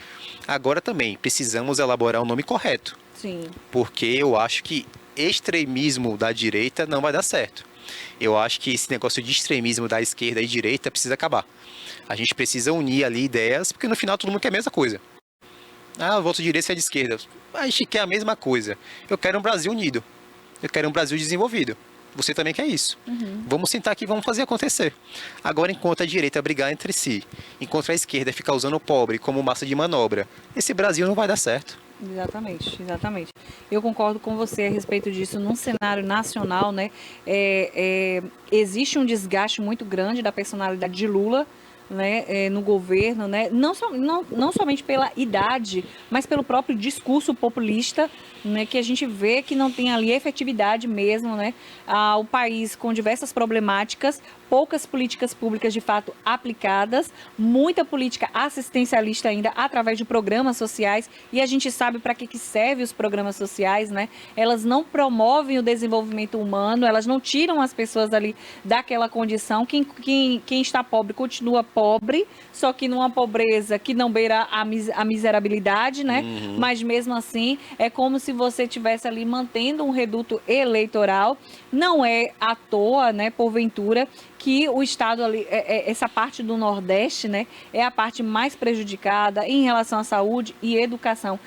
Speaker 11: Agora também, precisamos elaborar um nome correto.
Speaker 1: Sim.
Speaker 11: Porque eu acho que extremismo da direita não vai dar certo. Eu acho que esse negócio de extremismo da esquerda e direita precisa acabar. A gente precisa unir ali ideias, porque no final todo mundo quer a mesma coisa. Ah, o voto de direita é de esquerda. A gente quer a mesma coisa. Eu quero um Brasil unido. Eu quero um Brasil desenvolvido. Você também quer isso. Vamos sentar aqui e vamos fazer acontecer. Agora, enquanto a direita brigar entre si, enquanto a esquerda ficar usando o pobre como massa de manobra, esse Brasil não vai dar certo.
Speaker 1: Exatamente, exatamente. Eu concordo com você a respeito disso. Num cenário nacional, né, existe um desgaste muito grande da personalidade de Lula, né, no governo, né, não somente pela idade, mas pelo próprio discurso populista, né, que a gente vê que não tem ali efetividade mesmo, né, o país com diversas problemáticas, poucas políticas públicas de fato aplicadas, muita política assistencialista ainda através de programas sociais, e a gente sabe para que servem os programas sociais, né? Elas não promovem o desenvolvimento humano, elas não tiram as pessoas ali daquela condição. Quem está pobre continua pobre, só que numa pobreza que não beira a miserabilidade, né? Mas mesmo assim, é como se você estivesse ali mantendo um reduto eleitoral. Não é à toa, né, porventura, que o estado ali, essa parte do Nordeste, né, é a parte mais prejudicada em relação à saúde e educação.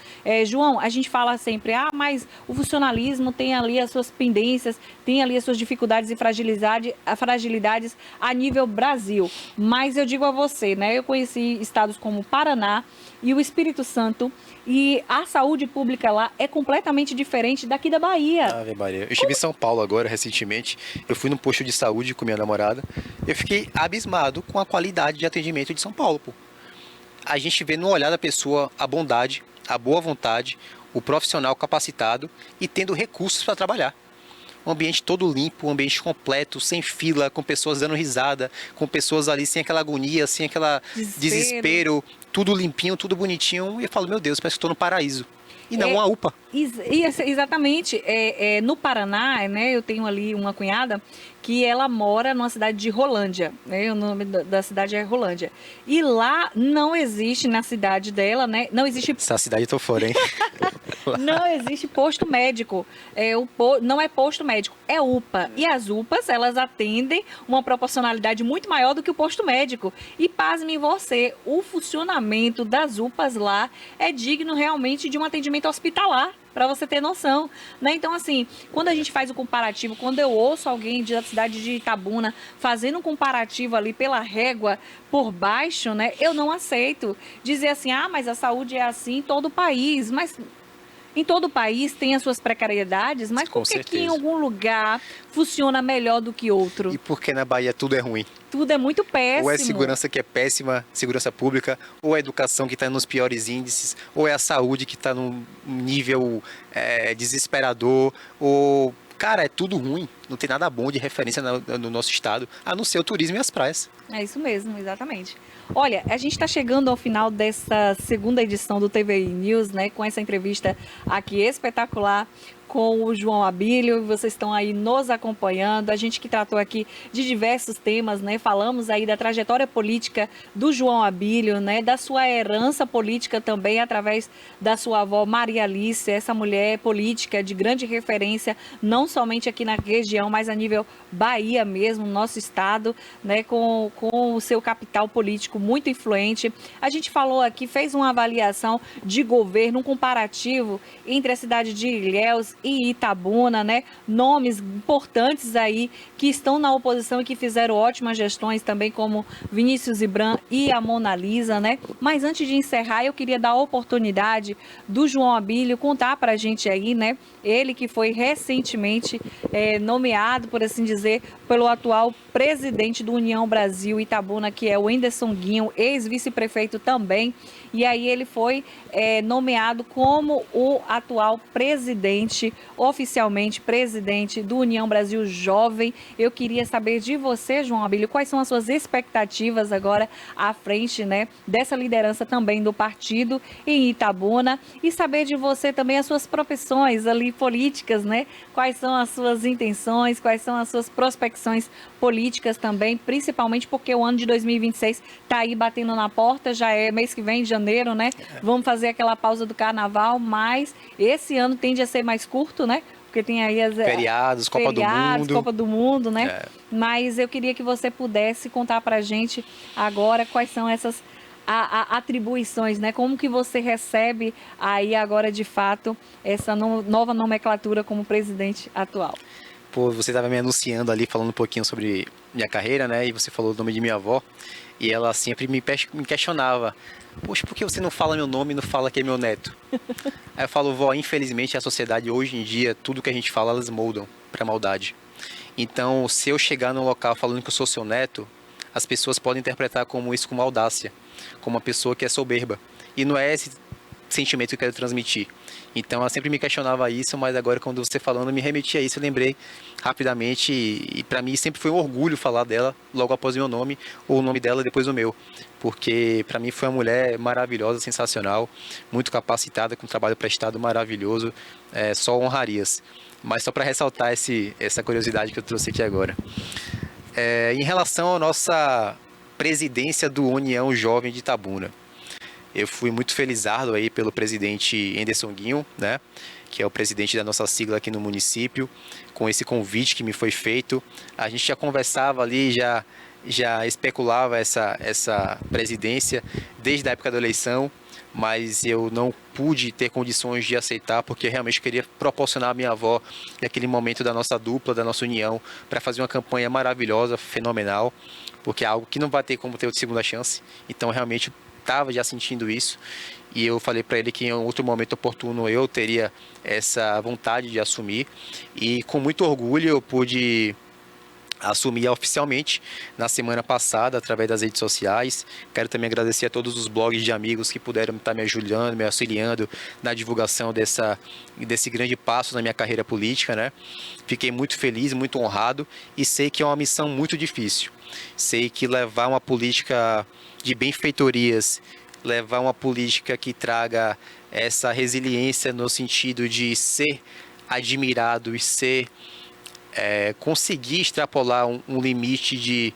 Speaker 1: João, a gente fala sempre, mas o funcionalismo tem ali as suas pendências, tem ali as suas dificuldades e fragilidades a nível Brasil. Mas eu digo a você, né, eu conheci estados como Paraná e o Espírito Santo, e a saúde pública lá é completamente diferente daqui da Bahia.
Speaker 11: Ave Maria. Eu estive em São Paulo agora, recentemente. Eu fui num posto de saúde com minha namorada. Eu fiquei abismado com a qualidade de atendimento de São Paulo, pô. A gente vê no olhar da pessoa a bondade, a boa vontade, o profissional capacitado e tendo recursos para trabalhar. Um ambiente todo limpo, um ambiente completo, sem fila, com pessoas dando risada, com pessoas ali sem aquela agonia, sem aquela desespero, tudo limpinho, tudo bonitinho. E eu falo, meu Deus, parece que estou no paraíso. E não uma UPA.
Speaker 1: Exatamente. No Paraná, né, eu tenho ali uma cunhada que ela mora numa cidade de Rolândia, né, o nome da cidade é Rolândia. E lá não existe, na cidade dela, né, não existe...
Speaker 11: Essa cidade eu tô fora, hein?
Speaker 1: Não existe posto médico, não é posto médico, é UPA. E as UPAs, elas atendem uma proporcionalidade muito maior do que o posto médico. E pasme você, o funcionamento das UPAs lá é digno realmente de um atendimento hospitalar, para você ter noção, né? Então, assim, quando a gente faz o comparativo, quando eu ouço alguém da cidade de Itabuna fazendo um comparativo ali pela régua por baixo, né? Eu não aceito dizer assim, mas a saúde é assim em todo o país, mas... Em todo o país tem as suas precariedades, mas por que em algum lugar funciona melhor do que outro?
Speaker 11: E por que na Bahia tudo é ruim?
Speaker 1: Tudo é muito péssimo.
Speaker 11: Ou é segurança que é péssima, segurança pública, ou é a educação que está nos piores índices, ou é a saúde que está num nível desesperador, ou... Cara, é tudo ruim. Não tem nada bom de referência no nosso estado, a não ser o turismo e as praias.
Speaker 1: É isso mesmo, exatamente. Olha, a gente está chegando ao final dessa segunda edição do TVI News, né? Com essa entrevista aqui espetacular com o João Abílio. Vocês estão aí nos acompanhando. A gente que tratou aqui de diversos temas, né? Falamos aí da trajetória política do João Abílio, né? Da sua herança política também através da sua avó Maria Alice, essa mulher política de grande referência, não somente aqui na região, mas a nível Bahia mesmo, nosso estado, né? Com o seu capital político muito influente. A gente falou aqui, fez uma avaliação de governo, um comparativo entre a cidade de Ilhéus e Itabuna, né? Nomes importantes aí que estão na oposição e que fizeram ótimas gestões também, como Vinícius Ibram e a Mona Lisa, né? Mas antes de encerrar, eu queria dar a oportunidade do João Abílio contar pra gente aí, né? Ele que foi recentemente nomeado, por assim dizer, pelo atual presidente do União Brasil Itabuna, que é o Whindersson Guinho, ex-vice-prefeito também. E aí ele foi nomeado como o atual presidente, oficialmente presidente do União Brasil Jovem. Eu queria saber de você, João Abílio, quais são as suas expectativas agora à frente, né, dessa liderança também do partido em Itabuna, e saber de você também as suas profissões ali políticas, né? Quais são as suas intenções, quais são as suas prospecções políticas também, principalmente porque o ano de 2026 está aí batendo na porta, já é mês que vem, janeiro, né? Vamos fazer aquela pausa do carnaval, mas esse ano tende a ser mais curto, né? porque tem aí as
Speaker 11: feriados, Copa do Mundo.
Speaker 1: Copa do Mundo, né? Mas eu queria que você pudesse contar pra gente agora quais são essas atribuições, né? Como que você recebe aí agora, de fato, essa nova nomenclatura como presidente atual?
Speaker 11: Pô, você estava me anunciando ali, falando um pouquinho sobre minha carreira, né? E você falou o nome de minha avó. E ela sempre me questionava. Poxa, por que você não fala meu nome e não fala que é meu neto? Aí eu falo, vó, infelizmente a sociedade hoje em dia, tudo que a gente fala, elas moldam pra maldade. Então, se eu chegar num local falando que eu sou seu neto, as pessoas podem interpretar como isso com audácia, como uma pessoa que é soberba. E não é esse sentimento que eu quero transmitir. Então, ela sempre me questionava isso, mas agora, quando você falando, me remetia a isso, eu lembrei rapidamente, e para mim sempre foi um orgulho falar dela logo após o meu nome, ou o nome dela depois o meu, porque para mim foi uma mulher maravilhosa, sensacional, muito capacitada, com um trabalho prestado maravilhoso, só honrarias. Mas só para ressaltar essa curiosidade que eu trouxe aqui agora. Em relação à nossa presidência do União Jovem de Itabuna, eu fui muito felizardo aí pelo presidente Anderson Guinho, né, que é o presidente da nossa sigla aqui no município, com esse convite que me foi feito. A gente já conversava ali, já especulava essa presidência desde a época da eleição, mas eu não pude ter condições de aceitar, porque realmente queria proporcionar à minha avó, naquele momento da nossa dupla, da nossa união, para fazer uma campanha maravilhosa, fenomenal, porque é algo que não vai ter como ter outra segunda chance. Então, realmente, estava já sentindo isso, e eu falei para ele que em outro momento oportuno eu teria essa vontade de assumir, e com muito orgulho eu pude assumir oficialmente na semana passada, através das redes sociais. Quero também agradecer a todos os blogs de amigos que puderam estar me ajudando, me auxiliando na divulgação desse grande passo na minha carreira política, né? Fiquei muito feliz, muito honrado, e sei que é uma missão muito difícil. Sei que levar uma política de benfeitorias, levar uma política que traga essa resiliência no sentido de ser admirado e conseguir extrapolar um limite de,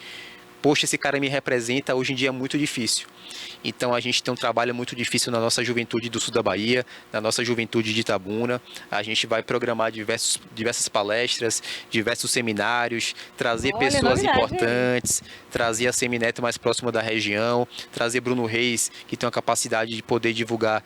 Speaker 11: poxa, esse cara me representa, hoje em dia é muito difícil. Então a gente tem um trabalho muito difícil na nossa juventude do sul da Bahia, na nossa juventude de Itabuna. A gente vai programar diversas palestras, diversos seminários, trazer pessoas importantes, trazer a Semineto mais próxima da região, trazer Bruno Reis, que tem uma capacidade de poder divulgar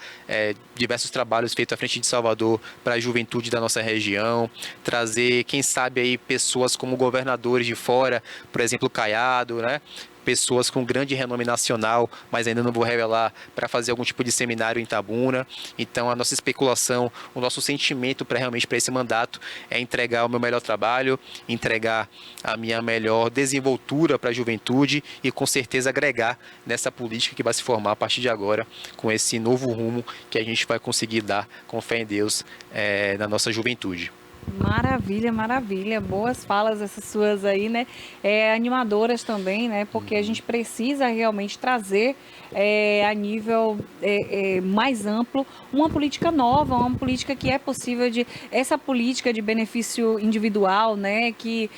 Speaker 11: diversos trabalhos feitos à frente de Salvador para a juventude da nossa região, trazer, quem sabe, aí pessoas como governadores de fora, por exemplo, Caiado, né? Pessoas com grande renome nacional, mas ainda não vou revelar, para fazer algum tipo de seminário em Itabuna. Então, a nossa especulação, o nosso sentimento realmente para esse mandato é entregar o meu melhor trabalho, entregar a minha melhor desenvoltura para a juventude e, com certeza, agregar nessa política que vai se formar a partir de agora, com esse novo rumo que a gente vai conseguir dar, com fé em Deus, na nossa juventude.
Speaker 1: Maravilha, maravilha. Boas falas essas suas aí, né? Animadoras também, né? Porque a gente precisa realmente trazer a nível mais amplo uma política nova, uma política que é possível essa política de benefício individual, né? Que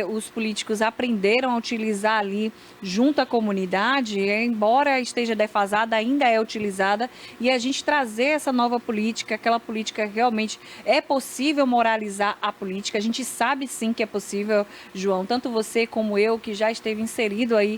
Speaker 1: os políticos aprenderam a utilizar ali junto à comunidade, embora esteja defasada, ainda é utilizada, e a gente trazer essa nova política, aquela política que realmente é possível moralizar a política. A gente sabe sim que é possível, João, tanto você como eu, que já esteve inserido aí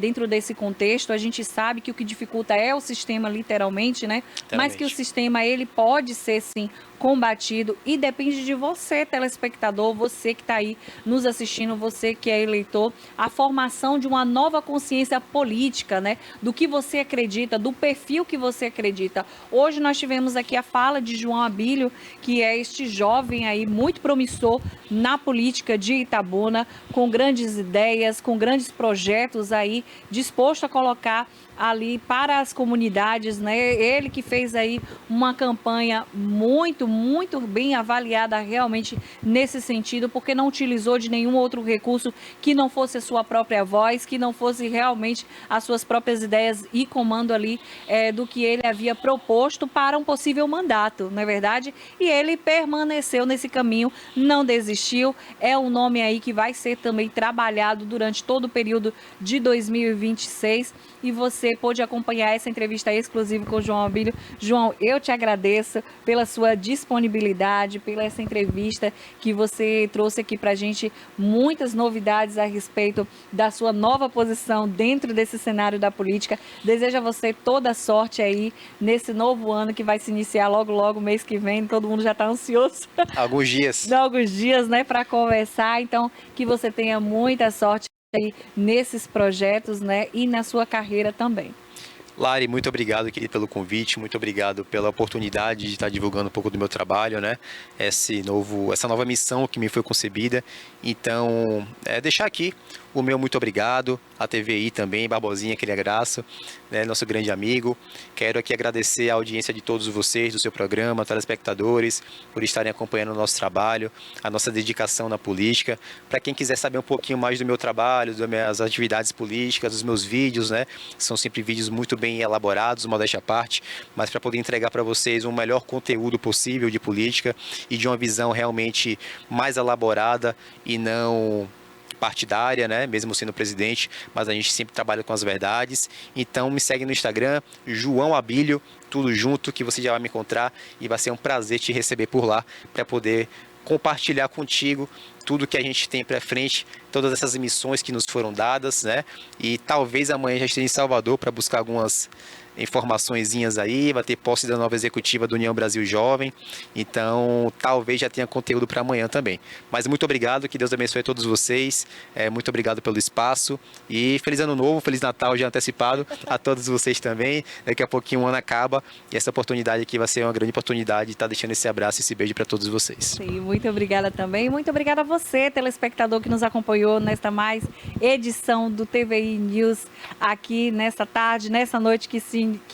Speaker 1: dentro desse contexto, a gente sabe que o que dificulta é o sistema, literalmente, né? Mas que o sistema, ele pode ser sim combatido, e depende de você, telespectador, você que está aí nos assistindo, você que é eleitor, a formação de uma nova consciência política, né? Do que você acredita, do perfil que você acredita. Hoje nós tivemos aqui a fala de João Abílio, que é este jovem aí muito promissor na política de Itabuna, com grandes ideias, com grandes projetos aí, disposto a colocar ali para as comunidades, né? Ele que fez aí uma campanha muito bem avaliada realmente nesse sentido, porque não utilizou de nenhum outro recurso que não fosse a sua própria voz, que não fosse realmente as suas próprias ideias e comando ali do que ele havia proposto para um possível mandato, não é verdade? E ele permaneceu nesse caminho, não desistiu, é um nome aí que vai ser também trabalhado durante todo o período de 2026, e você pôde acompanhar essa entrevista exclusiva com o João Abílio. João, eu te agradeço pela sua disponibilidade, pela essa entrevista que você trouxe aqui pra gente, muitas novidades a respeito da sua nova posição dentro desse cenário da política. Desejo a você toda a sorte aí nesse novo ano que vai se iniciar logo, mês que vem. Todo mundo já está ansioso.
Speaker 11: Alguns dias.
Speaker 1: Alguns dias, né, para conversar. Então, que você tenha muita sorte aí nesses projetos, né, e na sua carreira também.
Speaker 11: Lari, muito obrigado, querido, pelo convite, muito obrigado pela oportunidade de estar divulgando um pouco do meu trabalho, né? Essa nova missão que me foi concebida. Então, deixar aqui o meu muito obrigado, a TVI também, Barbosinha, aquele abraço, né, nosso grande amigo. Quero aqui agradecer a audiência de todos vocês, do seu programa, telespectadores, por estarem acompanhando o nosso trabalho, a nossa dedicação na política. Para quem quiser saber um pouquinho mais do meu trabalho, das minhas atividades políticas, dos meus vídeos, né, são sempre vídeos muito bem elaborados, modéstia à parte, mas para poder entregar para vocês um melhor conteúdo possível de política e de uma visão realmente mais elaborada e não partidária, né? Mesmo sendo presidente, mas a gente sempre trabalha com as verdades. Então me segue no Instagram, João Abílio, tudo junto, que você já vai me encontrar e vai ser um prazer te receber por lá para poder compartilhar contigo tudo que a gente tem para frente, todas essas emissões que nos foram dadas, né? E talvez amanhã já esteja em Salvador para buscar algumas informaçõezinhas aí, vai ter posse da nova executiva do União Brasil Jovem, então talvez já tenha conteúdo para amanhã também. Mas muito obrigado, que Deus abençoe a todos vocês, muito obrigado pelo espaço e feliz ano novo, feliz Natal já antecipado a todos vocês também. Daqui a pouquinho o ano acaba e essa oportunidade aqui vai ser uma grande oportunidade de estar deixando esse abraço e esse beijo para todos vocês.
Speaker 1: Sim, muito obrigada também, muito obrigada a você, telespectador, que nos acompanhou nesta mais edição do TVI News aqui nesta tarde, nessa noite que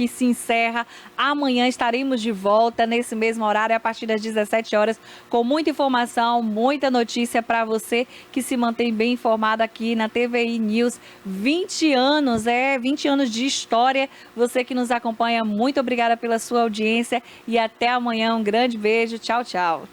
Speaker 1: se encerra. Amanhã estaremos de volta nesse mesmo horário, a partir das 17 horas, com muita informação, muita notícia para você que se mantém bem informado aqui na TVI News. 20 anos, 20 anos de história. Você que nos acompanha, muito obrigada pela sua audiência e até amanhã. Um grande beijo. Tchau, tchau.